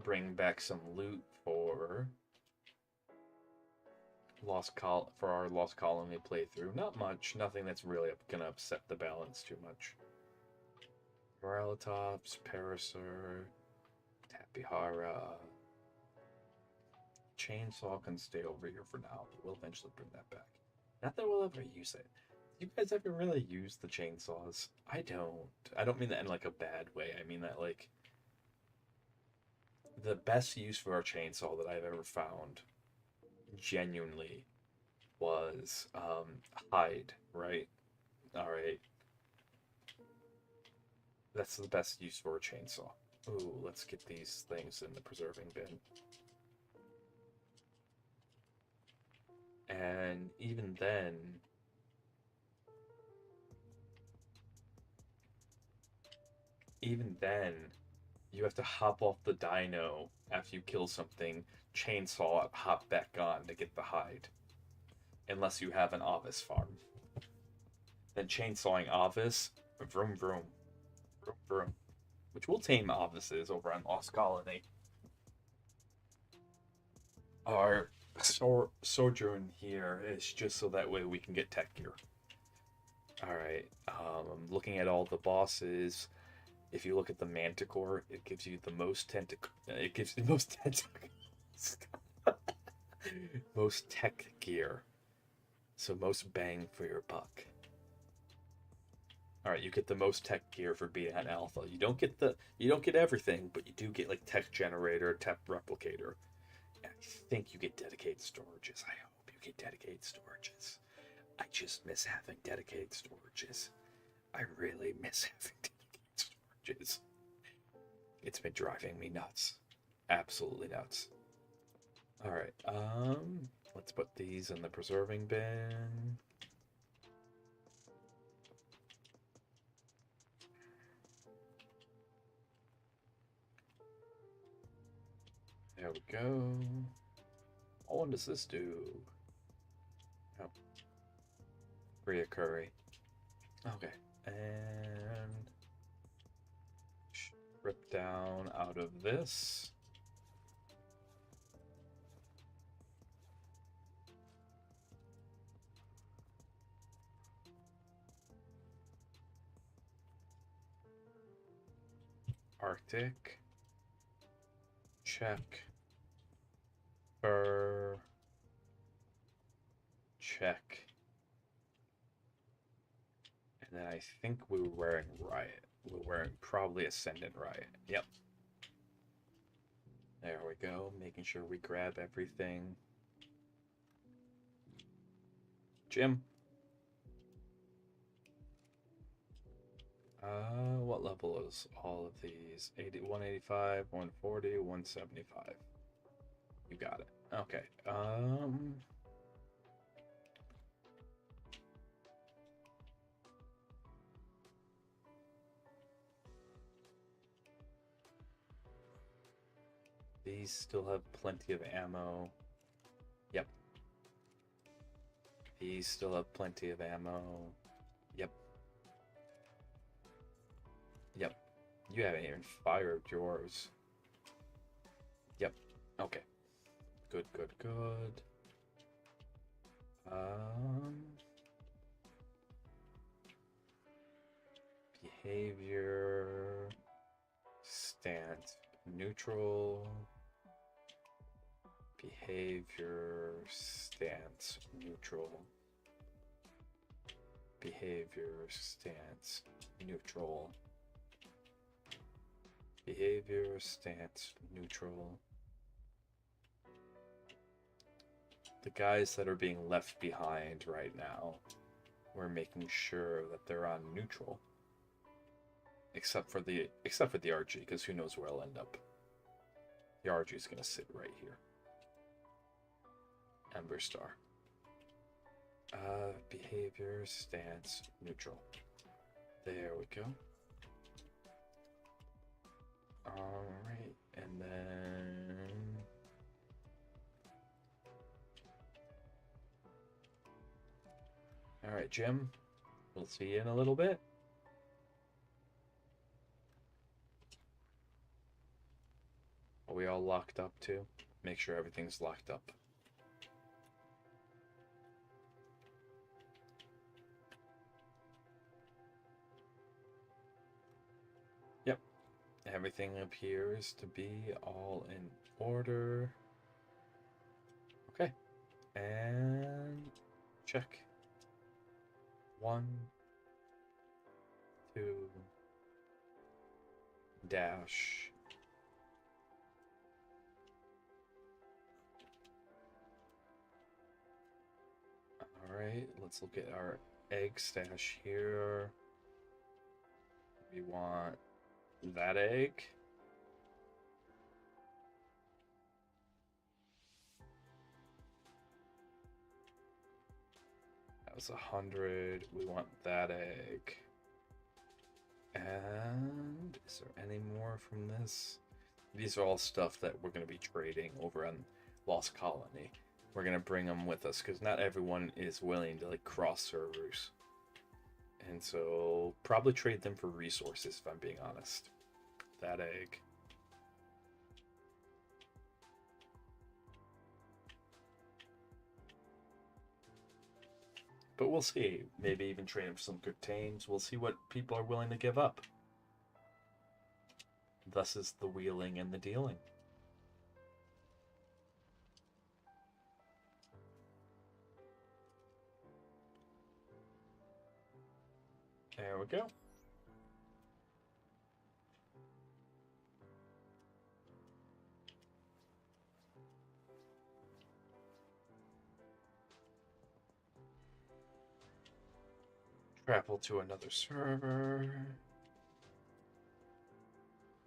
Bring back some loot for for our Lost Colony playthrough. Not much. Nothing that's really gonna upset the balance too much. Moralitops, Parasaur, Tapihara. Chainsaw can stay over here for now, but we'll eventually bring that back. Not that we'll ever use it. You guys ever really use the chainsaws? I don't. I don't mean that in like a bad way. I mean that like the best use for a chainsaw that I've ever found genuinely was hide, right? All right. That's the best use for a chainsaw. Ooh, let's get these things in the preserving bin. And even then, you have to hop off the dino after you kill something, chainsaw it, hop back on to get the hide. Unless you have an Ovis farm. Then chainsawing Ovis, vroom vroom. Vroom vroom. Which will tame Ovises over on Lost Colony. Our sojourn here is just so that way we can get tech gear. Alright, I'm looking at all the bosses. If you look at the Manticore, it gives you the most most tech gear. So most bang for your buck. Alright, you get the most tech gear for being an alpha. You don't get everything, but you do get like tech generator, tech replicator. And I think you get dedicated storages. I hope you get dedicated storages. I just miss having dedicated storages. I really miss having dedicated storages. It's been driving me nuts. Absolutely nuts. Alright, let's put these in the preserving bin. There we go. What does this do? Oh. Reoccurring. Okay. And strip down out of this. Arctic. Check. Fur. Check. And then I think we were wearing Riot. We're wearing probably Ascendant Riot. Yep. There we go. Making sure we grab everything. Jim. What level is all of these? 185, 140, 175. You got it. Okay. These still have plenty of ammo. Yep. These still have plenty of ammo. Yep. Yep. You haven't even fired yours. Yep. Okay. Good, good, good. Behavior. Stance. Neutral. Behavior. Stance. Neutral. Behavior. Stance. Neutral. Behavior, stance, neutral. The guys that are being left behind right now, we're making sure that they're on neutral. Except for the RG, because who knows where I'll end up. The RG is gonna sit right here. Ember Star. Behavior, stance, neutral. There we go. Alright, and then... Alright, Jim. We'll see you in a little bit. Are we all locked up too? Make sure everything's locked up. Yep. Everything appears to be all in order. Okay. And check. 1, 2, dash. Alright, let's look at our egg stash here. We want that egg. That was 100. We want that egg. And is there any more from this? These are all stuff that we're going to be trading over on Lost Colony. We're going to bring them with us because not everyone is willing to like cross servers. And so probably trade them for resources if I'm being honest. That egg. But we'll see. Maybe even trade them for some good tames. We'll see what people are willing to give up. Thus is the wheeling and the dealing. There we go. Travel to another server.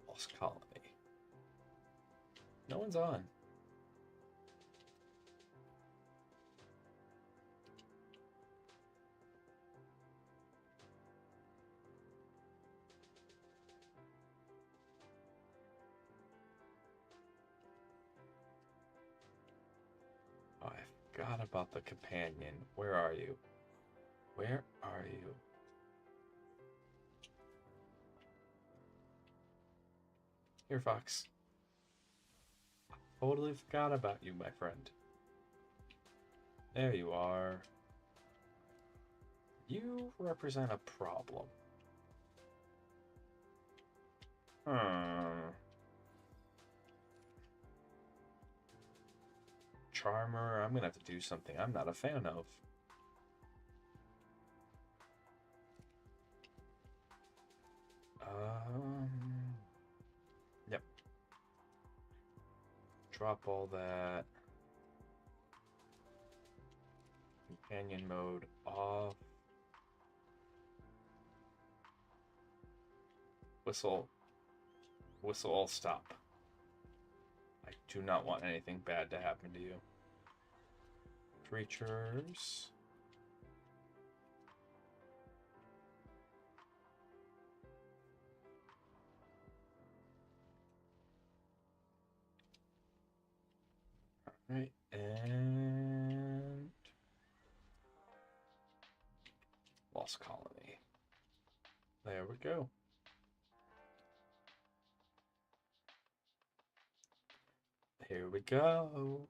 Lost Colony. No one's on. Oh, I forgot about the companion. Where are you? Where are you? Here, Fox. Totally forgot about you, my friend. There you are. You represent a problem. Charmer, I'm gonna have to do something I'm not a fan of. Yep. Drop all that. Companion mode off. Whistle all stop. I do not want anything bad to happen to you. Creatures. Alright, and Lost Colony. There we go. Here we go.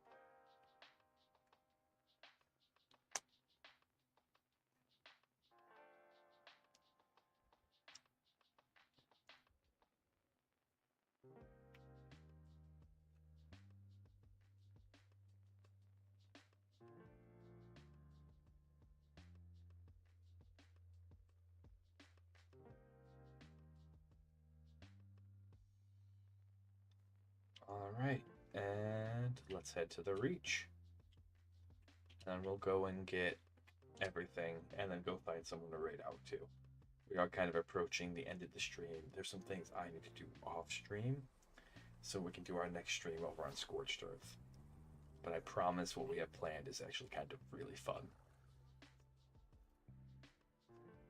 Alright, and let's head to the Reach. And we'll go and get everything, and then go find someone to raid out to. We are kind of approaching the end of the stream. There's some things I need to do off stream, so we can do our next stream over on Scorched Earth. But I promise what we have planned is actually kind of really fun.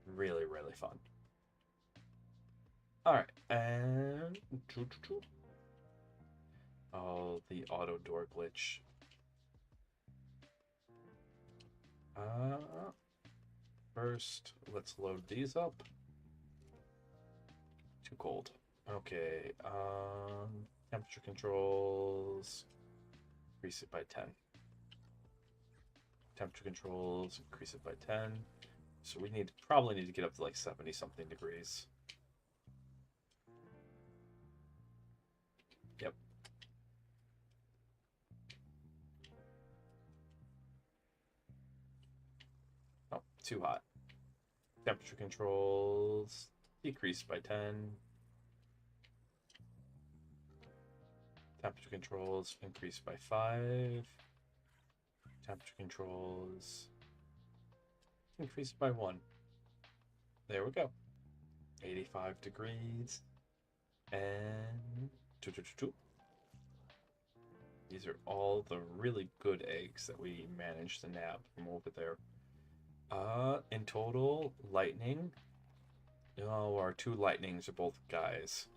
Really, really fun. Alright, and... oh, the auto door glitch. First, let's load these up. Too cold. Okay, temperature controls, increase it by 10. Temperature controls, increase it by 10. So we probably need to get up to like 70 something degrees. Yep. Oh, too hot. Temperature controls, decreased by 10. Temperature controls, increased by 5. Temperature controls, increased by 1. There we go. 85 degrees. And... these are all the really good eggs that we managed to nab from over there. In total, lightning. Oh, our 2 lightnings are both guys.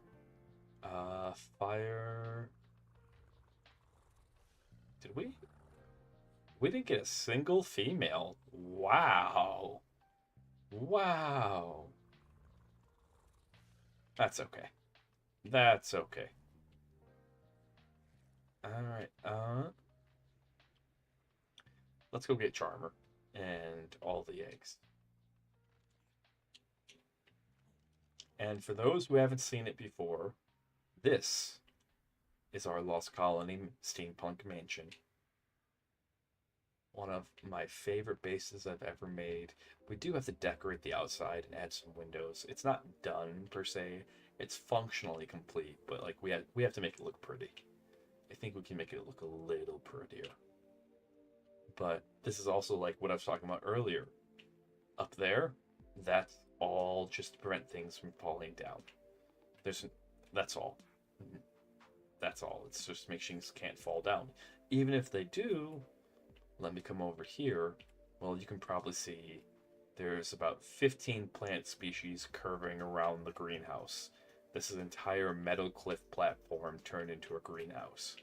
Fire. Did we? We didn't get a single female. Wow. Wow. That's okay. That's okay. Alright, let's go get Charmer and all the eggs. And for those who haven't seen it before, this is our Lost Colony Steampunk Mansion. One of my favorite bases I've ever made. We do have to decorate the outside and add some windows. It's not done per se. It's functionally complete, but like we have to make it look pretty. I think we can make it look a little prettier. But this is also like what I was talking about earlier. Up there, that's all just to prevent things from falling down. That's all. That's all. It's just to make things can't fall down. Even if they do, let me come over here. Well, you can probably see there's about 15 plant species curving around the greenhouse. This is an entire metal cliff platform turned into a greenhouse.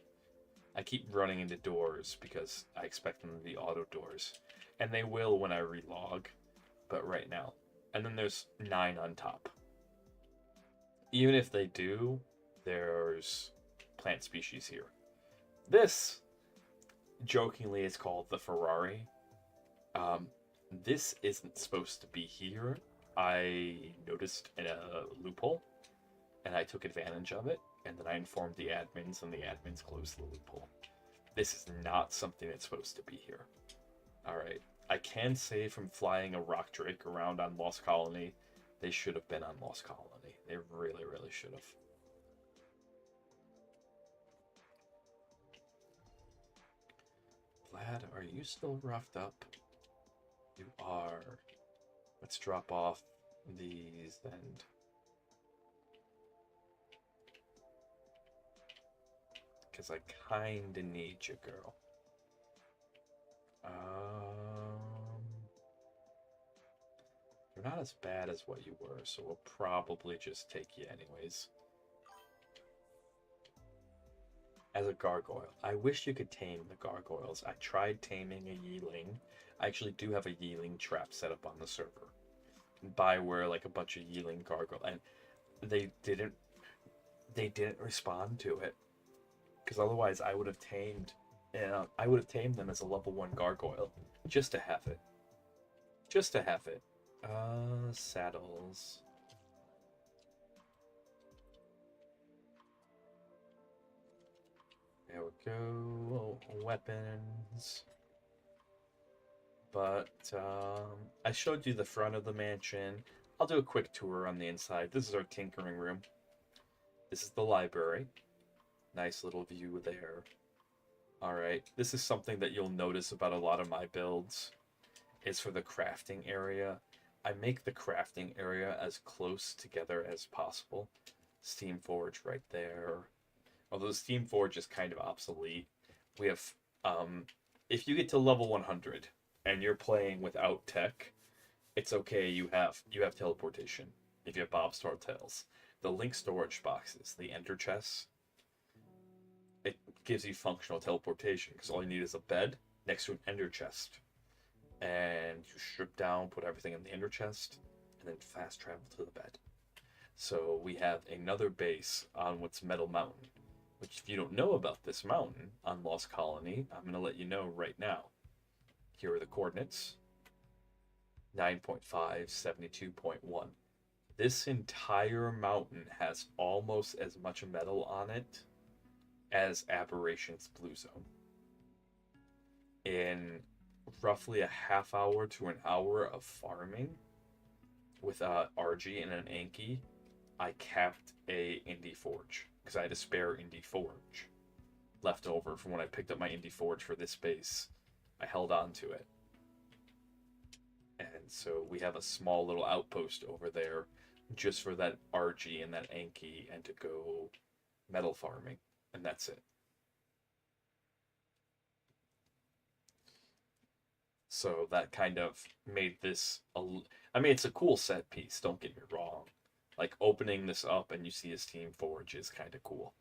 I keep running into doors because I expect them to be auto doors. And they will when I relog, but right now. And then there's 9 on top. Even if they do, there's plant species here. This, jokingly, is called the Ferrari. This isn't supposed to be here. I noticed in a loophole, and I took advantage of it, and then I informed the admins, and the admins closed the loophole. This is not something that's supposed to be here. Alright, I can say from flying a rock drake around on Lost Colony, they should have been on Lost Colony. They really, really should have. Vlad, are you still roughed up? You are. Let's drop off these and... because I kinda need you, girl. You're not as bad as what you were, so we'll probably just take you anyways. As a gargoyle. I wish you could tame the gargoyles. I tried taming a yeeling. I actually do have a yeeling trap set up on the server. Bioware like a bunch of yeeling gargoyle, and they didn't respond to it. Because otherwise I would have tamed them as a level 1 gargoyle. Just to have it. Just to have it. Saddles. There we go. Weapons. But I showed you the front of the mansion. I'll do a quick tour on the inside. This is our tinkering room. This is the library. Nice little view there. Alright, this is something that you'll notice about a lot of my builds, is for the crafting area. I make the crafting area as close together as possible. Steam Forge right there. Although Steam Forge is kind of obsolete. We have, if you get to level 100 and you're playing without tech, it's okay. You have teleportation if you have Bob's Tails. The link storage boxes, the ender chests, it gives you functional teleportation because all you need is a bed next to an ender chest, and you strip down, put everything in the ender chest, and then fast travel to the bed. So we have another base on what's Metal Mountain, which if you don't know about this mountain on Lost Colony, I'm going to let you know right now. Here are the coordinates. 9.5, 72.1. This entire mountain has almost as much metal on it as Aberration's Blue Zone. In roughly a half hour to an hour of farming with RG and an Anki, I capped a Indie Forge because I had a spare Indie Forge left over from when I picked up my Indie Forge for this base. I held on to it. And so we have a small little outpost over there just for that RG and that Anki and to go metal farming. And that's it. So that kind of made this I mean, it's a cool set piece, don't get me wrong. Like, opening this up and you see his Steam Forge is kind of cool.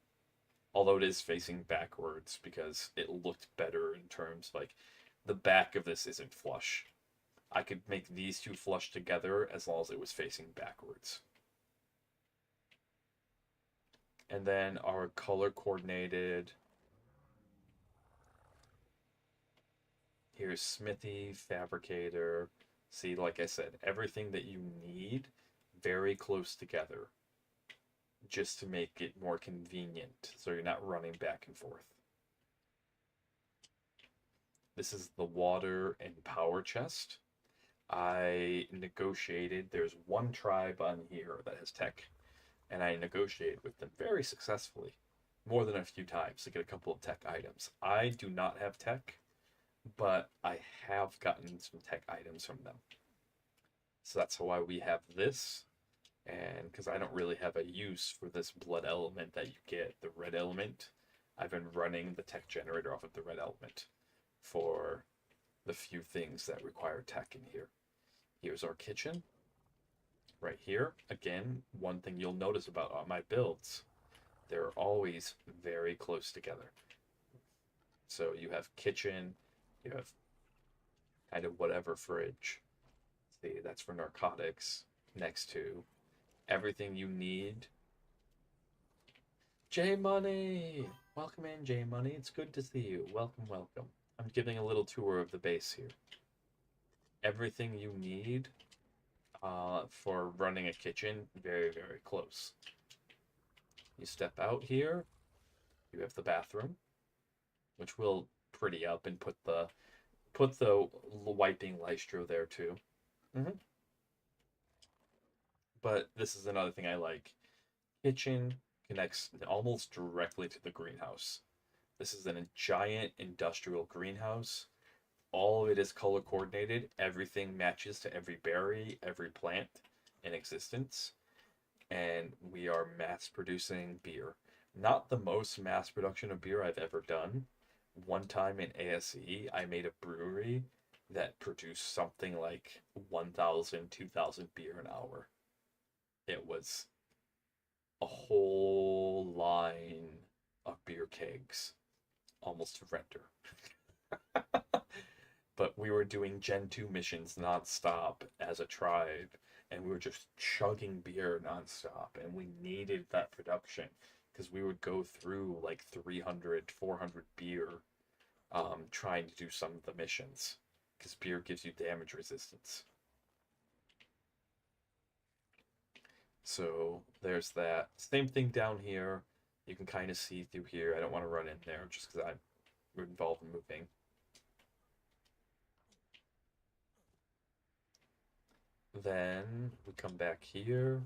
Although it is facing backwards because it looked better in terms, like, the back of this isn't flush. I could make these two flush together as long as it was facing backwards. And then our color coordinated. Here's Smithy, Fabricator. See, like I said, everything that you need very close together just to make it more convenient so you're not running back and forth. This is the water and power chest. I negotiated, there's one tribe on here that has tech, and I negotiated with them very successfully, more than a few times, to get a couple of tech items. I do not have tech, but I have gotten some tech items from them. So that's why we have this, and because I don't really have a use for this blood element that you get, the red element, I've been running the tech generator off of the red element for the few things that require tech in here. Here's our kitchen right here. Again, one thing you'll notice about all my builds, they're always very close together. So you have kitchen, you have kind of whatever fridge. See, that's for narcotics next to everything you need. J Money! Welcome in, J Money. It's good to see you. Welcome, welcome. I'm giving a little tour of the base here. Everything you need for running a kitchen, very, very close. You step out here, you have the bathroom, which we'll pretty up and put the wiping Lystro there too. But this is another thing I like. Kitchen connects almost directly to the greenhouse. This is a giant industrial greenhouse. All of it is color coordinated. Everything matches to every berry, every plant in existence. And we are mass producing beer. Not the most mass production of beer I've ever done. One time in ASE, I made a brewery that produced something like 1,000, 2,000 beer an hour. It was a whole line of beer kegs, almost to render. But we were doing Gen 2 missions nonstop as a tribe, and we were just chugging beer nonstop, and we needed that production because we would go through like 300, 400 beer trying to do some of the missions because beer gives you damage resistance. So there's that. Same thing down here. You can kind of see through here. I don't want to run in there just because I'm involved in moving. Then we come back here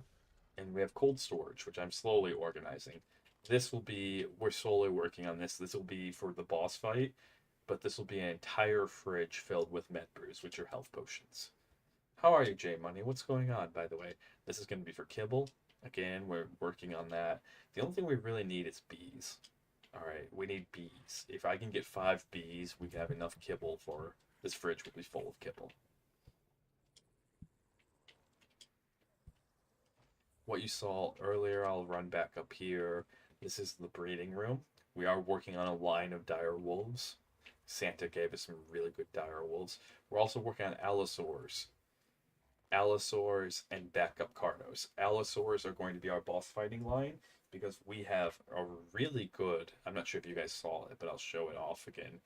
and we have cold storage, which I'm slowly organizing. This will be, we're solely working on this. This will be for the boss fight, but this will be an entire fridge filled with med brews, which are health potions. How are you, J Money? What's going on, by the way? This is going to be for kibble. Again, we're working on that. The only thing we really need is bees. Alright, we need bees. If I can get 5 bees, we have enough kibble for this fridge will be full of kibble. What you saw earlier, I'll run back up here. This is the breeding room. We are working on a line of dire wolves. Santa gave us some really good dire wolves. We're also working on allosaurs. Allosaurs and backup Carnos. Allosaurs are going to be our boss fighting line because we have a really good, I'm not sure if you guys saw it, but I'll show it off again.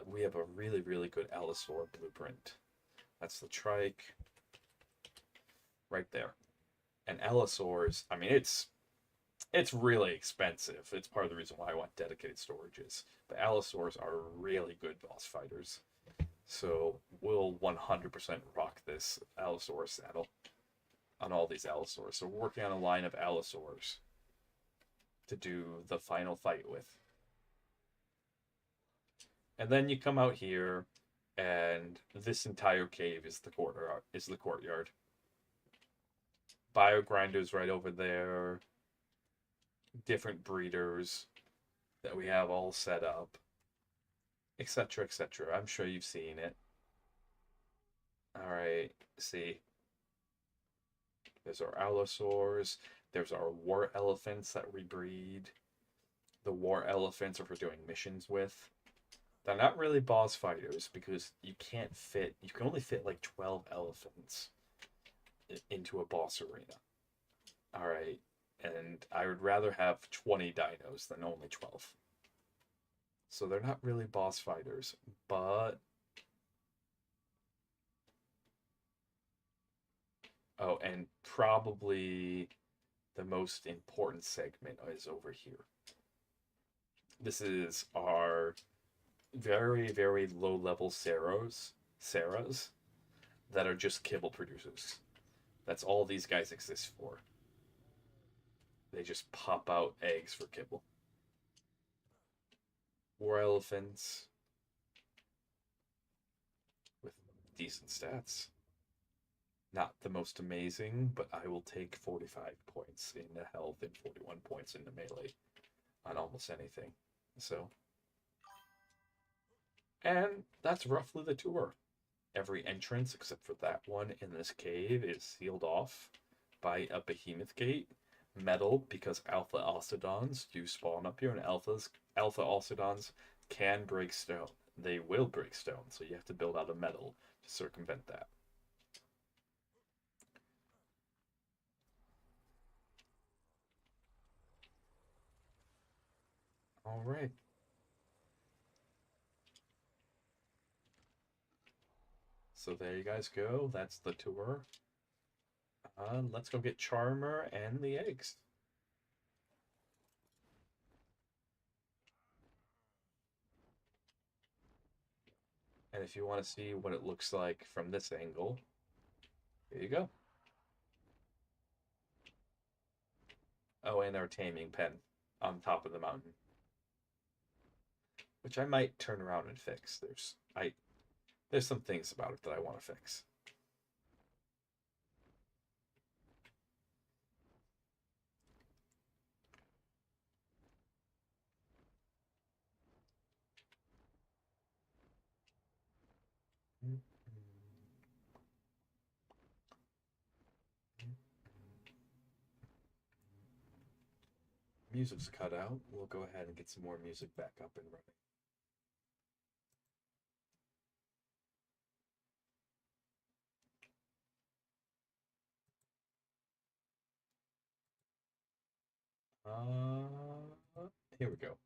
We have a really, really good Allosaur blueprint. That's the trike right there. And Allosaurs, I mean, it's really expensive. It's part of the reason why I want dedicated storages. But Allosaurs are really good boss fighters. So we'll 100% rock this Allosaur saddle on all these Allosaurs. So we're working on a line of Allosaurs to do the final fight with. And then you come out here, and this entire cave is the courtyard. Bio grinders right over there. Different breeders that we have all set up, etc., etc. I'm sure you've seen it. All right, see. There's our allosaurs. There's our war elephants that we breed. The war elephants are for doing missions with. They're not really boss fighters because you can only fit like 12 elephants into a boss arena. All right, and I would rather have 20 dinos than only 12. So they're not really boss fighters, but... Oh, and probably the most important segment is over here. This is our very, very low-level Sarahs that are just kibble producers. That's all these guys exist for. They just pop out eggs for kibble. War elephants with decent stats. Not the most amazing, but I will take 45 points in the health and 41 points in the melee on almost anything. So, and that's roughly the tour. Every entrance except for that one in this cave is sealed off by a behemoth gate. Metal, because alpha Octodons do spawn up here, and alpha Octodons can break stone. They will break stone, so you have to build out of metal to circumvent that. All right. So there you guys go. That's the tour. Let's go get Charmer and the eggs. And if you want to see what it looks like from this angle, here you go. Oh, and our taming pen on top of the mountain, which I might turn around and fix. There's some things about it that I want to fix. Music's cut out. We'll go ahead and get some more music back up and running. Here we go.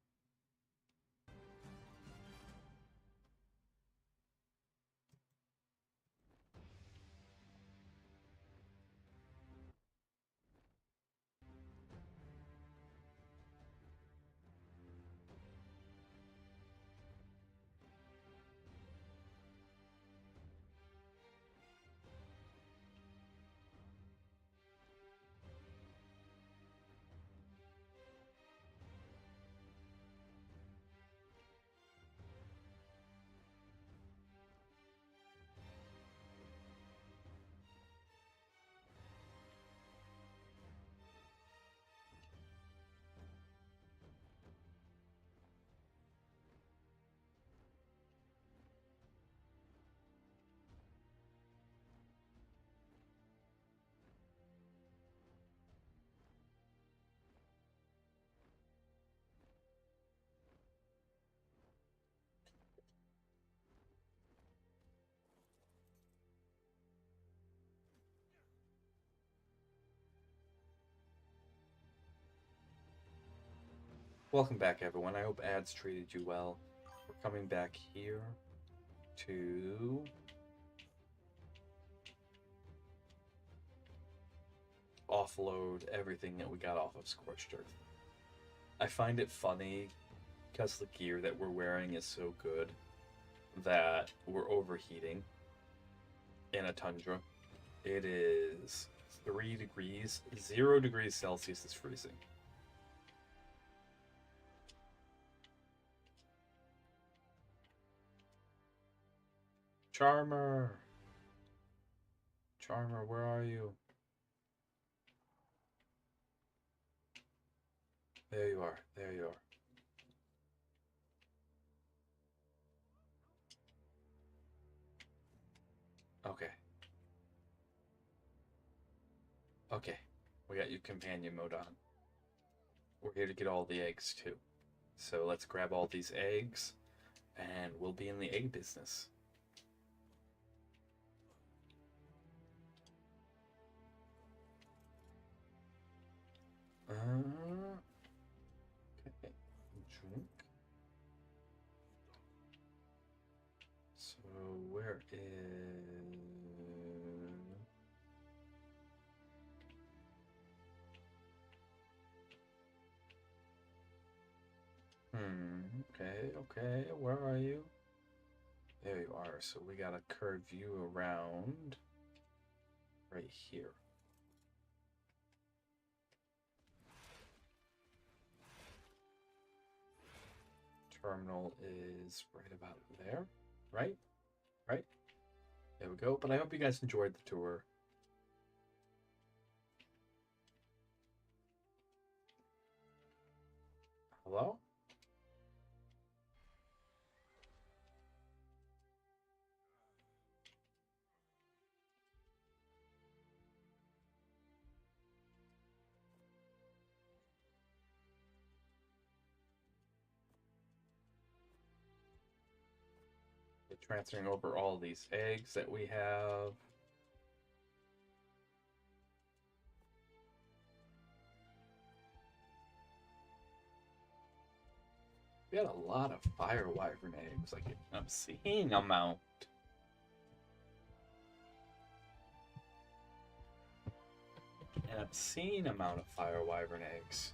Welcome back, everyone. I hope ads treated you well. We're coming back here to offload everything that we got off of Scorched Earth. I find it funny because the gear that we're wearing is so good that we're overheating in a tundra. It is 3 degrees, 0 degrees Celsius is freezing. Charmer! Charmer, where are you? There you are. There you are. Okay. Okay. We got you companion mode on. We're here to get all the eggs, too. So let's grab all these eggs, and we'll be in the egg business. Okay. Drink. So where is... Okay, okay. Where are you? There you are. So we gotta curve you around right here. Terminal is right about there, right? Right? There we go. But I hope you guys enjoyed the tour. Hello? Transferring over all these eggs that we have. We got a lot of fire wyvern eggs, like an obscene amount. An obscene amount of fire wyvern eggs.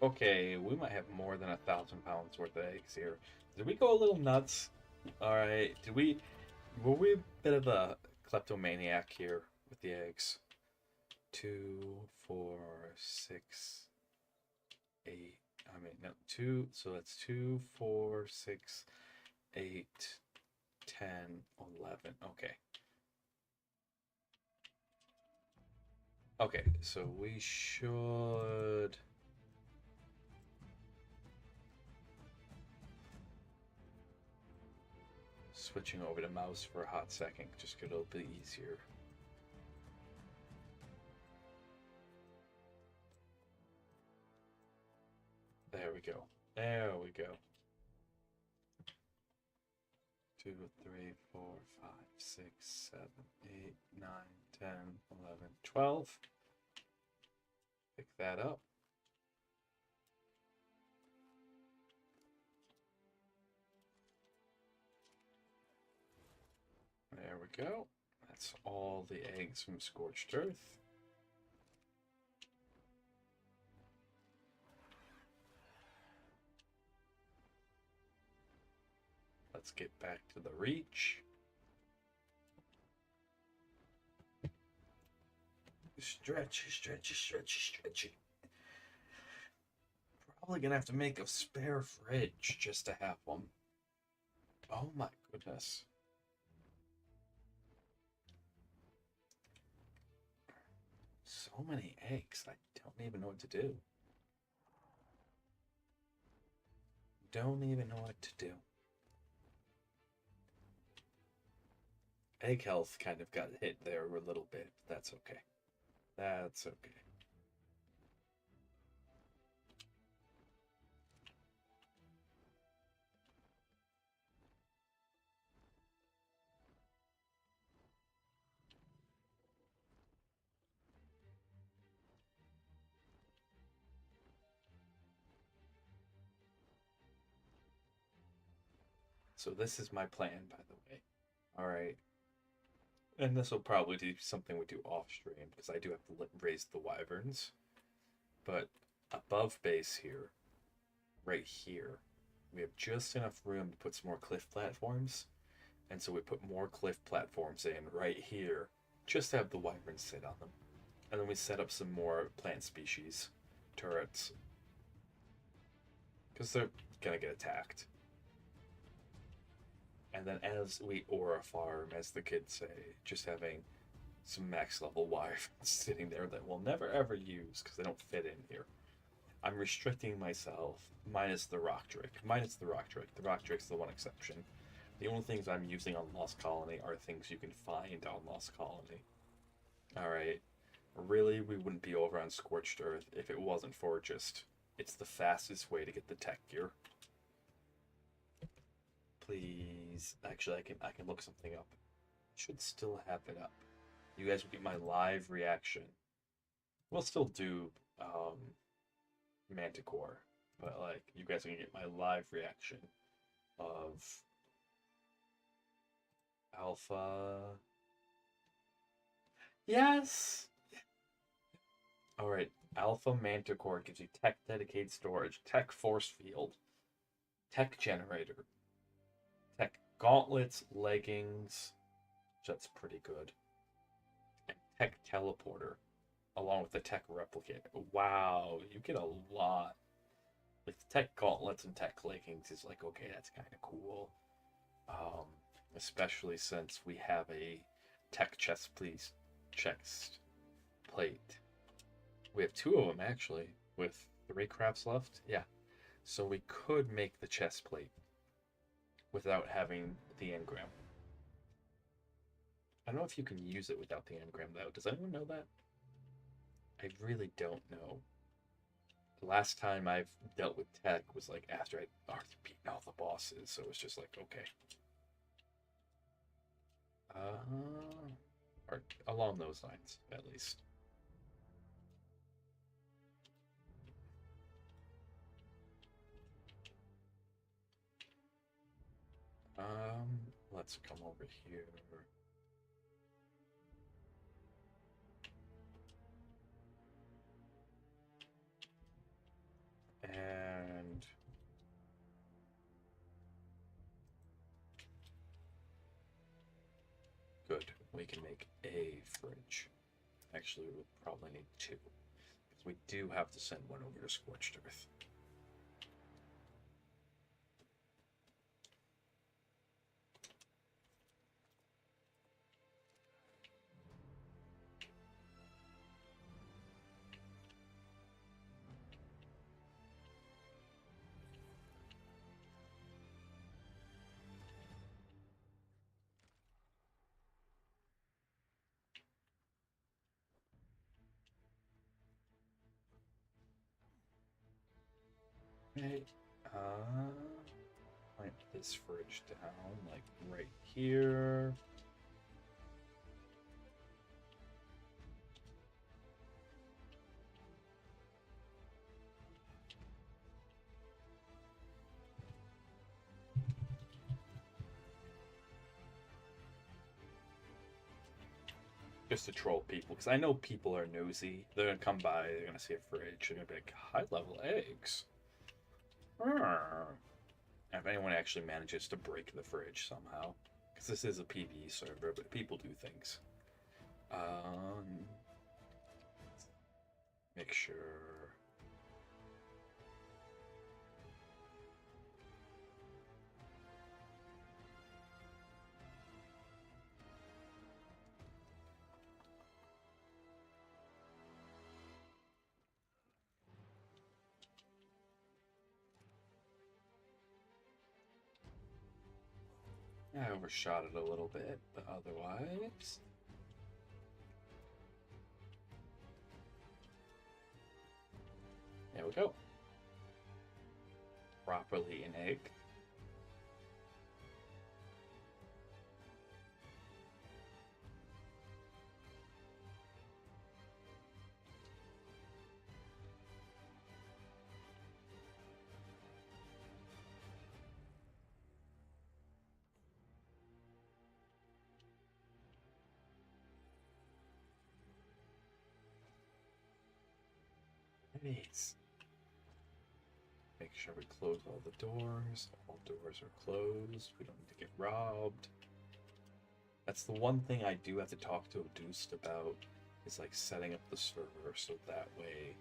Okay, we might have more than 1,000 pounds worth of eggs here. Did we go a little nuts? All right, were we a bit of a kleptomaniac here with the eggs? 2, 4, 6, 8. I mean, no, 2. So that's 2, 4, 6, 8, 10, 11. Okay. Okay, so we should... Switching over to mouse for a hot second, just get a little bit easier. There we go. There we go. 2, 3, 4, 5, 6, 7, 8, 9, 10, 11, 12. Pick that up. There we go. That's all the eggs from Scorched Earth. Let's get back to the reach. Stretchy, stretchy, stretchy, stretchy. Probably gonna have to make a spare fridge just to have one. Oh my goodness. So many eggs, I don't even know what to do. Don't even know what to do. Egg health kind of got hit there a little bit. That's okay. That's okay. So this is my plan, by the way. All right. And this will probably be something we do off stream because I do have to raise the wyverns. But above base here, right here, we have just enough room to put some more cliff platforms. And so we put more cliff platforms in right here, just to have the wyverns sit on them. And then we set up some more plant species turrets. Because they're going to get attacked. And then as we aura farm, as the kids say, just having some max level wyverns sitting there that we'll never ever use because they don't fit in here. I'm restricting myself, minus the rock drake. The rock drake's the one exception. The only things I'm using on Lost Colony are things you can find on Lost Colony. Alright. Really, we wouldn't be over on Scorched Earth if it wasn't for just... It's the fastest way to get the tech gear. Please. Actually, I can look something up. Should still have it up. You guys will get my live reaction. We'll still do Manticore, but like you guys are gonna get my live reaction of Alpha. Yes. All right, Alpha Manticore gives you tech dedicated storage, tech force field, tech generator, tech gauntlets, leggings. That's pretty good. And tech teleporter, along with the tech replicate. Wow, you get a lot. Like the tech gauntlets and tech leggings is like, okay, that's kind of cool. Especially since we have a tech chest plate. We have 2 of them actually, with 3 crafts left. Yeah, so we could make the chest plate without having the engram. I don't know if you can use it without the engram though. Does anyone know that? I really don't know. The last time I've dealt with tech was like after I'd already beaten all the bosses, so it was just like, okay. Or along those lines, at least. Let's come over here. And good, we can make a fridge. Actually, we'll probably need 2, because we do have to send one over to Scorched Earth. Okay, plant this fridge down, like right here. Just to troll people, because I know people are nosy. They're gonna come by, they're gonna see a fridge, they're gonna be like, high-level eggs. If anyone actually manages to break the fridge somehow, because this is a PvE server, but people do things. Make sure. I overshot it a little bit, but otherwise... There we go. Properly an egg. Nice. Make sure we close all the doors. All doors are closed. We don't need to get robbed. That's the one thing I do have to talk to Adust about, is like setting up the server so that way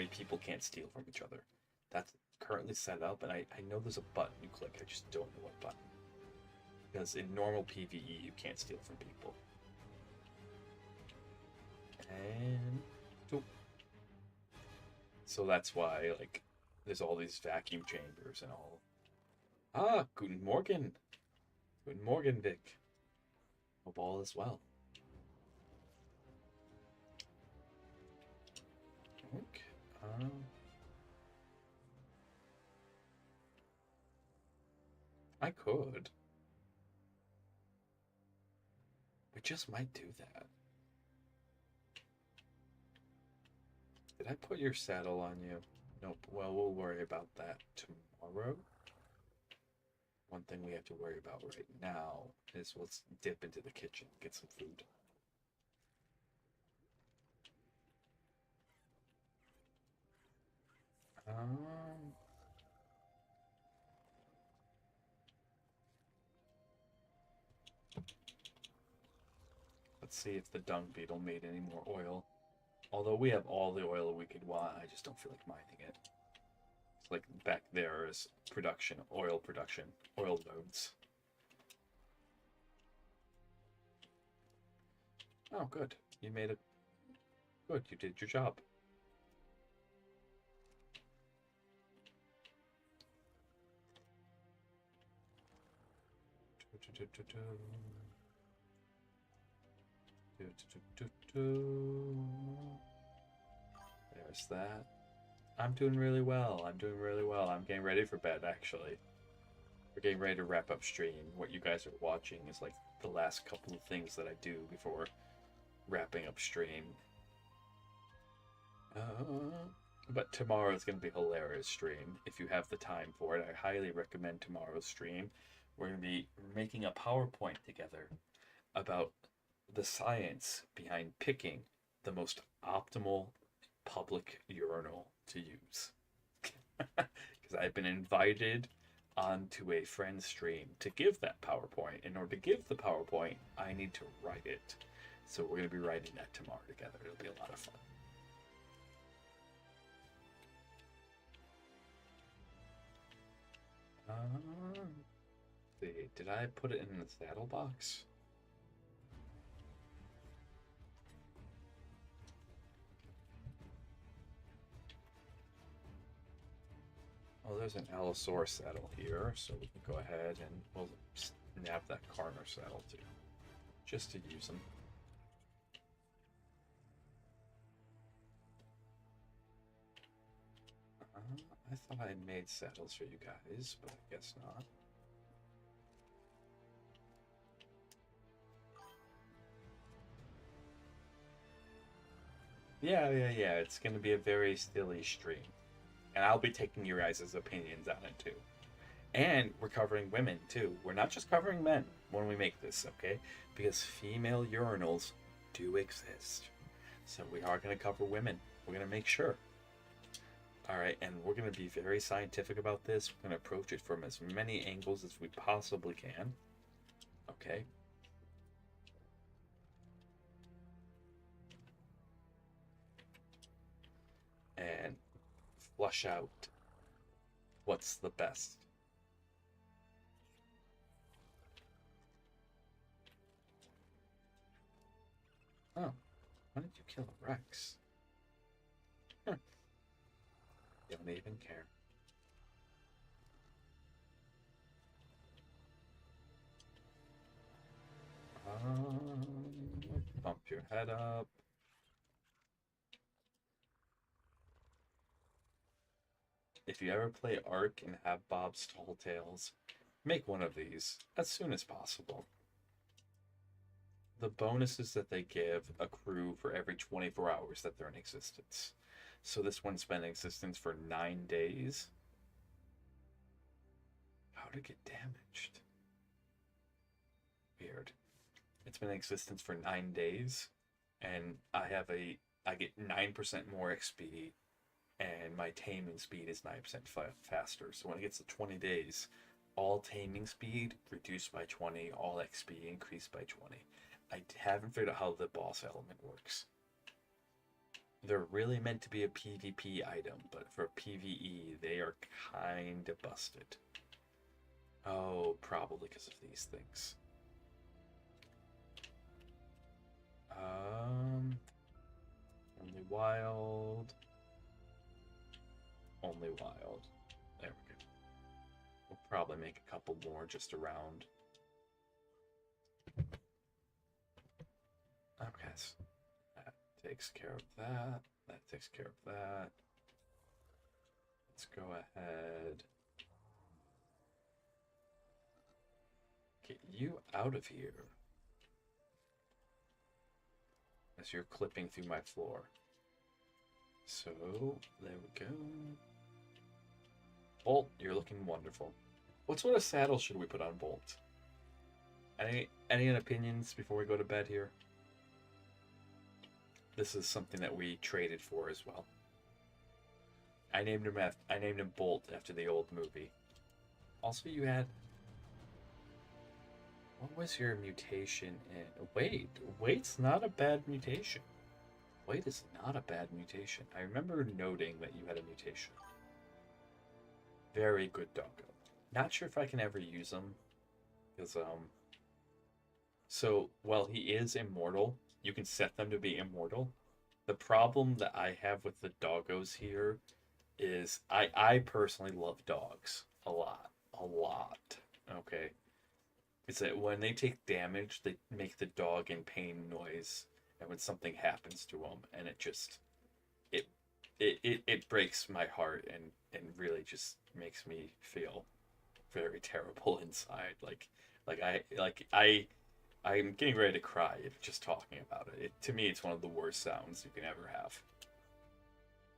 people can't steal from each other. That's currently set up, and I know there's a button you click. I just don't know what button. Because in normal PvE, you can't steal from people. And... so that's why, like, there's all these vacuum chambers and all. Ah, Guten Morgen. Guten Morgen, Vic. Hope all is well. Okay. I could. We just might do that. Did I put your saddle on you? Nope. Well, we'll worry about that tomorrow. One thing we have to worry about right now is let's dip into the kitchen, get some food. Let's see if the dung beetle made any more oil. Although we have all the oil we could want, I just don't feel like mining it. It's like back there is production, oil nodes. Oh, good. You made it. Good, you did your job. There's that. I'm doing really well. I'm doing really well. I'm getting ready for bed, actually. We're getting ready to wrap up stream. What you guys are watching is like the last couple of things that I do before wrapping up stream. But tomorrow is going to be a hilarious stream. If you have the time for it, I highly recommend tomorrow's stream. We're going to be making a PowerPoint together about the science behind picking the most optimal public urinal to use. Because I've been invited onto a friend's stream to give that PowerPoint. In order to give the PowerPoint, I need to write it. So we're going to be writing that tomorrow together. It'll be a lot of fun. See, did I put it in the saddle box? Well, there's an Allosaurus saddle here, so we can go ahead and we'll snap that Carner saddle too, just to use them. I thought I made saddles for you guys, but I guess not. Yeah, it's going to be a very silly stream. And I'll be taking your guys' opinions on it too. And we're covering women too. We're not just covering men when we make this, okay? Because female urinals do exist. So we are going to cover women. We're going to make sure. Alright, and we're going to be very scientific about this. We're going to approach it from as many angles as we possibly can. Okay? And flush out what's the best. Oh, why did you kill a Rex? Huh. Don't even care. Bump your head up. If you ever play ARK and have Bob's Tall Tales, make one of these as soon as possible. The bonuses that they give accrue for every 24 hours that they're in existence. So this one's been in existence for 9 days. How did it get damaged? Weird. It's been in existence for 9 days, and I get 9% more XP, and my taming speed is 9% faster. So when it gets to 20 days, all taming speed reduced by 20, all XP increased by 20. I haven't figured out how the boss element works. They're really meant to be a PvP item, but for PvE, they are kind of busted. Oh, probably because of these things. Only wild. Only wild. There we go. We'll probably make a couple more just around. Okay, so that takes care of that. That takes care of that. Let's go ahead. Get you out of here. As you're clipping through my floor. So, there we go. Bolt, you're looking wonderful. What sort of saddle should we put on Bolt? Any opinions before we go to bed here? This is something that we traded for as well. I named him Bolt after the old movie. Also, you had... What was your mutation in... Wait's not a bad mutation. Wait is not a bad mutation. I remember noting that you had a mutation. Very good doggo. Not sure if I can ever use him. Because, So, while he is immortal, you can set them to be immortal. The problem that I have with the doggos here is I personally love dogs. A lot. A lot. Okay? Is that when they take damage, they make the dog in pain noise. And when something happens to them, and it just... It breaks my heart and really just makes me feel very terrible inside. I'm getting ready to cry just talking about it. To me, it's one of the worst sounds you can ever have.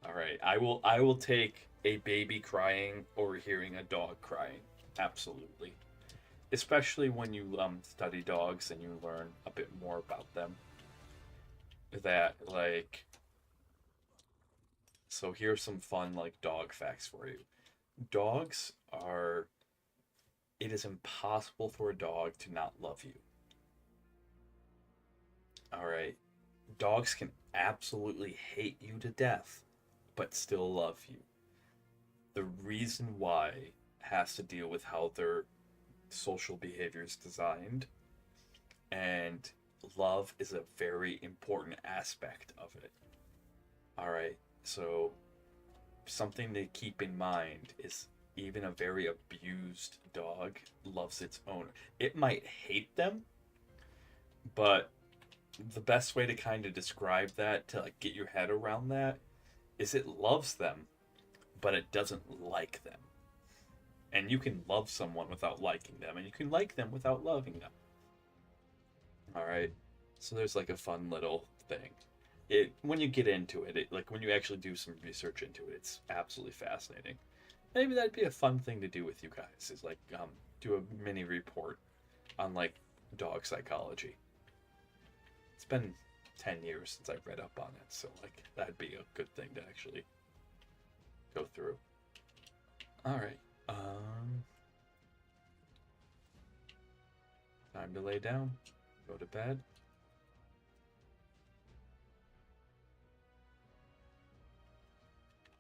All right, I will take a baby crying over hearing a dog crying. Absolutely, especially when you study dogs and you learn a bit more about them. That like, so here's some fun like dog facts for you. Dogs are. It is impossible for a dog to not love you. Alright. Dogs can absolutely hate you to death, but still love you. The reason why has to deal with how their social behavior is designed, and love is a very important aspect of it. Alright, so something to keep in mind is even a very abused dog loves its owner. It might hate them, but the best way to kind of describe that, to like get your head around that, is it loves them, but it doesn't like them. And you can love someone without liking them, and you can like them without loving them. Alright, so there's like a fun little thing. When you get into it, like when you actually do some research into it, it's absolutely fascinating. Maybe that'd be a fun thing to do with you guys, is like do a mini report on like dog psychology. It's been 10 years since I've read up on it, so like that'd be a good thing to actually go through. Alright, time to lay down, go to bed.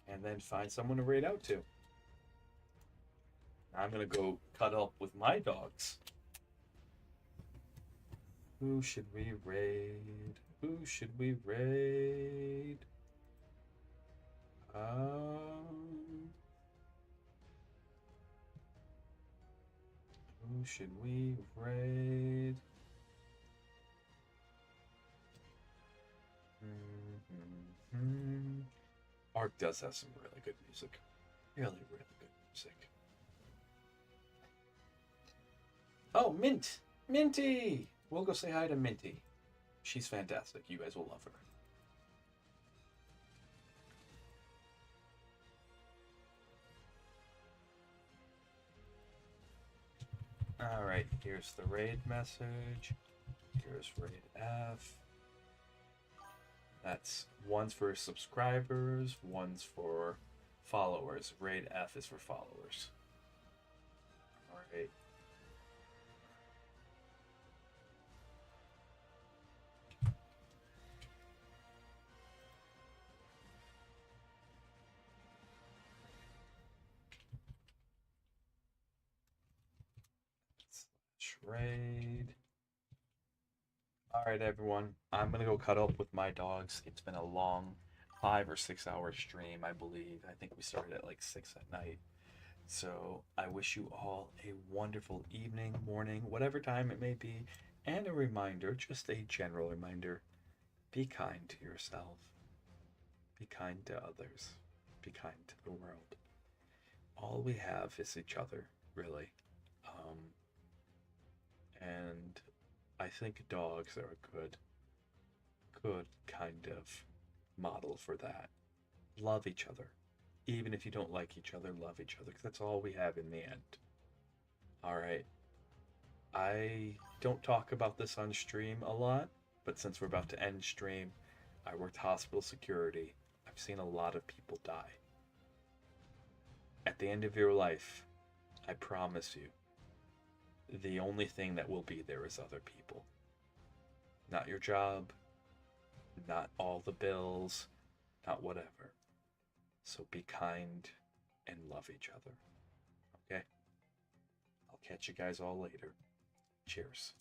And then find someone to raid out to. I'm gonna go cuddle up with my dogs. Who should we raid? Who should we raid? Who should we raid? ARK does have some really good music. Really, really good music. Oh, Mint! Minty! We'll go say hi to Minty. She's fantastic. You guys will love her. Alright, here's the raid message. Here's raid F. That's one's for subscribers, one's for followers. Raid F is for followers. Alright. Raid. Alright, everyone. I'm gonna go cuddle up with my dogs. It's been a long 5 or 6 hour stream, I believe. I think we started at like 6 at night. So I wish you all a wonderful evening, morning, whatever time it may be. And a reminder, just a general reminder, be kind to yourself. Be kind to others. Be kind to the world. All we have is each other, really. And I think dogs are a good kind of model for that. Love each other. Even if you don't like each other, love each other, because that's all we have in the end. Alright. I don't talk about this on stream a lot, but since we're about to end stream, I worked hospital security. I've seen a lot of people die. At the end of your life, I promise you, the only thing that will be there is other people. Not your job, not all the bills, not whatever. So be kind and love each other. Okay? I'll catch you guys all later. Cheers.